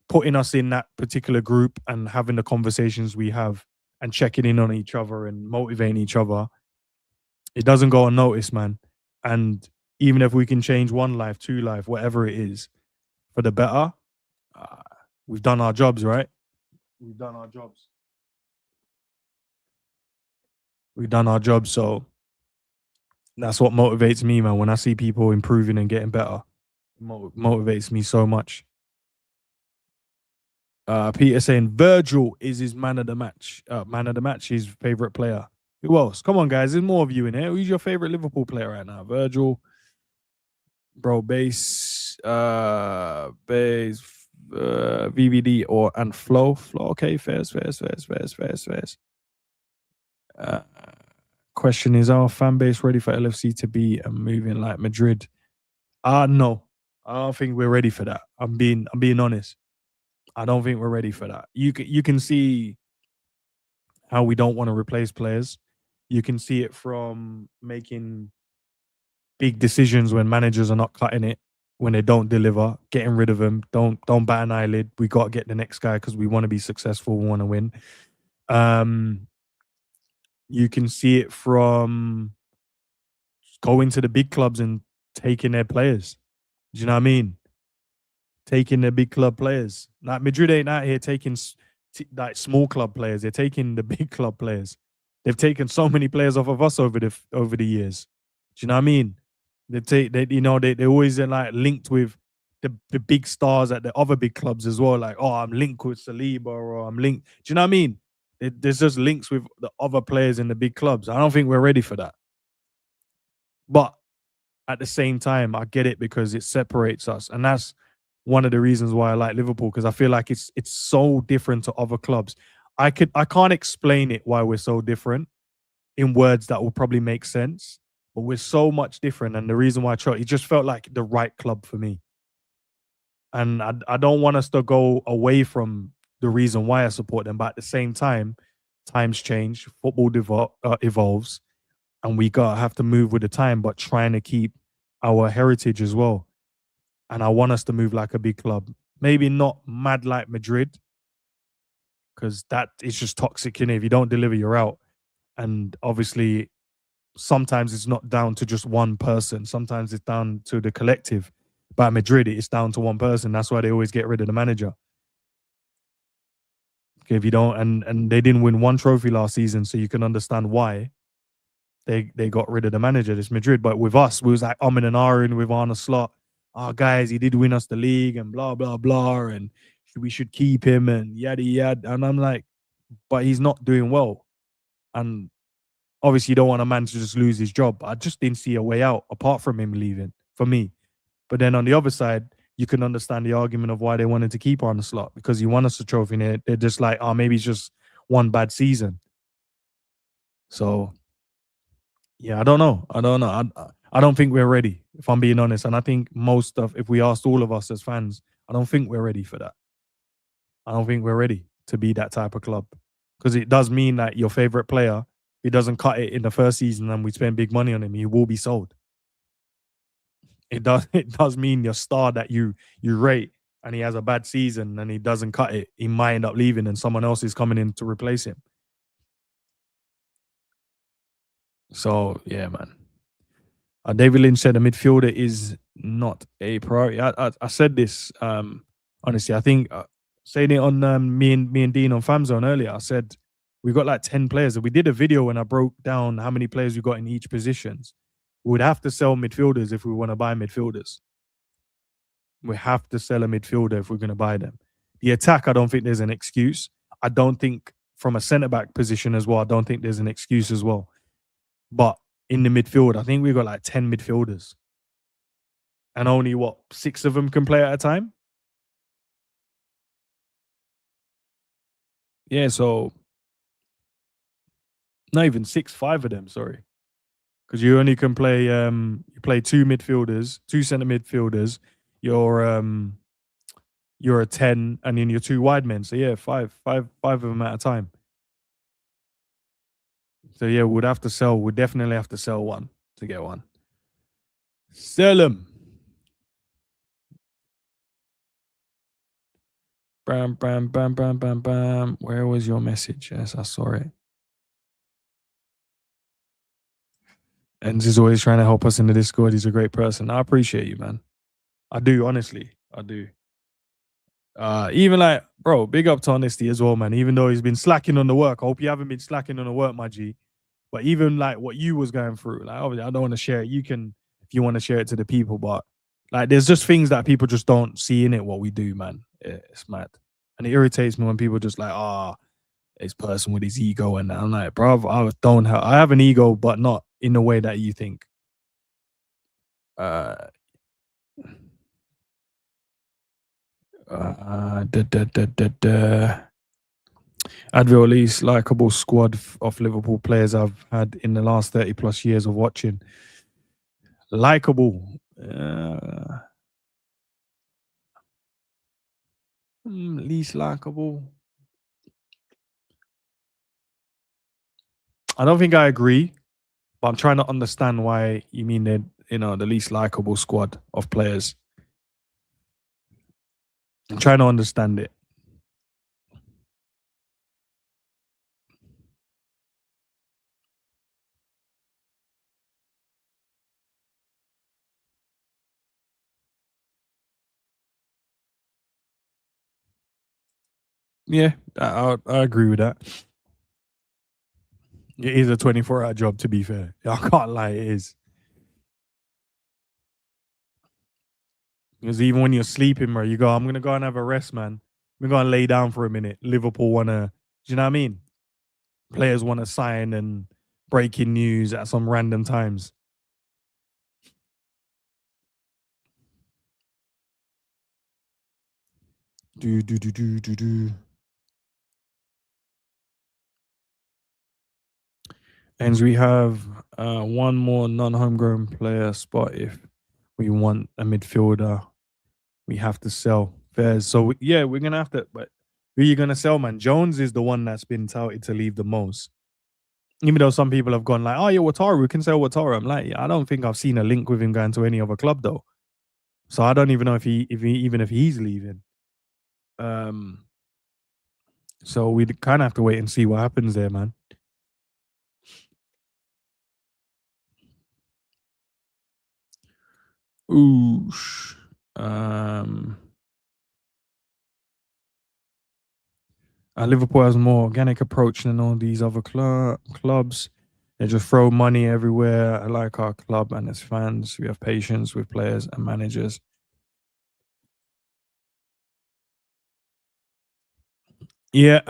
putting us in that particular group and having the conversations we have and checking in on each other and motivating each other. It doesn't go unnoticed, man. And even if we can change one life, two life, whatever it is, for the better, we've done our jobs, right? We've done our jobs. We've done our jobs. So that's what motivates me, man. When I see people improving and getting better, it motivates me so much. Peter saying Virgil is his man of the match. Man of the match, his favorite player. Who else? Come on, guys. There's more of you in here. Who's your favorite Liverpool player right now? Virgil, bro, base, VVD and Flow. Okay, fairs. Question is, our fan base ready for LFC to be moving like Madrid? No, I don't think we're ready for that. I'm being honest. I don't think we're ready for that. You can see how we don't want to replace players. You can see it from making big decisions when managers are not cutting it, when they don't deliver, getting rid of them. Don't bat an eyelid. We got to get the next guy because we want to be successful. We want to win. You can see it from going to the big clubs and taking their players. Do you know what I mean? Taking the big club players. Like Madrid ain't out here taking like small club players. They're taking the big club players. They've taken so many players off of us over the years. Do you know what I mean? They always are like linked with the big stars at the other big clubs as well. Like, oh, I'm linked with Saliba, or I'm linked. Do you know what I mean? there's just links with the other players in the big clubs. I don't think we're ready for that. But at the same time, I get it because it separates us, and that's one of the reasons why I like Liverpool, because I feel like it's so different to other clubs. I can't explain it why we're so different in words that will probably make sense, but we're so much different. And the reason why I chose it just felt like the right club for me, and I don't want us to go away from the reason why I support them. But at the same time, times change, football evolves, and we gotta have to move with the time, but trying to keep our heritage as well. And I want us to move like a big club. Maybe not mad like Madrid, because that is just toxic. You know, if you don't deliver, you're out. And obviously, sometimes it's not down to just one person. Sometimes it's down to the collective. But at Madrid, it's down to one person. That's why they always get rid of the manager. Okay, if you don't, and they didn't win one trophy last season, so you can understand why they got rid of the manager. This Madrid, but with us, we was like in and ahhing with Arne Slot. Oh, guys, he did win us the league, and blah blah blah, and we should keep him, and yada yada. And I'm like, but he's not doing well, and obviously you don't want a man to just lose his job. I just didn't see a way out apart from him leaving for me. But then on the other side, you can understand the argument of why they wanted to keep Arne Slot, because he won us a trophy, and they're just like, oh, maybe it's just one bad season. So yeah, I don't know. I don't know. I don't think we're ready, if I'm being honest. And I think if we asked all of us as fans, I don't think we're ready for that. I don't think we're ready to be that type of club, because it does mean that your favorite player, he doesn't cut it in the first season and we spend big money on him, he will be sold. It does mean your star that you rate, and he has a bad season and he doesn't cut it, he might end up leaving and someone else is coming in to replace him. So yeah, man. David Lynch said a midfielder is not a priority. I said this honestly. I think saying it on me and Dean on Famzone earlier. I said we got like 10 players. We did a video when I broke down how many players we got in each positions. We would have to sell midfielders if we want to buy midfielders. We have to sell a midfielder if we're going to buy them. The attack, I don't think there's an excuse. I don't think from a centre back position as well, I don't think there's an excuse as well. But in the midfield, I think we've got like 10 midfielders. And only 6 of them can play at a time? Yeah, so not even 6, 5 of them, sorry. Because you only can play you play 2 midfielders, 2 centre midfielders, you're a 10, and then you're 2 wide men. So yeah, five of them at a time. So yeah, we'd definitely have to sell one to get one. Sell them. Bam, bam, bam, bam, bam, bam. Where was your message? Yes, I saw it. And he's always trying to help us in the Discord. He's a great person. I appreciate you, man. I do, honestly. I do. Even like, bro, big up to Honesty as well, man. Even though he's been slacking on the work. I hope you haven't been slacking on the work, my G. But even like what you was going through, like obviously I don't want to share it. You can, if you want to share it to the people, but like there's just things that people just don't see in it, what we do, man. It's mad. And it irritates me when people just like, this person with his ego, and I'm like, bro, I have an ego, but not in the way that you think. Uh, Advil least likable squad of Liverpool players I've had in the last 30 plus years of watching. Likable. Least likable. I don't think I agree, but I'm trying to understand why you mean they're, the least likable squad of players. I'm trying to understand it. Yeah, I agree with that. It is a 24-hour job, to be fair. I can't lie, it is. Because even when you're sleeping, bro, you go, I'm going to go and have a rest, man. I'm going to lay down for a minute. Liverpool want to, do you know what I mean? players want to sign and breaking news at some random times. Do do do do do do. And we have one more non-homegrown player spot if we want a midfielder. We have to sell Fairs. So yeah, we're gonna have to. But who are you gonna sell, man? Jones is the one that's been touted to leave the most. Even though some people have gone like, "Oh yeah, Wataru, we can sell Wataru." I'm like, yeah, I don't think I've seen a link with him going to any other club though. So I don't even know if he's leaving. Um, so we kind of have to wait and see what happens there, man. Oosh. Um, Liverpool has a more organic approach than all these other clubs. They just throw money everywhere. I like our club and its fans. We have patience with players and managers. Yeah,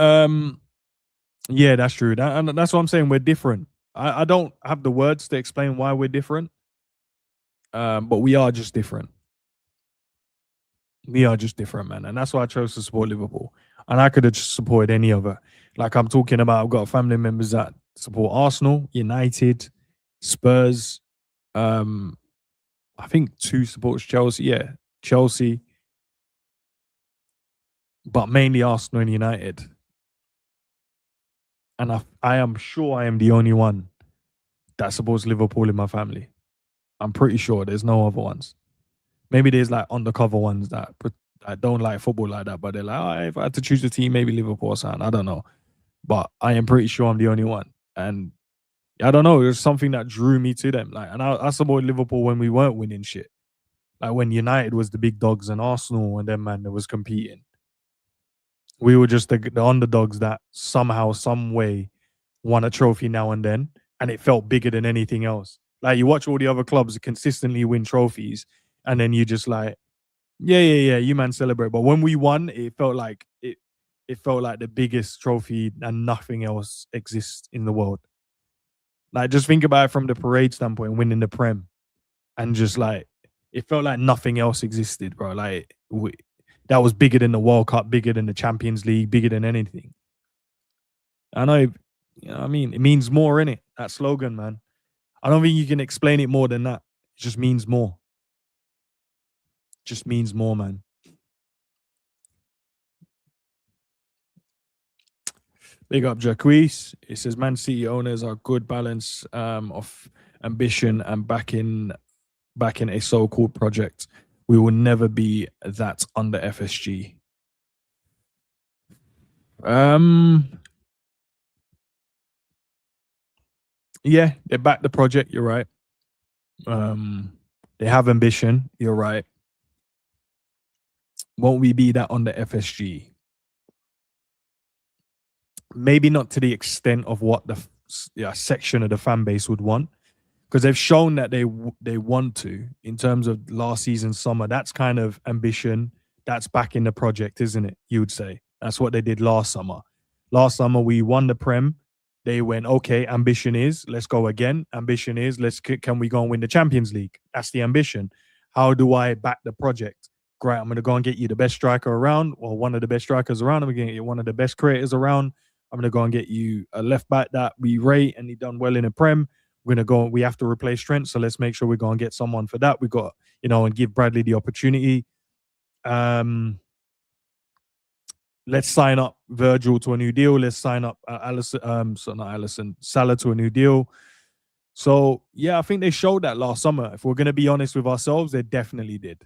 yeah, that's true. And that's what I'm saying. We're different. I don't have the words to explain why we're different, but we are just different. We are just different, man. And that's why I chose to support Liverpool. And I could have just supported any other. Like I'm talking about, I've got family members that support Arsenal, United, Spurs. Um, I think two supports Chelsea. Yeah, Chelsea, but mainly Arsenal and United. And I am sure I am the only one that supports Liverpool in my family. I'm pretty sure there's no other ones. Maybe there's like undercover ones that don't like football like that, but they're like, oh, if I had to choose a team, maybe Liverpool or something. I don't know. But I am pretty sure I'm the only one. And I don't know, there's something that drew me to them. Like, and I supported Liverpool when we weren't winning shit. Like when United was the big dogs and Arsenal and them man that was competing. We were just the underdogs that somehow, some way, won a trophy now and then, and it felt bigger than anything else. Like you watch all the other clubs consistently win trophies, and then you just like, yeah, yeah, yeah, you man celebrate. But when we won, it felt like it felt like the biggest trophy and nothing else exists in the world. Like just think about it from the parade standpoint, winning the Prem, and just like it felt like nothing else existed, bro. Like that was bigger than the World Cup, bigger than the Champions League, bigger than anything. I know, you know what I mean? It means more, in it. That slogan, man. I don't think you can explain it more than that. It just means more. Just means more, man. Big up Jacquees. It says Man City owners are good balance of ambition and backing a so-called project. We will never be that under FSG. Um, yeah, they back the project. You're right. They have ambition. You're right. Won't we be that under FSG? Maybe not to the extent of what the section of the fan base would want, because they've shown that they want to in terms of last season summer. That's kind of ambition. That's back in the project, isn't it? You would say that's what they did last summer. Last summer we won the Prem. They went, okay, ambition is let's go again. Ambition is can we go and win the Champions League? That's the ambition. How do I back the project? Great, I'm gonna go and get you the best striker around, or one of the best strikers around. I'm gonna get you one of the best creators around. I'm gonna go and get you a left back that we rate and he done well in the Prem. We're gonna go. We have to replace Trent, so let's make sure we go and get someone for that. We got, and give Bradley the opportunity. Let's sign up Virgil to a new deal. Let's sign up Allison, so not Allison, Salah to a new deal. So yeah, I think they showed that last summer. If we're gonna be honest with ourselves, they definitely did.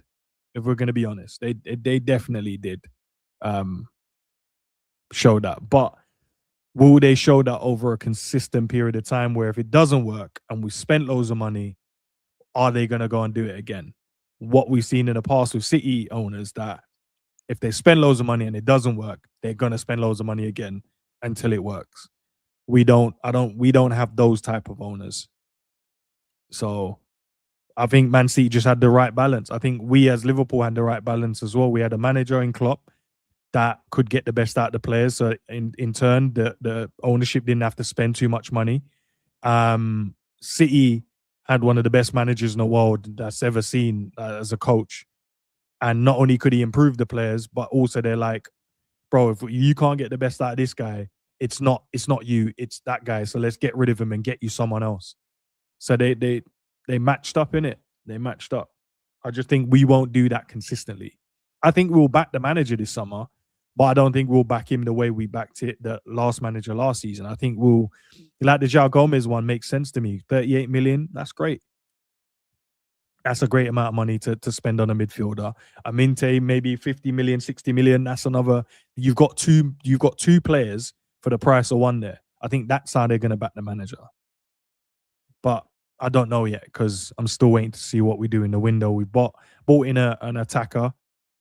If we're gonna be honest, they definitely did show that. But will they show that over a consistent period of time where if it doesn't work and we spent loads of money, are they going to go and do it again? What we've seen in the past with City owners, that if they spend loads of money and it doesn't work, they're going to spend loads of money again until it works. We don't have those type of owners. So I think Man City just had the right balance. I think we as Liverpool had the right balance as well. We had a manager in Klopp that could get the best out of the players. So in turn, the ownership didn't have to spend too much money. City had one of the best managers in the world that's ever seen as a coach. And not only could he improve the players, but also they're like, bro, if you can't get the best out of this guy, it's not you, it's that guy. So let's get rid of him and get you someone else. So they matched up in it. They matched up. I just think we won't do that consistently. I think we'll back the manager this summer, but I don't think we'll back him the way we backed it the last manager last season. I think we'll like the João Gomez one makes sense to me. 38 million, that's great. That's a great amount of money to spend on a midfielder. Aminte, maybe 50 million, 60 million. That's another. You've got two players for the price of one there. I think that's how they're gonna back the manager. But I don't know yet because I'm still waiting to see what we do in the window. We bought in an attacker.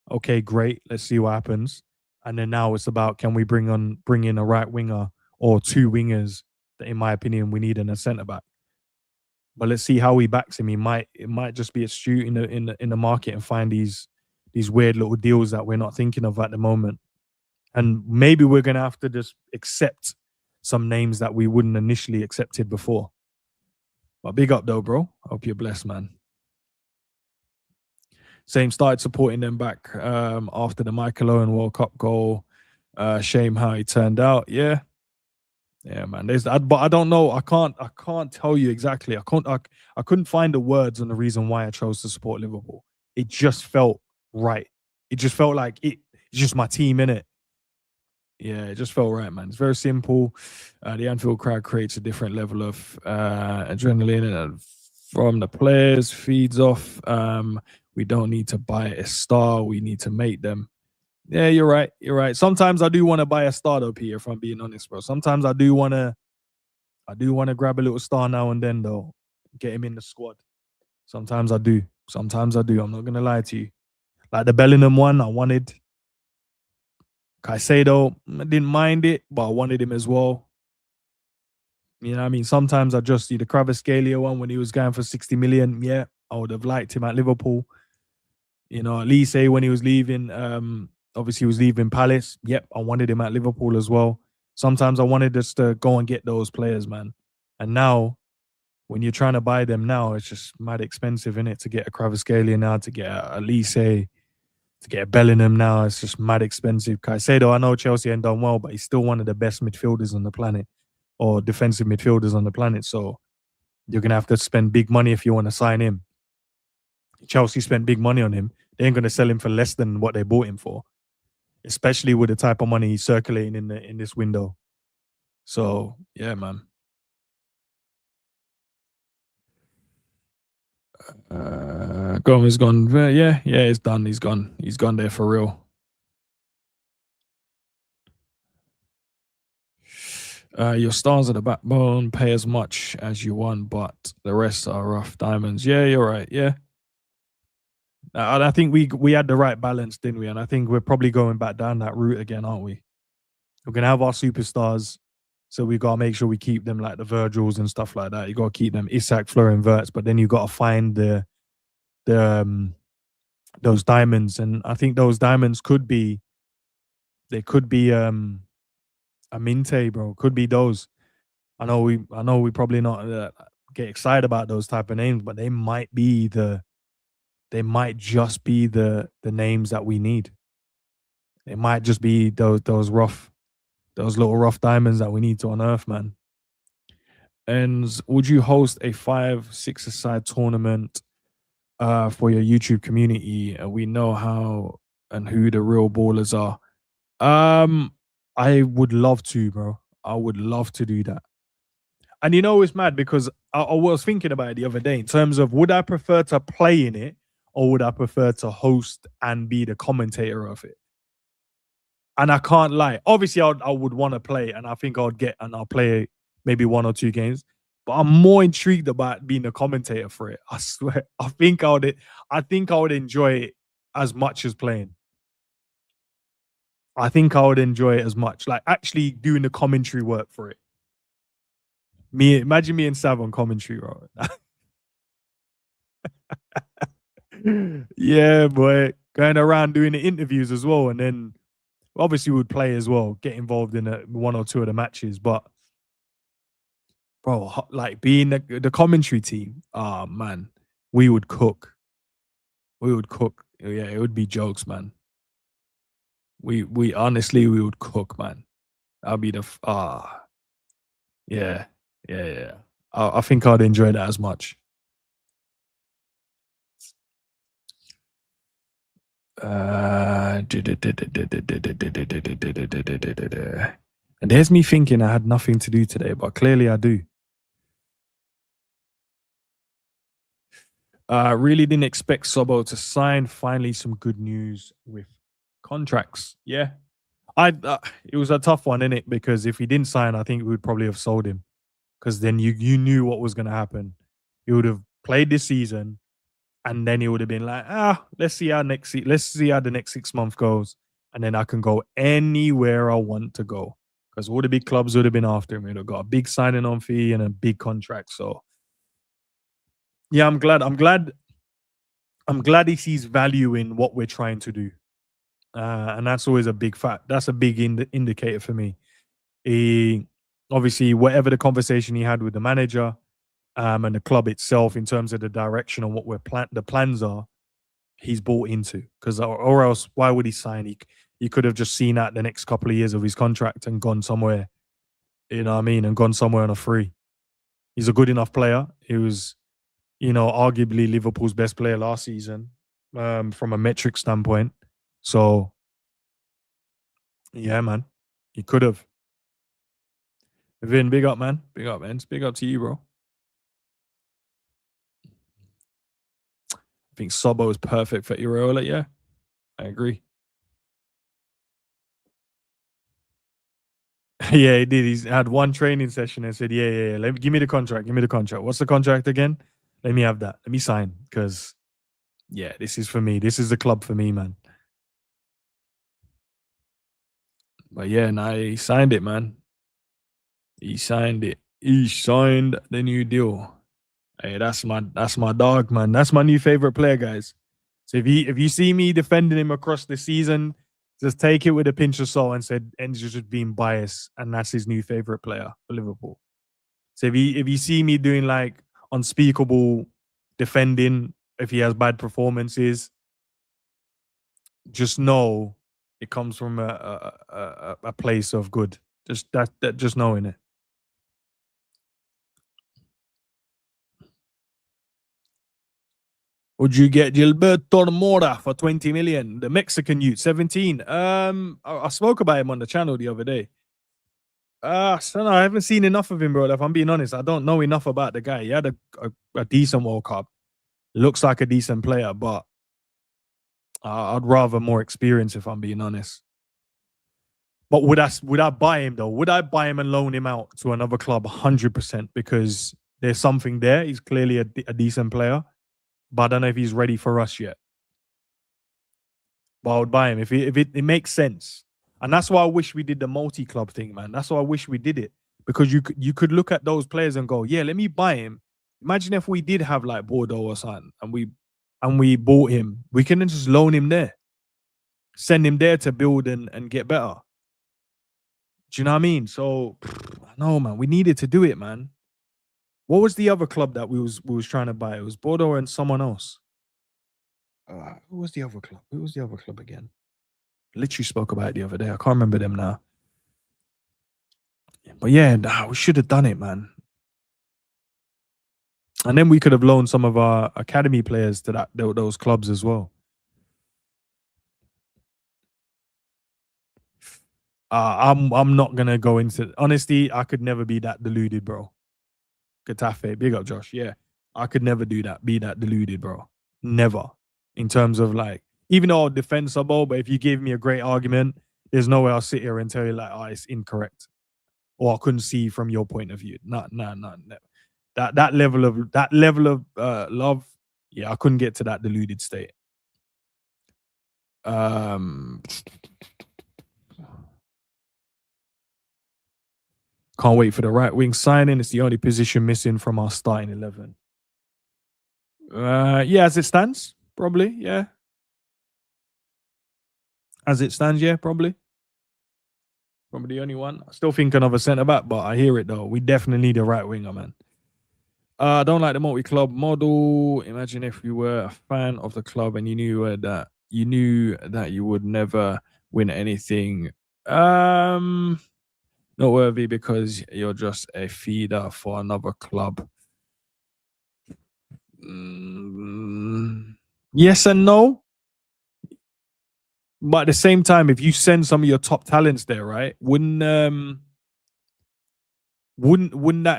Okay, great. Let's see what happens. And then now it's about can we bring in a right winger or two wingers that, in my opinion, we need in a centre back. But let's see how he backs him. It might just be astute in the market and find these weird little deals that we're not thinking of at the moment. And maybe we're gonna have to just accept some names that we wouldn't initially accepted before. But big up though, bro. Hope you're blessed, man. Same started supporting them back after the Michael Owen World Cup goal. Shame how he turned out. Yeah, yeah, man. But I don't know. I can't tell you exactly. I couldn't find the words on the reason why I chose to support Liverpool. It just felt right. It just felt like it's just my team in it. Yeah, it just felt right, man. It's very simple. The Anfield crowd creates a different level of adrenaline from the players, feeds off. We don't need to buy a star. We need to make them. Yeah, you're right. You're right. Sometimes I do want to buy a star though, Peter, if I'm being honest, bro. Sometimes I do want to grab a little star now and then though. Get him in the squad. Sometimes I do. Sometimes I do. I'm not gonna lie to you. Like the Bellingham one, I wanted. Caicedo, I didn't mind it, but I wanted him as well. You know what I mean? Sometimes I just see the Kvaratskhelia one when he was going for 60 million. Yeah, I would have liked him at Liverpool. You know, at least say when he was leaving, obviously he was leaving Palace. Yep, I wanted him at Liverpool as well. Sometimes I wanted us to go and get those players, man. And now, when you're trying to buy them now, it's just mad expensive, in it, to get a Kvaratskhelia now, to get a Elise, to get a Bellingham now. It's just mad expensive. Caicedo, I know Chelsea ain't done well, but he's still one of the best midfielders on the planet, or defensive midfielders on the planet. So you're gonna have to spend big money if you want to sign him. Chelsea spent big money on him. They ain't gonna sell him for less than what they bought him for, especially with the type of money he's circulating in this window. So yeah, man. Gomez gone. Yeah, yeah, it's done. He's gone. He's gone there for real. Your stars are the backbone. Pay as much as you want, but the rest are rough diamonds. Yeah, you're right. Yeah, and I think we had the right balance, didn't we? And I think we're probably going back down that route again, aren't we? We're gonna have our superstars, so we gotta make sure we keep them, like the Virgils and stuff like that. You gotta keep them, Isak, Florian Wirtz, but then you gotta find the those diamonds, and I think those diamonds could be they could be a Minte, bro. Could be those. I know we probably not get excited about those type of names, but they might just be the names that we need. It might just be those little rough diamonds that we need to unearth, man. And would you host a 5, 6 aside tournament for your YouTube community? We know how and who the real ballers are. Um, I would love to, bro. I would love to do that. And you know, it's mad because I was thinking about it the other day in terms of would I prefer to play in it or would I prefer to host and be the commentator of it? And I can't lie. Obviously, I would want to play, and I think I'll play maybe one or two games. But I'm more intrigued about being a commentator for it. I swear. I think I would enjoy it as much as playing. I think I would enjoy it as much. Like actually doing the commentary work for it. Imagine me and Sav on commentary, bro. Yeah, boy. Going around doing the interviews as well, and then Obviously, we would play as well, get involved in one or two of the matches. But bro, like being the commentary team, oh man, we would cook. We would cook. Yeah, it would be jokes, man. We honestly we would cook, man. I'll be yeah, yeah, yeah. I think I'd enjoy that as much. And there's me thinking I had nothing to do today, but clearly I do. I really didn't expect Sobo to sign. Finally, some good news with contracts. Yeah, it was a tough one, innit? Because if he didn't sign, I think we would probably have sold him. Because then you knew what was going to happen. He would have played this season, and then he would have been like, let's see how the next 6 months goes, and then I can go anywhere I want to go. Because all the big clubs would have been after him. He'd have got a big signing on fee and a big contract. So yeah, I'm glad he sees value in what we're trying to do. And that's always a big fact. That's a big indicator for me. He obviously, whatever the conversation he had with the manager and the club itself in terms of the direction on what the plans are, he's bought into. Because or else, why would he sign? He could have just seen out the next couple of years of his contract and gone somewhere. You know what I mean? And gone somewhere on a free. He's a good enough player. He was, arguably Liverpool's best player last season from a metric standpoint. So yeah, man, he could have. Vin, big up, man. Big up, man. Big up to you, bro. I think Sobo is perfect for Irola. Yeah, I agree. Yeah, he did. He's had one training session and said, "Yeah. Give me the contract. Give me the contract. What's the contract again? Let me have that. Let me sign because yeah, this is for me. This is the club for me, man." But yeah, nah, he signed it, man. He signed it. He signed the new deal. Hey, that's my dog, man. That's my new favorite player, guys. So if you see me defending him across the season, just take it with a pinch of salt and said Endz is just being biased, and that's his new favorite player for Liverpool. So if you see me doing like unspeakable defending, if he has bad performances, just know it comes from a place of good. Just that just knowing it. Would you get Gilberto Mora for 20 million? The Mexican youth, 17. I spoke about him on the channel the other day. So no, I haven't seen enough of him, bro. If I'm being honest, I don't know enough about the guy. He had a decent World Cup. Looks like a decent player, but I'd rather more experience if I'm being honest. But would I buy him though? Would I buy him and loan him out to another club? 100% because there's something there. He's clearly a decent player, but I don't know if he's ready for us yet. But I would buy him if it makes sense. And that's why I wish we did the multi-club thing, man. That's why I wish we did it. Because you could look at those players and go, yeah, let me buy him. Imagine if we did have like Bordeaux or something and we bought him. We can then just loan him there. Send him there to build and get better. Do you know what I mean? So no, man, we needed to do it, man. What was the other club that we was trying to buy? It was Bordeaux and someone else. Who was the other club? Who was the other club again? Literally spoke about it the other day. I can't remember them now. But yeah, nah, we should have done it, man. And then we could have loaned some of our academy players to those clubs as well. I'm not gonna go into honesty. I could never be that deluded, bro. Getafe, big up, Josh. Yeah, I could never do that. Be that deluded, bro. Never. In terms of like, even though I'll defend Sabo, but if you give me a great argument, there's no way I'll sit here and tell you like, oh, it's incorrect, or I couldn't see from your point of view. No. That level of love, yeah, I couldn't get to that deluded state. Can't wait for the right wing signing. It's the only position missing from our starting 11. Yeah, as it stands, probably. Yeah, as it stands, yeah, probably. Probably the only one. I still thinking of a centre back, but I hear it though. We definitely need a right winger, man. I don't like the multi-club model. Imagine if you were a fan of the club and you knew that you would never win anything. Um, Not worthy because you're just a feeder for another club. Mm, yes and no. But at the same time, if you send some of your top talents there, right, wouldn't that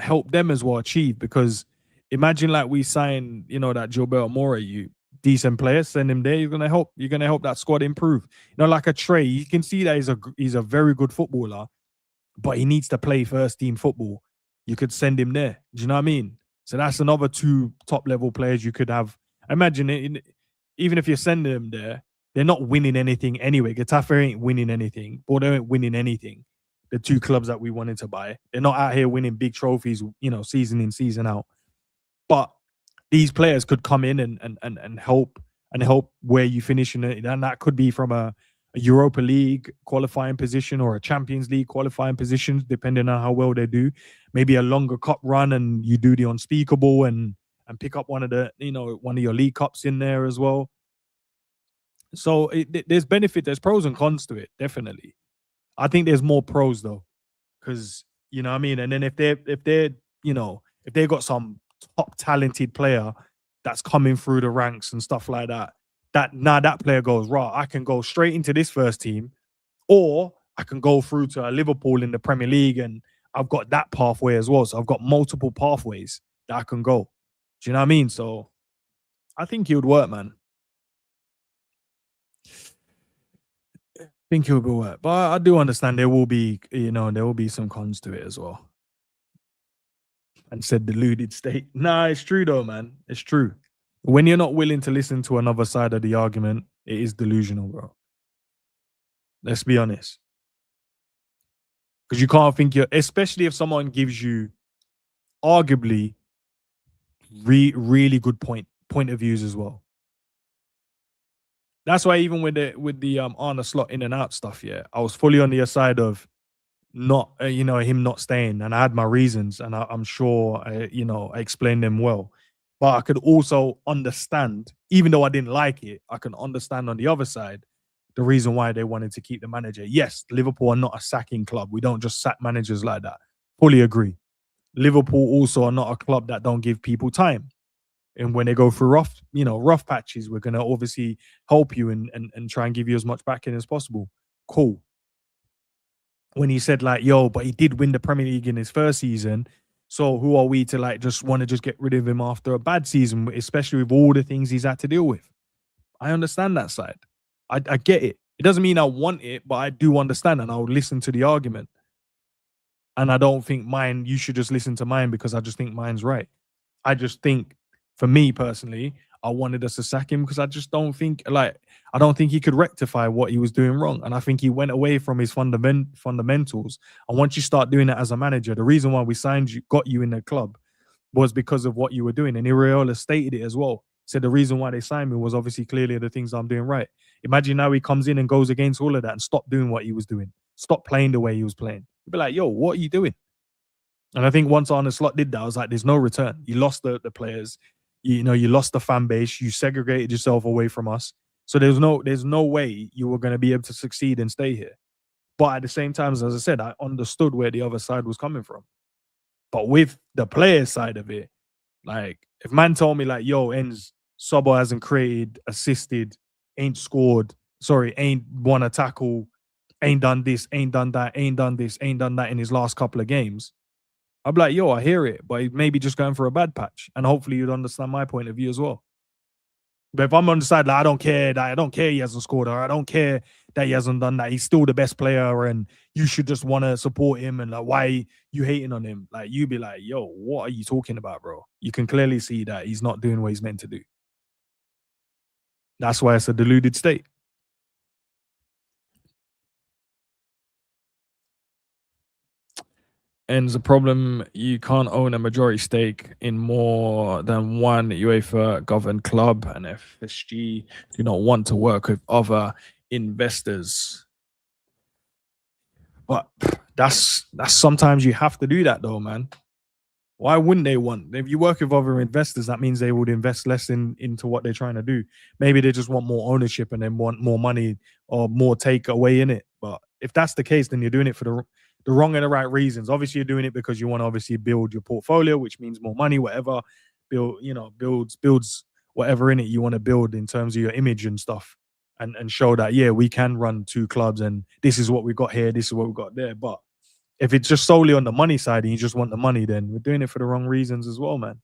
help them as well achieve? Because imagine like we sign, that Gilberto Moura, you decent player, send him there. You're gonna help that squad improve. Like a Trey, you can see that he's a very good footballer, but he needs to play first team football. You could send him there. Do you know what I mean? So that's another two top level players you could have. Imagine it, even if you're sending them there, they're not winning anything anyway. Getafe ain't winning anything. Bordeaux ain't winning anything. The two clubs that we wanted to buy, they're not out here winning big trophies, season in, season out. But these players could come in and help where you finish in it. And that could be from a Europa League qualifying position or a Champions League qualifying position, depending on how well they do. Maybe a longer cup run and you do the unspeakable and pick up one of your league cups in there as well. So there's benefit, there's pros and cons to it, definitely. I think there's more pros though, because you know what I mean. And then if they got some top talented player that's coming through the ranks and stuff like that, that player goes right. I can go straight into this first team, or I can go through to Liverpool in the Premier League, and I've got that pathway as well. So I've got multiple pathways that I can go. Do you know what I mean? So I think it would work, man. Think it will work, but I do understand there will be some cons to it as well. And said deluded state. Nah, it's true though, man. It's true. When you're not willing to listen to another side of the argument, it is delusional, bro. Let's be honest. Because you can't think especially if someone gives you arguably really good point of views as well. That's why even with the Arna Slot in and out stuff, yeah, I was fully on the side of not him not staying, and I had my reasons, and I'm sure I explained them well. But I could also understand, even though I didn't like it, I can understand on the other side the reason why they wanted to keep the manager. Yes, Liverpool are not a sacking club. We don't just sack managers like that. Fully agree. Liverpool also are not a club that don't give people time. And when they go through rough patches, we're gonna obviously help you and try and give you as much backing as possible. Cool. When he said like, yo, but he did win the Premier League in his first season. So who are we to like just want to just get rid of him after a bad season, especially with all the things he's had to deal with? I understand that side. I get it. It doesn't mean I want it, but I do understand and I'll listen to the argument. And I don't think you should just listen to mine because I just think mine's right. I just think, for me personally, I wanted us to sack him because I just don't think he could rectify what he was doing wrong. And I think he went away from his fundamentals. And once you start doing that as a manager, the reason why we got you in the club was because of what you were doing. And Iriola stated it as well. Said the reason why they signed me was obviously clearly the things I'm doing right. Imagine now he comes in and goes against all of that and stop doing what he was doing. Stop playing the way he was playing. You'd be like, yo, what are you doing? And I think once Arne Slot did that, I was like, there's no return. You lost the players. You lost the fan base. You segregated yourself away from us. So there's no way you were going to be able to succeed and stay here. But at the same time, as I said, I understood where the other side was coming from. But with the player side of it, like if man told me like, yo, Endz, Sobo hasn't created, assisted, ain't scored, ain't won a tackle, ain't done this, ain't done that, ain't done this, ain't done that in his last couple of games, I'd be like, yo, I hear it, but he may be just going for a bad patch. And hopefully you'd understand my point of view as well. But if I'm on the side, like, I don't care he hasn't scored, or I don't care that he hasn't done that, he's still the best player and you should just want to support him, and like, why you hating on him? Like, you'd be like, yo, what are you talking about, bro? You can clearly see that he's not doing what he's meant to do. That's why it's a deluded state. And the problem, you can't own a majority stake in more than one UEFA governed club, and FSG do not want to work with other investors. But that's sometimes you have to do that though, man. Why wouldn't they want? If you work with other investors, that means they would invest less into what they're trying to do. Maybe they just want more ownership and then want more money or more take away in it. But if that's the case, then you're doing it for the wrong and the right reasons. Obviously, you're doing it because you want to obviously build your portfolio, which means more money, whatever. Builds whatever in it you want to build in terms of your image and stuff, and show that yeah, we can run two clubs and this is what we got here, this is what we got there. But if it's just solely on the money side and you just want the money, then we're doing it for the wrong reasons as well, man.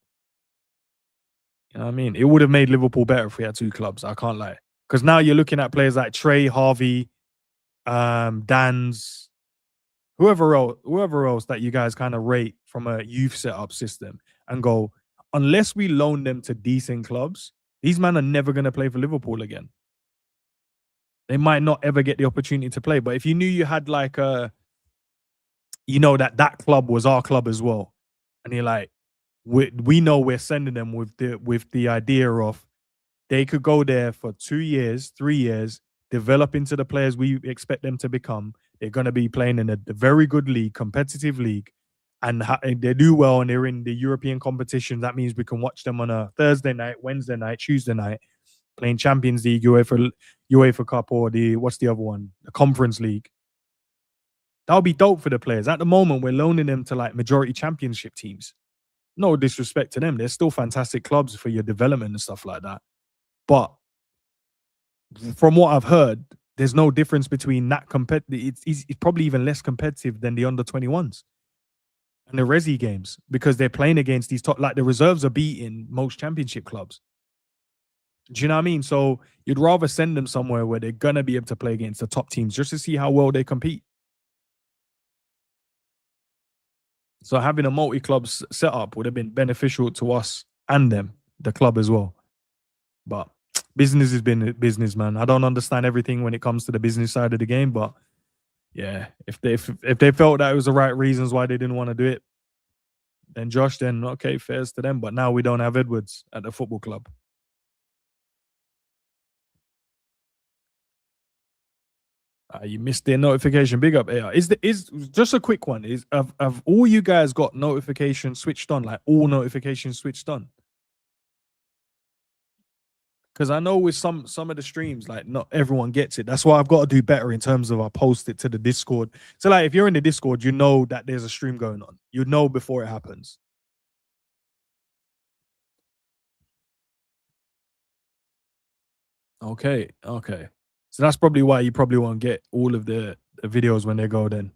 You know what I mean? It would have made Liverpool better if we had two clubs. I can't lie. Because now you're looking at players like Trey, Harvey, Dan's, whoever else that you guys kind of rate from a youth setup system and go, unless we loan them to decent clubs, these men are never going to play for Liverpool again. They might not ever get the opportunity to play. But if you knew you had like that club was our club as well, and you're like, we know we're sending them with the idea of they could go there for 2 years, 3 years, develop into the players we expect them to become. They're going to be playing in a very good league, competitive league, and they do well and they're in the European competition. That means we can watch them on a Thursday night, Wednesday night, Tuesday night, playing Champions League, UEFA Cup, or what's the other one? The Conference League. That would be dope for the players. At the moment, we're loaning them to like majority championship teams. No disrespect to them. They're still fantastic clubs for your development and stuff like that. But from what I've heard, there's no difference between that it's probably even less competitive than the under 21s and the Resi games because they're playing against these top, like the reserves are beating most championship clubs. Do you know what I mean? So you'd rather send them somewhere where they're going to be able to play against the top teams just to see how well they compete. So having a multi-club setup would have been beneficial to us and them, the club as well. But business has been business, man. I don't understand everything when it comes to the business side of the game, but yeah, if they felt that it was the right reasons why they didn't want to do it, then Josh, then okay, fairs to them. But now we don't have Edwards at the football club. You missed their notification. Big up, AR. Is just a quick one? Have all you guys got notifications switched on? Like all notifications switched on? Because I know with some of the streams, like not everyone gets it. That's why I've got to do better in terms of I post it to the Discord. So like if you're in the Discord, you know that there's a stream going on. You know before it happens. Okay. So that's probably why you probably won't get all of the videos when they go then.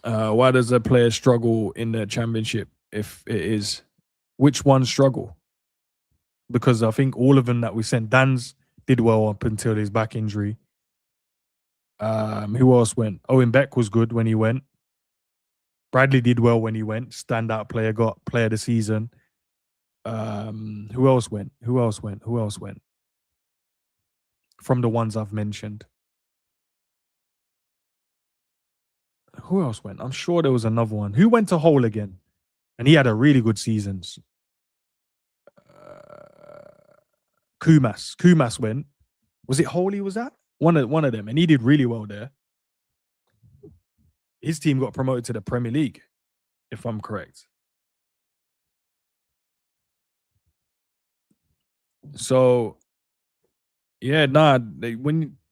Why does a player struggle in the championship if it is? Which one struggle? Because I think all of them that we sent, Dan's did well up until his back injury. Who else went? Owen Beck was good when he went. Bradley did well when he went. Standout player, got player of the season. Who else went? From the ones I've mentioned. Who else went? I'm sure there was another one. Who went to Hull again? And he had a really good season. Kumas went. Was it Holy? Was that one of them? And he did really well there. His team got promoted to the Premier League, if I'm correct. So, yeah,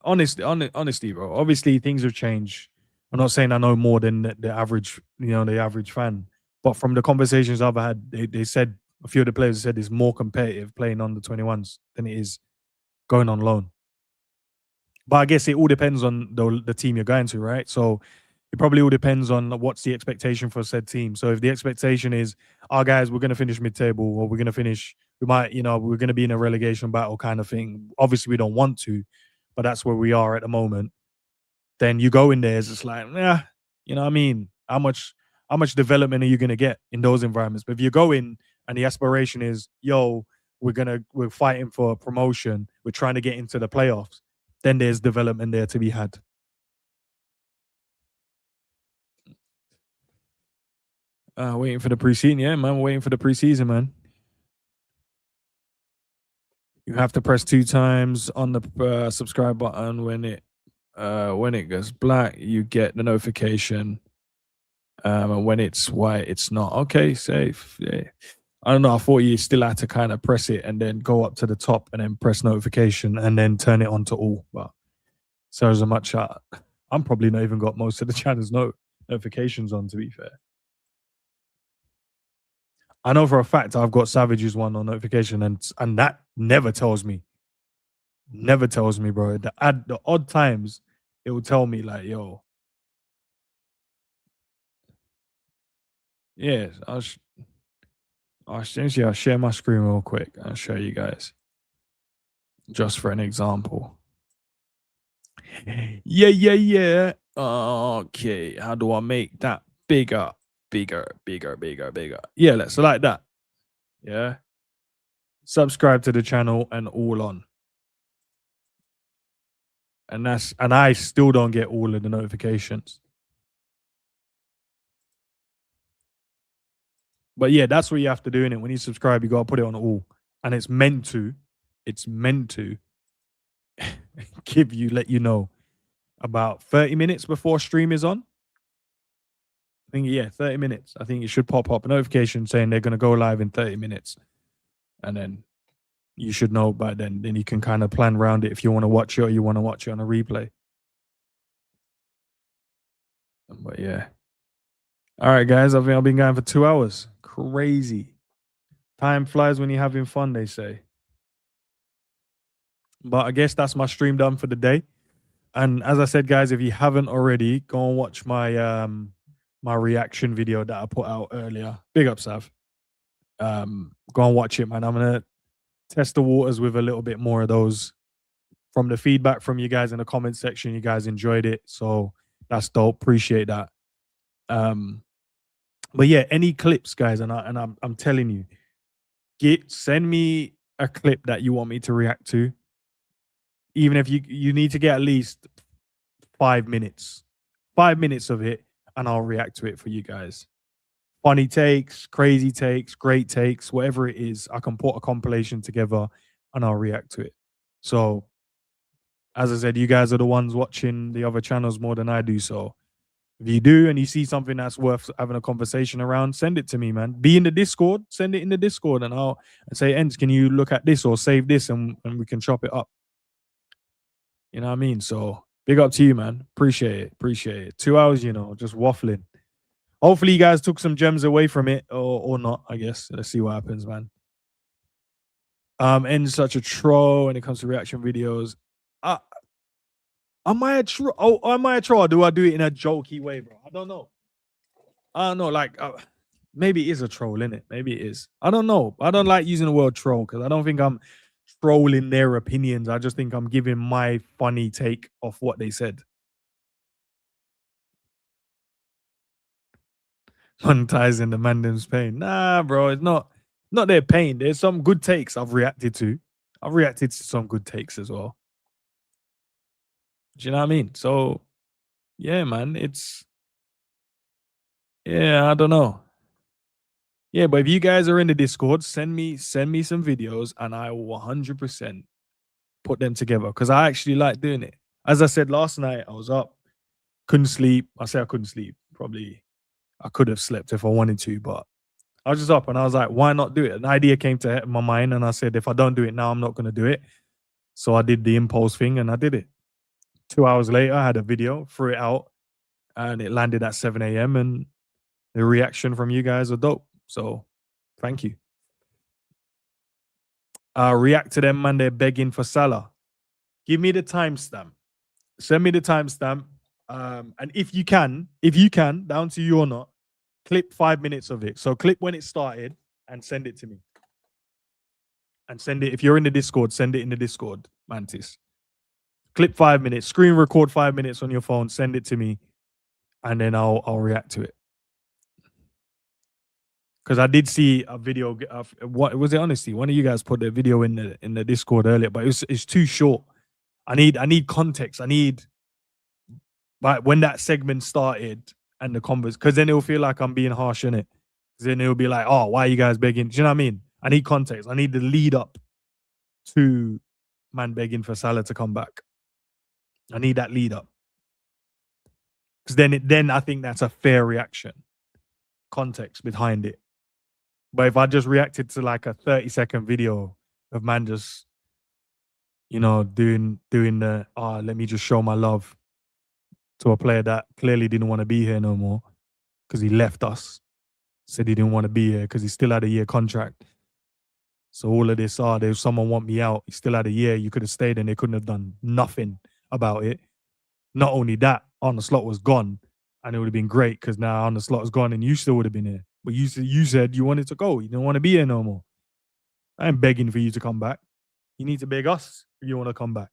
honestly, bro. Obviously, things have changed. I'm not saying I know more than the average, the average fan. But from the conversations I've had, they said a few of the players said it's more competitive playing on the 21s than it is going on loan. But I guess it all depends on the team you're going to, right? So it probably all depends on what's the expectation for said team. So if the expectation is, guys, we're going to finish mid-table, or we're going to finish, we're going to be in a relegation battle kind of thing. Obviously, we don't want to, but that's where we are at the moment. Then you go in there, it's just like, you know what I mean? How much development are you going to get in those environments? But if you go in and the aspiration is, we're fighting for promotion, we're trying to get into the playoffs, then there's development there to be had. Waiting for the preseason. Yeah, man, waiting for the preseason, man. You have to press 2 times on the subscribe button when it When it goes black, you get the notification. And when it's white, it's not. Okay, safe. Yeah. I don't know. I thought you still had to kind of press it and then go up to the top and then press notification and then turn it on to all. But so as much, I'm probably not even got most of the channels notifications on. To be fair, I know for a fact I've got Savage's one on notification, and that never tells me, bro. The odd times it will tell me like, yo, yeah, I'll share my screen real quick. I'll show you guys just for an example. Yeah, yeah, yeah. Okay, how do I make that bigger, bigger, bigger, bigger, bigger? Yeah, let's like that. Yeah. Subscribe to the channel and all on. And I still don't get all of the notifications. But yeah, that's what you have to do in it. When you subscribe, you gotta put it on all. And it's meant to let you know about 30 minutes before stream is on. I think, yeah, 30 minutes. I think it should pop up a notification saying they're gonna go live in 30 minutes. And then you should know by then. Then you can kind of plan around it if you want to watch it or you want to watch it on a replay. But yeah. All right, guys. I think I've been going for 2 hours. Crazy. Time flies when you're having fun, they say. But I guess that's my stream done for the day. And as I said, guys, if you haven't already, go and watch my reaction video that I put out earlier. Big up, Sav. Go and watch it, man. I'm gonna test the waters with a little bit more of those. From the feedback from you guys in the comment section, you guys enjoyed it, so that's dope. Appreciate that. But yeah, any clips, guys, and I'm telling you, send me a clip that you want me to react to. Even if you need to get at least 5 minutes, 5 minutes of it, and I'll react to it for you guys. Funny takes, crazy takes, great takes, whatever it is, I can put a compilation together and I'll react to it. So, as I said, you guys are the ones watching the other channels more than I do. So, if you do and you see something that's worth having a conversation around, send it to me, man. Be in the Discord, send it in the Discord, and I'll say, Endz, can you look at this or save this and we can chop it up. You know what I mean? So, big up to you, man. Appreciate it. Appreciate it. 2 hours, just waffling. Hopefully, you guys took some gems away from it or not, I guess. Let's see what happens, man. Endz such a troll when it comes to reaction videos. Am I a troll? Oh, am I a troll? Or do I do it in a jokey way, bro? I don't know. Like maybe it is a troll, innit? Maybe it is. I don't know. I don't like using the word troll because I don't think I'm trolling their opinions. I just think I'm giving my funny take off what they said. Monetizing the Mandem's pain. Nah, bro, it's not their pain. There's some good takes I've reacted to. I've reacted to some good takes as well. Do you know what I mean? So yeah, man, I don't know. Yeah, but if you guys are in the Discord, send me some videos and I will 100% put them together because I actually like doing it. As I said last night, I was up, couldn't sleep. I say I couldn't sleep. Probably I could have slept if I wanted to, but I was just up and I was like, why not do it? An idea came to my mind and I said, if I don't do it now, I'm not going to do it. So I did the impulse thing and I did it. 2 hours later, I had a video, threw it out, and it landed at 7 a.m. and the reaction from you guys are dope. So thank you. React to them, man. They're begging for Salah. Give me the timestamp. Send me the timestamp. And if you can, down to you or not, clip 5 minutes of it. So clip when it started and send it to me. And send it, if you're in the Discord, send it in the Discord, Mantis. Clip 5 minutes, screen record 5 minutes on your phone, send it to me, and then I'll react to it. Because I did see a video. What was it? Honestly, one of you guys put the video in the Discord earlier, but it's too short. I need context. I need like when that segment started and the converse, because then it'll feel like I'm being harsh in it. Then it'll be like, oh, why are you guys begging? Do you know what I mean? I need context. I need the lead up to man begging for Salah to come back. I need that lead up. Because then I think that's a fair reaction. Context behind it. But if I just reacted to like a 30-second video of man just, doing the let me just show my love to a player that clearly didn't want to be here no more because he left us. Said he didn't want to be here because he still had a year contract. So all of this, there's someone want me out. He still had a year. You could have stayed and they couldn't have done nothing about it. Not only that, Arne Slot was gone, and it would have been great because now Arne Slot is gone and you still would have been here. But you said you wanted to go. You didn't want to be here no more. I ain't begging for you to come back. You need to beg us if you want to come back.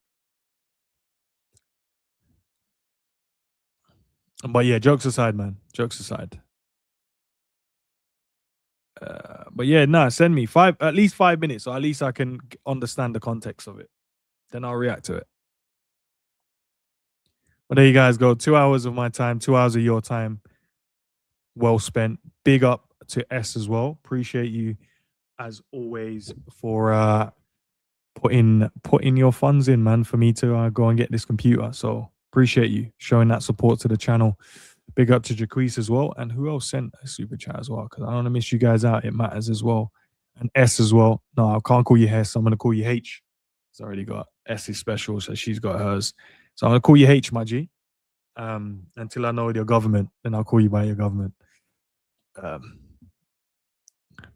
But yeah, jokes aside, man. Jokes aside. But yeah, send me at least 5 minutes, so at least I can understand the context of it. Then I'll react to it. But there you guys go. 2 hours of my time, 2 hours of your time. Well spent. Big up to S as well. Appreciate you as always for putting your funds in, man, for me to go and get this computer. So appreciate you showing that support to the channel. Big up to Jaquise as well. And who else sent a super chat as well? Because I don't want to miss you guys out. It matters as well. And S as well. No, I can't call you Hess. I'm going to call you H. It's already got S is special, so she's got hers. So I'm going to call you H, my G. Until I know your government, then I'll call you by your government.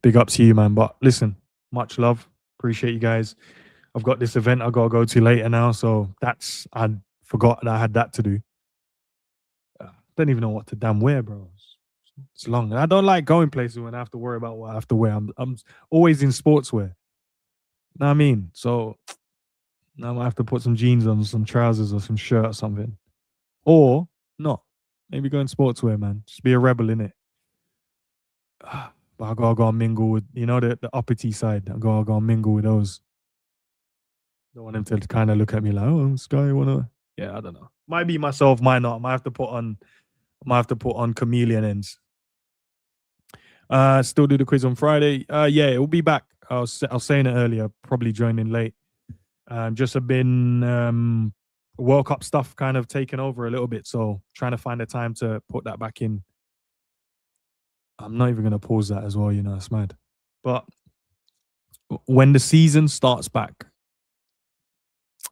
Big up to you, man. But listen, much love. Appreciate you guys. I've got this event I got to go to later now. So I forgot that I had that to do. Don't even know what to damn wear, bro. It's long. I don't like going places when I have to worry about what I have to wear. I'm always in sportswear. Know what I mean? So now I have to put some jeans on, some trousers or some shirt or something. Or not. Maybe go in sportswear, man. Just be a rebel, innit? But I gotta go and mingle with, the uppity side. I gotta go and mingle with those. Don't want them to kind of look at me like, oh, Sky, wanna. Yeah, I don't know. Might be myself, might not. Might have to put on chameleon ends. Still do the quiz on Friday. Yeah, it will be back. I was saying it earlier, probably joining late. Just have been World Cup stuff kind of taken over a little bit, so trying to find a time to put that back in. I'm not even going to pause that as well, it's mad. But when the season starts back,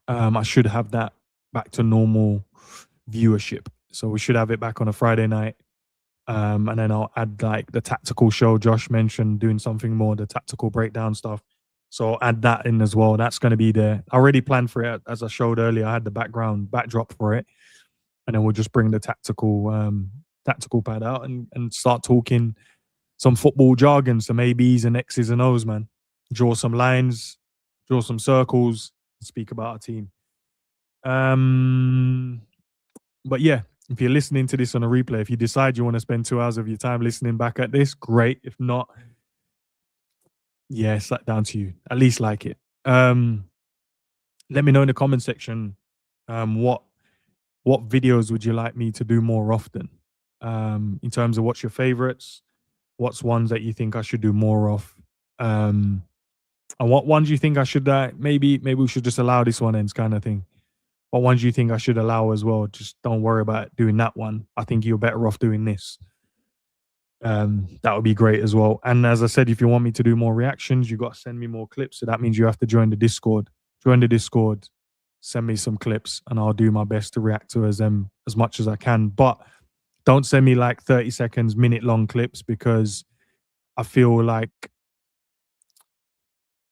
I should have that back to normal viewership. So we should have it back on a Friday night. And then I'll add like the tactical show Josh mentioned, doing something more, the tactical breakdown stuff. So I'll add that in as well. That's going to be there. I already planned for it. As I showed earlier, I had the backdrop for it. And then we'll just bring the tactical pad out and start talking some football jargon, some ABs and X's and O's, man. Draw some lines, draw some circles, speak about our team. But yeah, if you're listening to this on a replay, if you decide you want to spend 2 hours of your time listening back at this, great. If not, yeah, it's down to you. At least like it. Let me know in the comment section what videos would you like me to do more often? In terms of what's your favorites, what's ones that you think I should do more of? And what ones you think I should maybe we should just allow this one ends kind of thing. What ones you think I should allow as well? Just don't worry about doing that one. I think you're better off doing this. That would be great as well. And as I said, if you want me to do more reactions, you got to send me more clips. So that means you have to join the Discord. Join the Discord, send me some clips, and I'll do my best to react to them as much as I can. But don't send me like 30 seconds, minute-long clips, because I feel like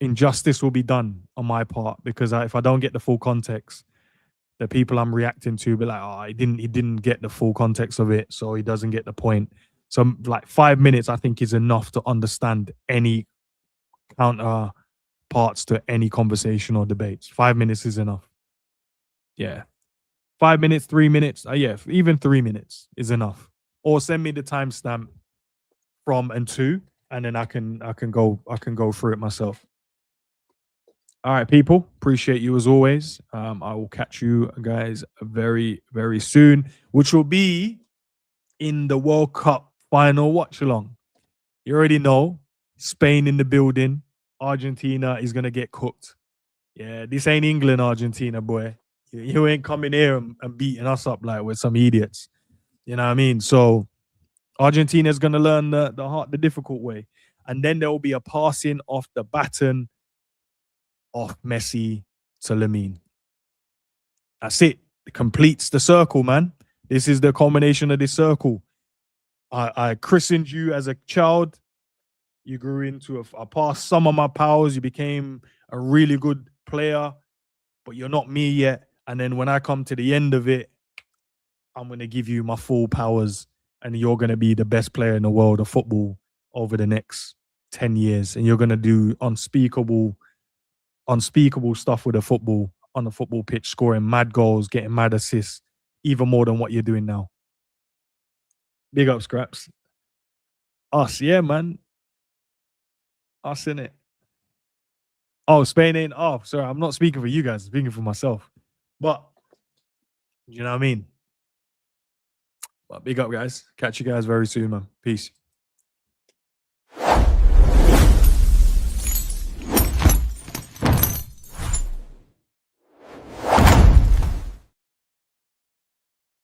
injustice will be done on my part, because if I don't get the full context, the people I'm reacting to be like, oh, he didn't get the full context of it, so he doesn't get the point. So like 5 minutes, I think, is enough to understand any counter parts to any conversation or debates. 5 minutes is enough. Yeah. 5 minutes, 3 minutes. Yeah, even 3 minutes is enough. Or send me the timestamp from and to, and then I can go through it myself. All right, people. Appreciate you as always. I will catch you guys very, very soon, which will be in the World Cup final watch along. You already know, Spain in the building. Argentina is gonna get cooked. Yeah, this ain't England, Argentina, boy. You ain't coming here and beating us up like we're some idiots. You know what I mean? So Argentina's going to learn the difficult way. And then there will be a passing off the baton off Messi to Lamine. That's it. It completes the circle, man. This is the culmination of this circle. I christened you as a child. You grew into I passed some of my powers. You became a really good player, but you're not me yet. And then when I come to the end of it, I'm going to give you my full powers and you're going to be the best player in the world of football over the next 10 years. And you're going to do unspeakable stuff with the football on the football pitch, scoring mad goals, getting mad assists, even more than what you're doing now. Big up, Scraps. Us, yeah, man. Us, innit? Oh, Spain ain't. Oh, sorry. I'm not speaking for you guys. I'm speaking for myself. But, you know what I mean? But big up, guys. Catch you guys very soon, man. Peace.